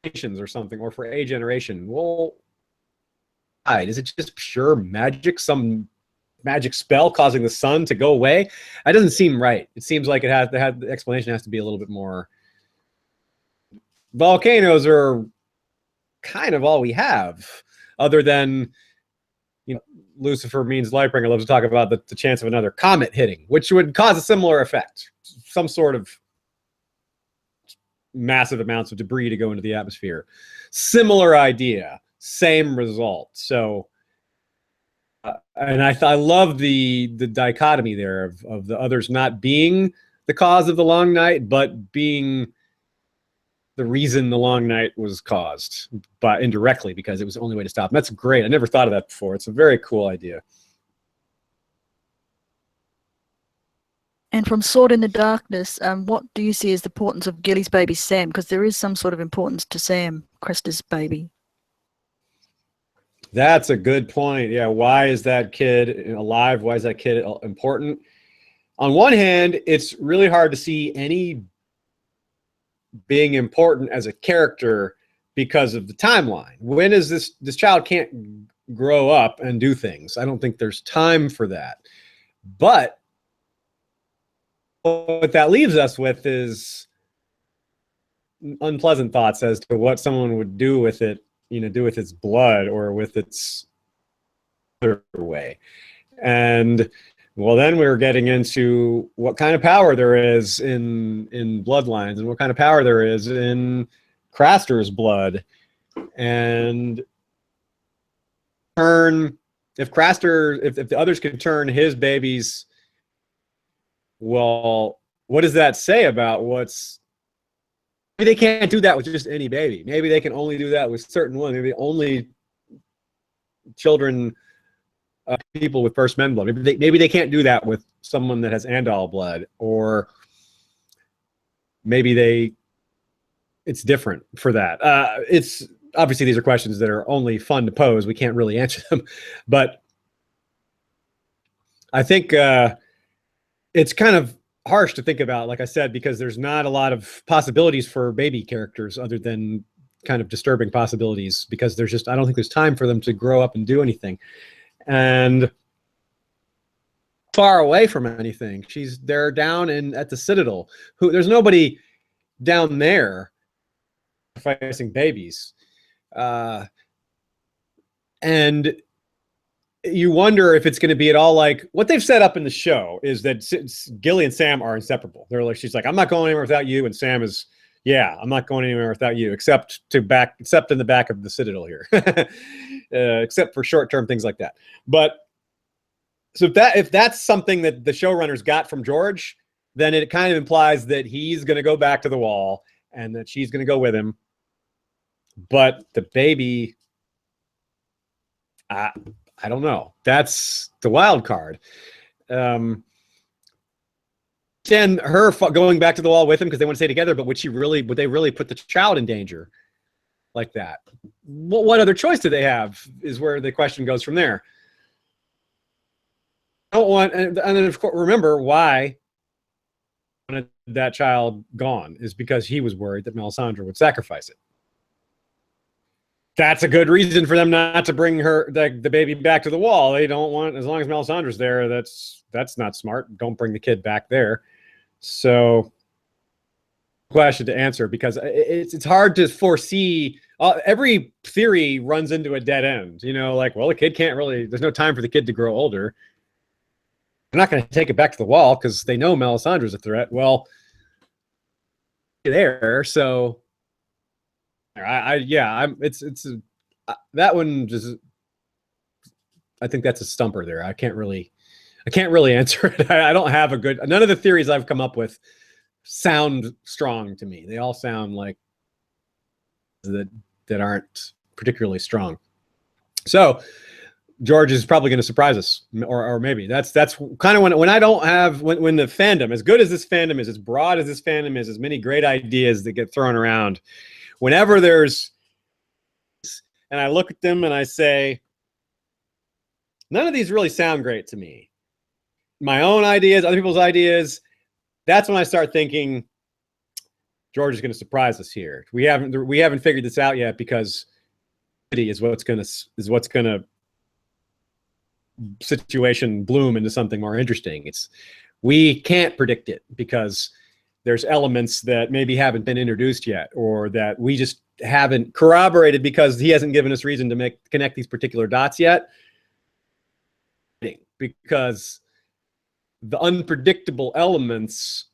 C: nations or something, or for a generation. Well, is it just pure magic? Some magic spell causing the sun to go away? That doesn't seem right. It seems like the explanation has to be a little bit more. Volcanoes are kind of all we have, other than, Lucifer means Lightbringer loves to talk about the chance of another comet hitting, which would cause a similar effect, some sort of massive amounts of debris to go into the atmosphere. Similar idea, same result. So And I love the dichotomy there of the others not being the cause of the long night, but being the reason the long night was caused, but indirectly, because it was the only way to stop. And that's great. I never thought of that before. It's a very cool idea.
E: And from Sword in the Darkness, what do you see as the importance of Gilly's baby Sam? Because there is some sort of importance to Sam, Crester's baby.
C: That's a good point. Yeah, why is that kid alive? Why is that kid important? On one hand, it's really hard to see any being important as a character because of the timeline. When is this child can't grow up and do things? I don't think there's time for that. But what that leaves us with is unpleasant thoughts as to what someone would do with it, do with its blood or with its other way. And well, then we're getting into what kind of power there is in Bloodlines and what kind of power there is in Craster's blood. And if the others can turn his babies, well, what does that say about maybe they can't do that with just any baby. Maybe they can only do that with certain ones. Maybe only children, people with first men blood. Maybe they can't do that with someone that has Andal blood, or maybe it's different for that. It's obviously these are questions that are only fun to pose. We can't really answer them, but I think it's kind of harsh to think about, like I said, because there's not a lot of possibilities for baby characters other than kind of disturbing possibilities, because I don't think there's time for them to grow up and do anything. And far away from anything. They're down at the Citadel. There's nobody down there sacrificing babies. And you wonder if it's going to be at all like what they've set up in the show is that Gilly and Sam are inseparable. She's like, I'm not going anywhere without you. And Sam is, yeah, I'm not going anywhere without you, except in the back of the Citadel here, except for short-term things like that. But so if that's something that the showrunners got from George, then it kind of implies that he's going to go back to the wall and that she's going to go with him. But the baby, I don't know. That's the wild card. And her going back to the wall with him because they want to stay together, but would they really put the child in danger like that? What other choice do they have is where the question goes from there. I don't want, and then of course, remember why that child gone is because he was worried that Melisandre would sacrifice it. That's a good reason for them not to bring the baby back to the wall. They don't want, as long as Melisandre's there, that's not smart. Don't bring the kid back there. So, question to answer, because it's hard to foresee. Every theory runs into a dead end. Like, well, the kid can't really. There's no time for the kid to grow older. They're not going to take it back to the wall because they know Melisandre's a threat. Well, there, so. That one just, I think that's a stumper there. I can't really answer it. I don't have none of the theories I've come up with sound strong to me. They all sound like that aren't particularly strong. So George is probably going to surprise us, or maybe that's kind of when I don't have, when the fandom, as good as this fandom is, as broad as this fandom is, as many great ideas that get thrown around, whenever and I look at them and I say, none of these really sound great to me. My own ideas, other people's ideas, that's when I start thinking, George is going to surprise us here. We haven't figured this out yet, because is what's going to situation bloom into something more interesting. We can't predict it because there's elements that maybe haven't been introduced yet, or that we just haven't corroborated because he hasn't given us reason to connect these particular dots yet. Because the unpredictable elements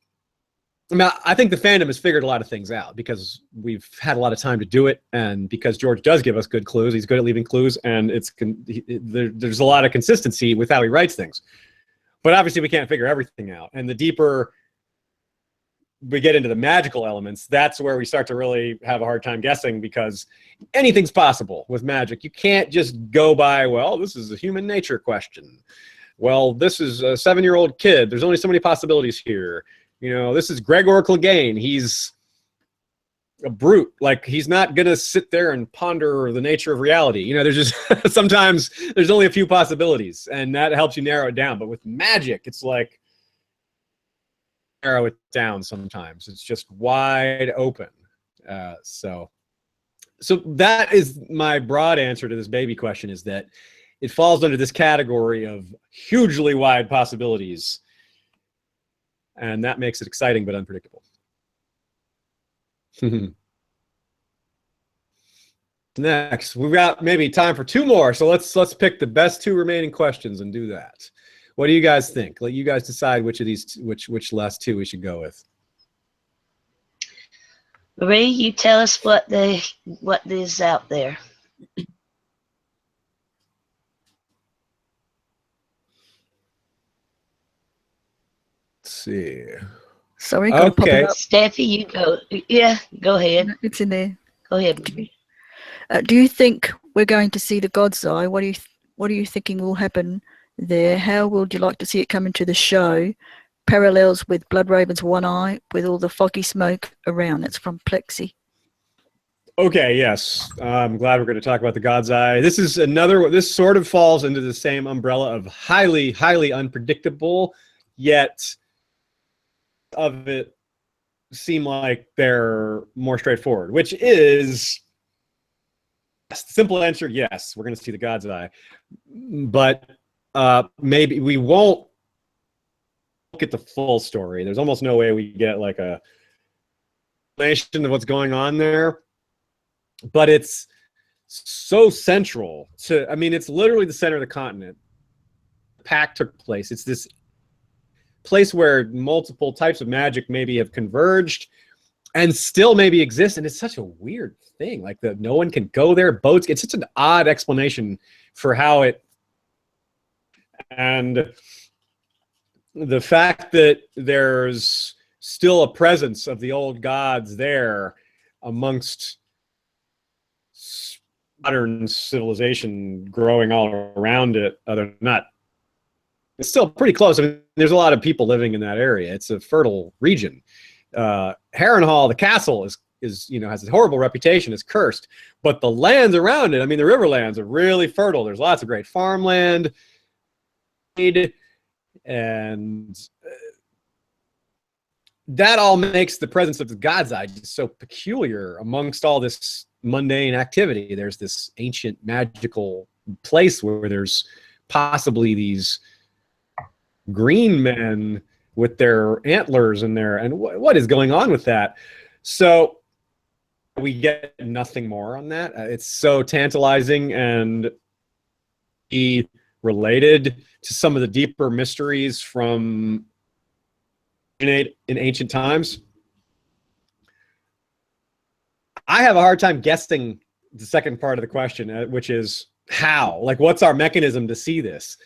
C: I mean, I think the fandom has figured a lot of things out because we've had a lot of time to do it, and because George does give us good clues. He's good at leaving clues, and there's a lot of consistency with how he writes things. But obviously, we can't figure everything out. And the deeper we get into the magical elements, that's where we start to really have a hard time guessing, because anything's possible with magic. You can't just go by, well, this is a human nature question. Well, this is a 7-year-old kid. There's only so many possibilities here. You know, this is Gregor Clegane. He's a brute. Like, he's not going to sit there and ponder the nature of reality. You know, there's just sometimes there's only a few possibilities, and that helps you narrow it down. But with magic, it's like narrow it down sometimes. It's just wide open. So that is my broad answer to this baby question, is that it falls under this category of hugely wide possibilities. And that makes it exciting but unpredictable. Next, we've got maybe time for 2 more. So let's pick the best 2 remaining questions and do that. What do you guys think? Let you guys decide which of these, which last 2 we should go with.
B: Marie, you tell us what is out there.
C: See.
E: Sorry, gotta pop
C: Okay.
E: it up.
B: Steffi, you go. Yeah, go ahead.
E: It's in there.
B: Go ahead.
E: Do you think we're going to see the God's Eye? What are you thinking will happen there? How would you like to see it come into the show? Parallels with Bloodraven's one eye with all the foggy smoke around. That's from Plexi.
C: Okay, yes. I'm glad we're going to talk about the God's Eye. This is another, this sort of falls into the same umbrella of highly, highly unpredictable, yet of it seem like they're more straightforward, which is simple answer. Yes, we're going to see the God's Eye, but maybe we won't get the full story. There's almost no way we get like a explanation of what's going on there, but it's so central to, I mean, it's literally the center of the continent. The pact took place. It's this place where multiple types of magic maybe have converged and still maybe exist, and it's such a weird thing, like that no one can go there. Boats, it's such an odd explanation for how it, and the fact that there's still a presence of the old gods there amongst modern civilization growing all around it, other not, it's still pretty close. I mean, there's a lot of people living in that area. It's a fertile region. Harrenhal, the castle, is you know, has a horrible reputation, is cursed, but the lands around it, I mean, the riverlands are really fertile. There's lots of great farmland, and that all makes the presence of the God's Eye just so peculiar amongst all this mundane activity. There's this ancient magical place where there's possibly these green men with their antlers in there, and what is going on with that? So we get nothing more on that. It's so tantalizing and related to some of the deeper mysteries from in ancient times. I have a hard time guessing the second part of the question, which is how, like, what's our mechanism to see this?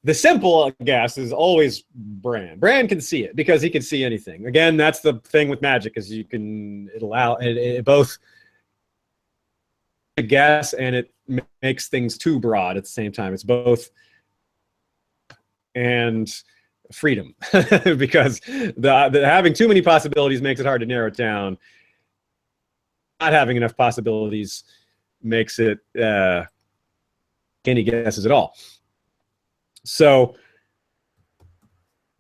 C: The simple guess is always Bran. Bran can see it because he can see anything. Again, that's the thing with magic, is you can, it both a guess and it makes things too broad at the same time. It's both and freedom because the having too many possibilities makes it hard to narrow it down. Not having enough possibilities makes it any guesses at all. So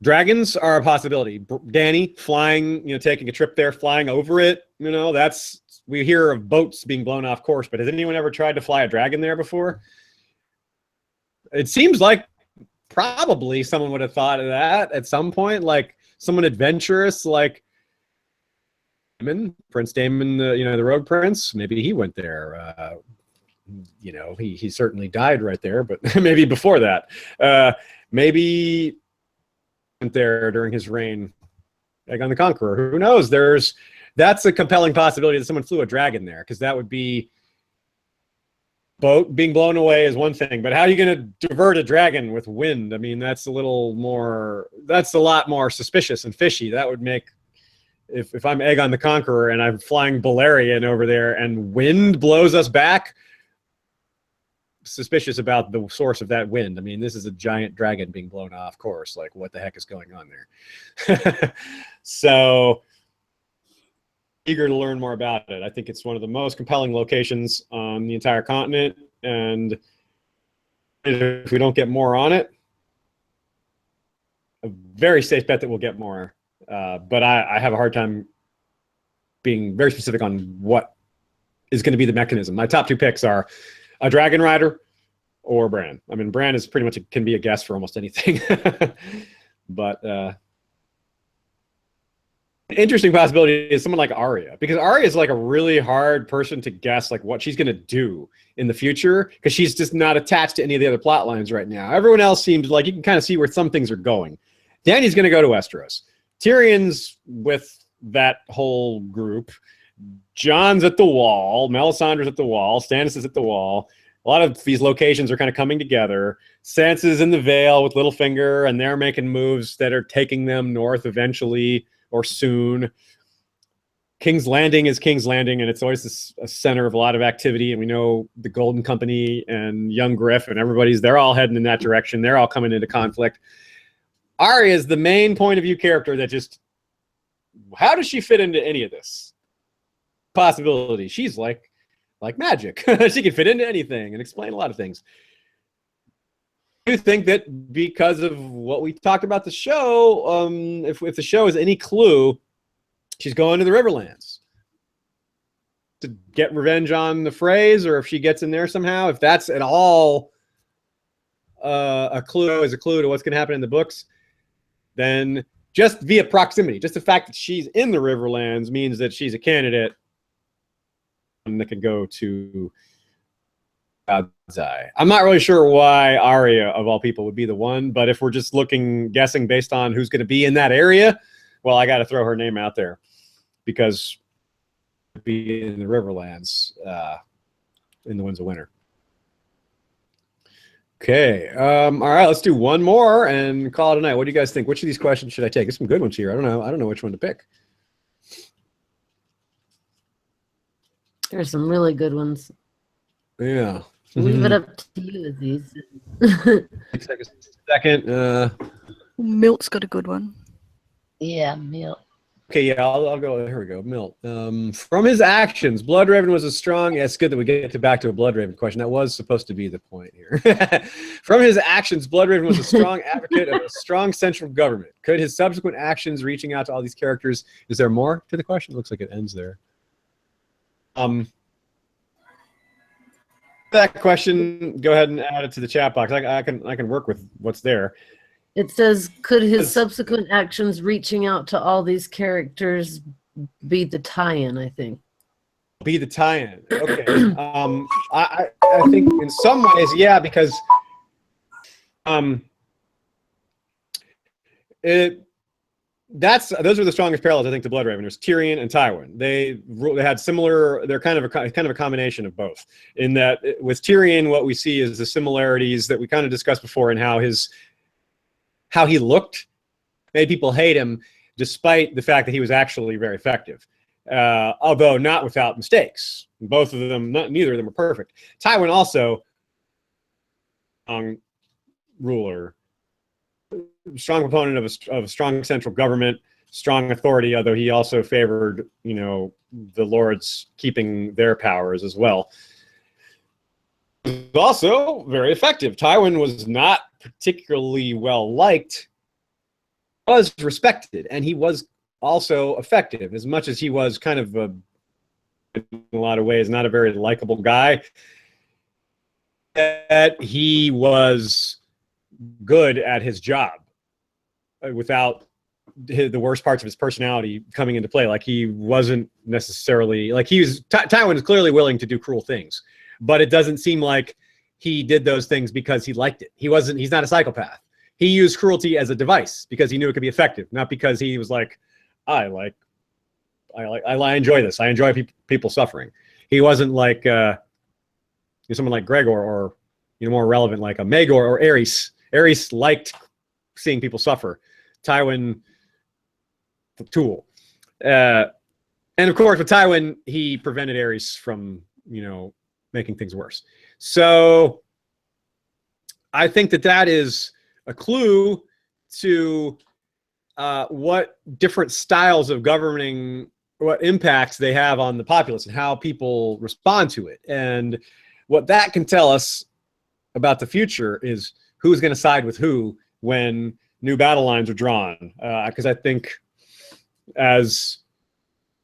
C: dragons are a possibility. Dany flying, you know, taking a trip there, flying over it, you know, that's, we hear of boats being blown off course, but has anyone ever tried to fly a dragon there before? It seems like probably someone would have thought of that at some point, like someone adventurous, like Prince Daemon, the Rogue Prince. Maybe he went there. You know, he certainly died right there, but maybe before that, maybe went there during his reign. Aegon the Conqueror. Who knows? That's a compelling possibility that someone flew a dragon there, because that would be boat being blown away is one thing, but how are you going to divert a dragon with wind? I mean, that's a lot more suspicious and fishy. That would make, if I'm Aegon the Conqueror and I'm flying Balerion over there and wind blows us back, suspicious about the source of that wind. I mean, this is a giant dragon being blown off course. Like, what the heck is going on there? So eager to learn more about it. I think it's one of the most compelling locations on the entire continent, and if we don't get more on it, a very safe bet that we'll get more. But I have a hard time being very specific on what is going to be the mechanism. My top two picks are a Dragon Rider or Bran. I mean, Bran is pretty much can be a guess for almost anything. But interesting possibility is someone like Arya, because Arya is like a really hard person to guess like what she's going to do in the future, because she's just not attached to any of the other plot lines right now. Everyone else seems like you can kind of see where some things are going. Dany's going to go to Westeros. Tyrion's with that whole group. Jon's at the Wall. Melisandre's at the Wall. Stannis is at the Wall. A lot of these locations are kind of coming together. Sansa's in the Vale with Littlefinger, and they're making moves that are taking them north eventually or soon. King's Landing is King's Landing, and it's always a center of a lot of activity. And we know the Golden Company and Young Griff and they're all heading in that direction. They're all coming into conflict. Arya is the main point of view character that just, how does she fit into any of this? Possibility. She's like magic. She can fit into anything and explain a lot of things. I do think that because of what we talked about the show, if the show is any clue, she's going to the Riverlands to get revenge on the Freys, or if she gets in there somehow, if that's at all a clue to what's going to happen in the books, then just via proximity, just the fact that she's in the Riverlands means that she's a candidate that could go to God's Eye. I'm not really sure why Arya, of all people, would be the one, but if we're just guessing based on who's going to be in that area, well, I got to throw her name out there, because be in the Riverlands in the Winds of Winter. Okay. All right, let's do one more and call it a night. What do you guys think? Which of these questions should I take? There's some good ones here. I don't know which one to pick.
D: There's some really good ones.
C: Yeah.
D: Leave it up to you, Aziz.
C: Take a second.
E: Milt's got a good one.
B: Yeah, Milt.
C: Okay, yeah, I'll go. Here we go. Milt. From his actions, Bloodraven was a strong. Yeah, it's good that we get back to a Bloodraven question. That was supposed to be the point here. From his actions, Bloodraven was a strong advocate of a strong central government. Could his subsequent actions, reaching out to all these characters, is there more to the question? It looks like it ends there. That question, go ahead and add it to the chat box. I can work with what's there.
D: It says, could his subsequent actions reaching out to all these characters be the tie-in, I think.
C: Be the tie-in. Okay. I think in some ways, yeah, because those are the strongest parallels, I think, to Bloodraven. There's Tyrion and Tywin. They had similar. They're kind of a combination of both. In that, with Tyrion, what we see is the similarities that we kind of discussed before, in how he looked made people hate him, despite the fact that he was actually very effective, although not without mistakes. Both of them, neither of them were perfect. Tywin also, ruler. Strong proponent of a strong central government, strong authority, although he also favored, the lords keeping their powers as well. Also very effective. Tywin was not particularly well liked, was respected, and he was also effective, as much as he was kind of in a lot of ways not a very likable guy. That he was good at his job, without the worst parts of his personality coming into play. Like, he wasn't necessarily like Tywin is clearly willing to do cruel things, but it doesn't seem like he did those things because he liked it. He's not a psychopath. He used cruelty as a device because he knew it could be effective, not because he was like, I enjoy this. I enjoy people suffering. He wasn't like someone like Gregor, or more relevant like a Maegor or Aerys. Aerys liked seeing people suffer. Tywin, the tool. And of course, with Tywin, he prevented Aerys from, making things worse. So I think that is a clue to what different styles of governing, what impacts they have on the populace and how people respond to it. And what that can tell us about the future is who's going to side with who when new battle lines are drawn. Because I think as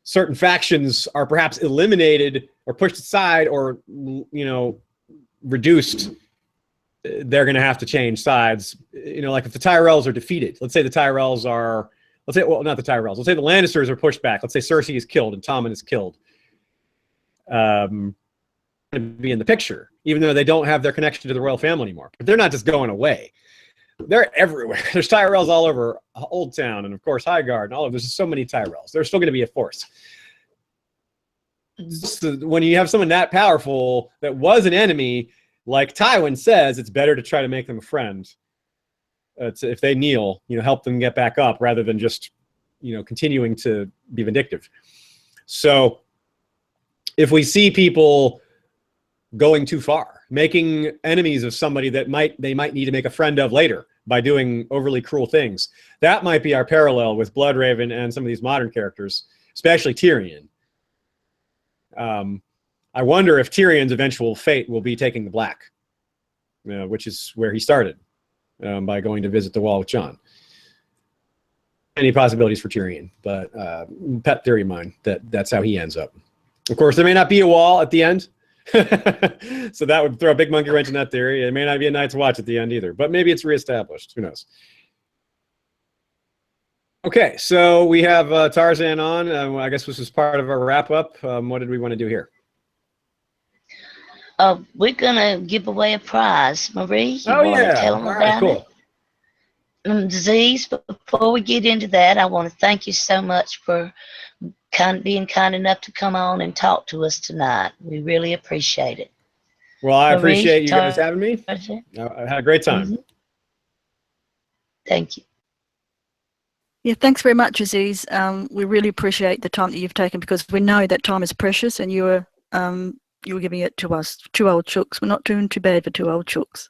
C: certain factions are perhaps eliminated or pushed aside or, reduced, they're going to have to change sides. Like if the Tyrells are defeated, let's say the Tyrells are, not the Tyrells, let's say the Lannisters are pushed back. Let's say Cersei is killed and Tommen is killed. To be in the picture, even though they don't have their connection to the royal family anymore. But they're not just going away. They're everywhere. There's Tyrells all over Old Town, and of course Highgarden, and all of. There's just so many Tyrells. They're still going to be a force. When you have someone that powerful that was an enemy, like Tywin says, it's better to try to make them a friend. If they kneel, help them get back up rather than just, continuing to be vindictive. So if we see people going too far, making enemies of somebody that they might need to make a friend of later by doing overly cruel things, that might be our parallel with Bloodraven and some of these modern characters, especially Tyrion. I wonder if Tyrion's eventual fate will be taking the Black, which is where he started, by going to visit the Wall with Jon. Any possibilities for Tyrion, but pet theory of mine that's how he ends up. Of course, there may not be a wall at the end, so that would throw a big monkey wrench in that theory. It may not be a Night's Watch at the end either, but maybe it's reestablished. Who knows? Okay, so we have Tarzan on. I guess this is part of our wrap-up. What did we want to do here?
B: We're going to give away a prize. Marie, you
C: want
B: to tell them about it? Aziz, before we get into that, I want to thank you so much for being kind enough to come on and talk to us tonight. We really appreciate it.
C: Well, I appreciate you guys having me. I had a great time.
B: Mm-hmm. Thank you.
E: Yeah, thanks very much, Aziz. We really appreciate the time that you've taken, because we know that time is precious, and you were giving it to us, two old chooks. We're not doing too bad for two old chooks.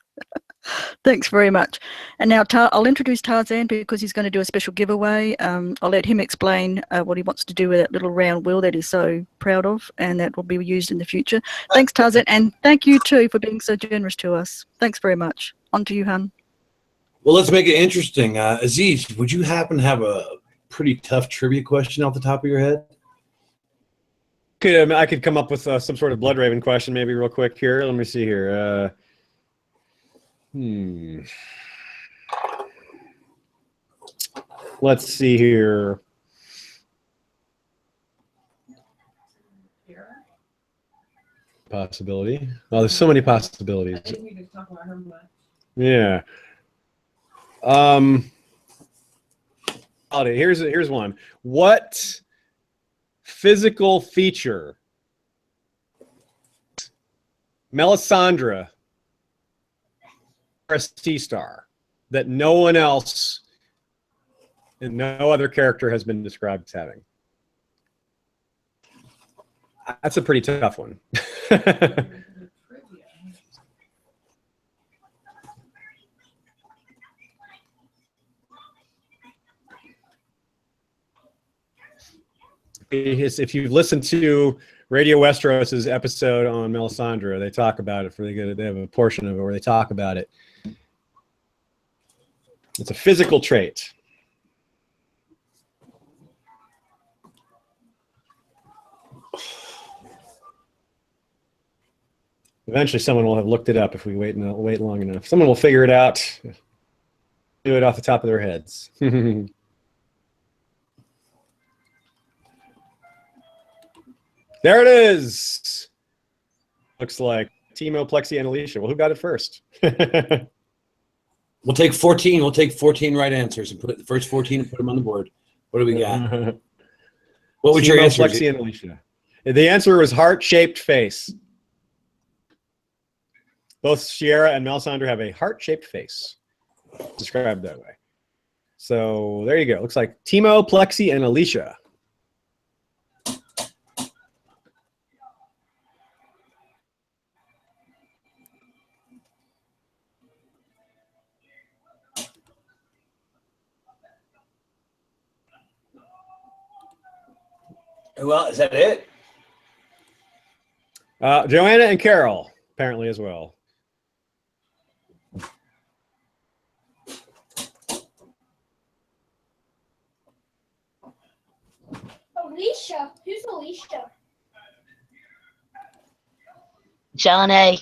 E: Thanks very much. And now I'll introduce Tarzan, because he's going to do a special giveaway. I'll let him explain what he wants to do with that little round wheel that he's so proud of, and that will be used in the future. Thanks, Tarzan, and thank you too for being so generous to us. Thanks very much. On to you, hun.
F: Well, let's make it interesting. Aziz, would you happen to have a pretty tough trivia question off the top of your head?
C: I could come up with some sort of Bloodraven question maybe real quick here. Let me see here. Let's see here. Possibility. Oh, there's so many possibilities. I think we could talk about her much. Yeah. Here's one. What physical feature Melisandre a sea star that no one else and no other character has been described as having? That's a pretty tough one. If you've listened to Radio Westeros's episode on Melisandre, they talk about it. They have a portion of it where they talk about it. It's a physical trait. Eventually, someone will have looked it up if we wait long enough. Someone will figure it out. Do it off the top of their heads. There it is. Looks like Timo, Plexi, and Alicia. Well, who got it first?
F: We'll take 14. We'll take 14 right answers and put the first 14 and put them on the board. What do we got? What was your
C: Timo,
F: answer?
C: Plexi, and Alicia. The answer was heart-shaped face. Both Sierra and Melisandre have a heart-shaped face. Described that way. So there you go. Looks like Timo, Plexi, and Alicia.
F: Well, is that it?
C: Joanna and Carol, apparently, as well.
G: Alicia. Who's Alicia?
B: John A.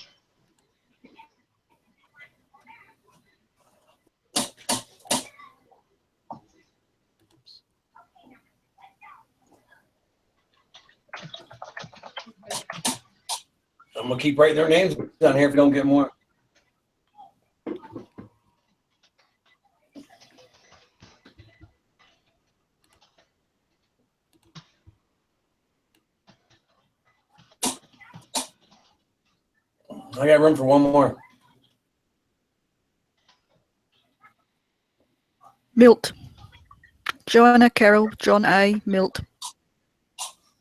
F: I'm gonna keep writing their names down here if we don't get more. I got room for one more.
E: Milt. Joanna, Carol, John A, Milt.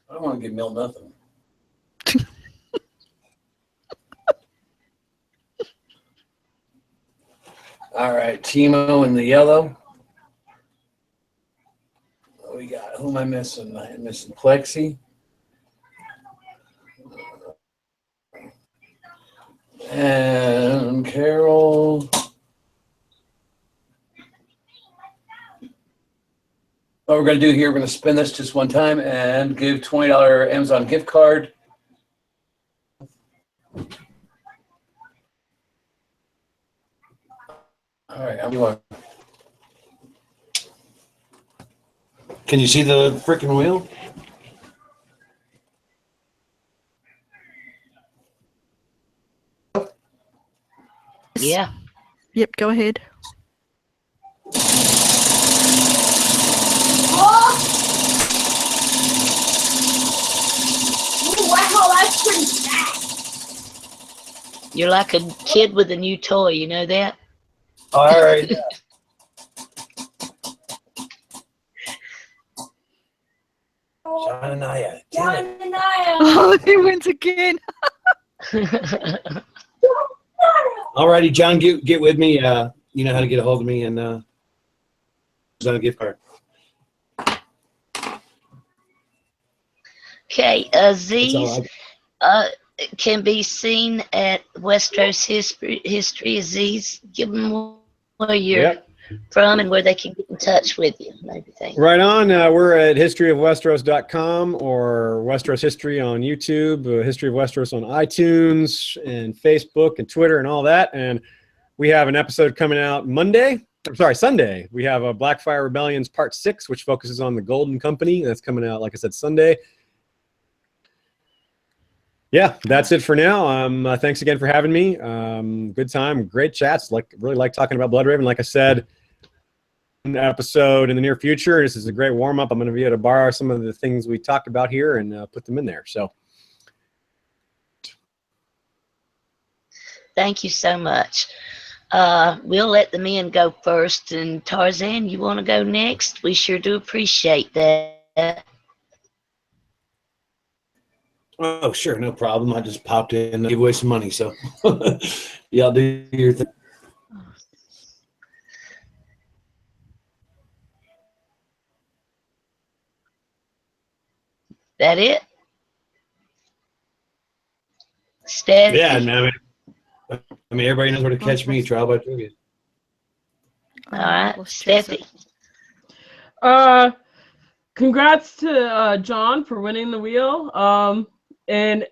F: I don't want to give Mill nothing. All right, Timo in the yellow. What we got? Who am I missing? I'm missing Plexi. And Carol. What we're going to do here, we're going to spin this just one time and give $20 Amazon gift card. All right, I'm going. Can you see the freaking wheel?
B: Yeah.
E: Yep, go ahead.
G: Oh! Ooh, wow, that's pretty fast.
B: You're like a kid with a new toy, you know that?
F: All right. John and Aya.
G: John and I.
E: Oh, he wins again.
F: All righty, John, get with me. You know how to get a hold of me, and on a gift card.
B: Okay, Aziz can be seen at Westeros History. Aziz, give them where you're from and where they can get in touch with you and everything.
C: Right on. We're at historyofwesteros.com or Westeros History on YouTube, History of Westeros on iTunes and Facebook and Twitter and all that. And we have an episode coming out Sunday. We have a Blackfire Rebellion's Part 6, which focuses on the Golden Company. That's coming out, like I said, Sunday. Yeah, that's it for now. Thanks again for having me. Good time, great chats. Really like talking about Bloodraven. Like I said, an episode in the near future. This is a great warm up. I'm going to be able to borrow some of the things we talked about here and put them in there. So,
B: thank you so much. We'll let the men go first, and Tarzan, you want to go next? We sure do appreciate that.
F: Oh, sure, no problem. I just popped in to give away some money, so y'all do your thing.
B: That it? Steffi?
F: Yeah, I mean, everybody knows where to catch me. Trial by trivia.
B: All right, Steffi.
A: Congrats to John for winning the wheel. And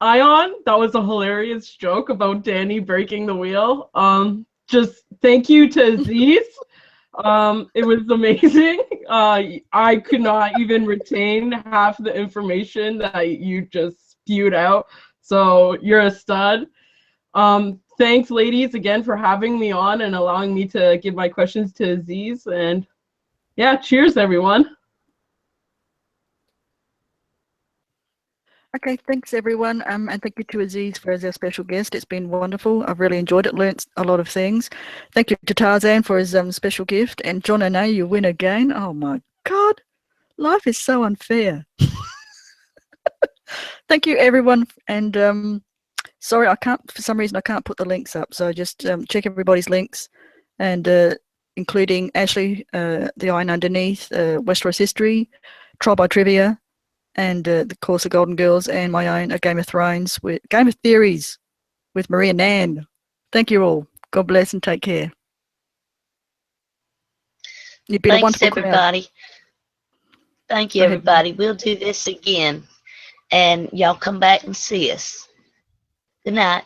A: Ion, that was a hilarious joke about Danny breaking the wheel. Just thank you to Aziz. It was amazing. I could not even retain half the information that you just spewed out. So you're a stud. Thanks, ladies, again for having me on and allowing me to give my questions to Aziz. And Yeah, cheers, everyone.
E: Okay, thanks everyone, and thank you to Aziz for as our special guest. It's been wonderful. I've really enjoyed it, learnt a lot of things. Thank you to Tarzan for his special gift, and John and A, you win again. Oh my God, life is so unfair. Thank you everyone, and sorry, I can't, for some reason I can't put the links up, so just check everybody's links, and including Ashley, the Iron Underneath, Westeros History, Trial by Trivia, and the Course of Golden Girls, and my own A Game of Thrones, with Game of Theories with Maria Nan. Thank you all. God bless and take care. You've been a
B: Thanks,
E: wonderful crowd.
B: everybody. Thank you,
E: Go ahead.
B: everybody. We'll do this again, and y'all come back and see us. Good night.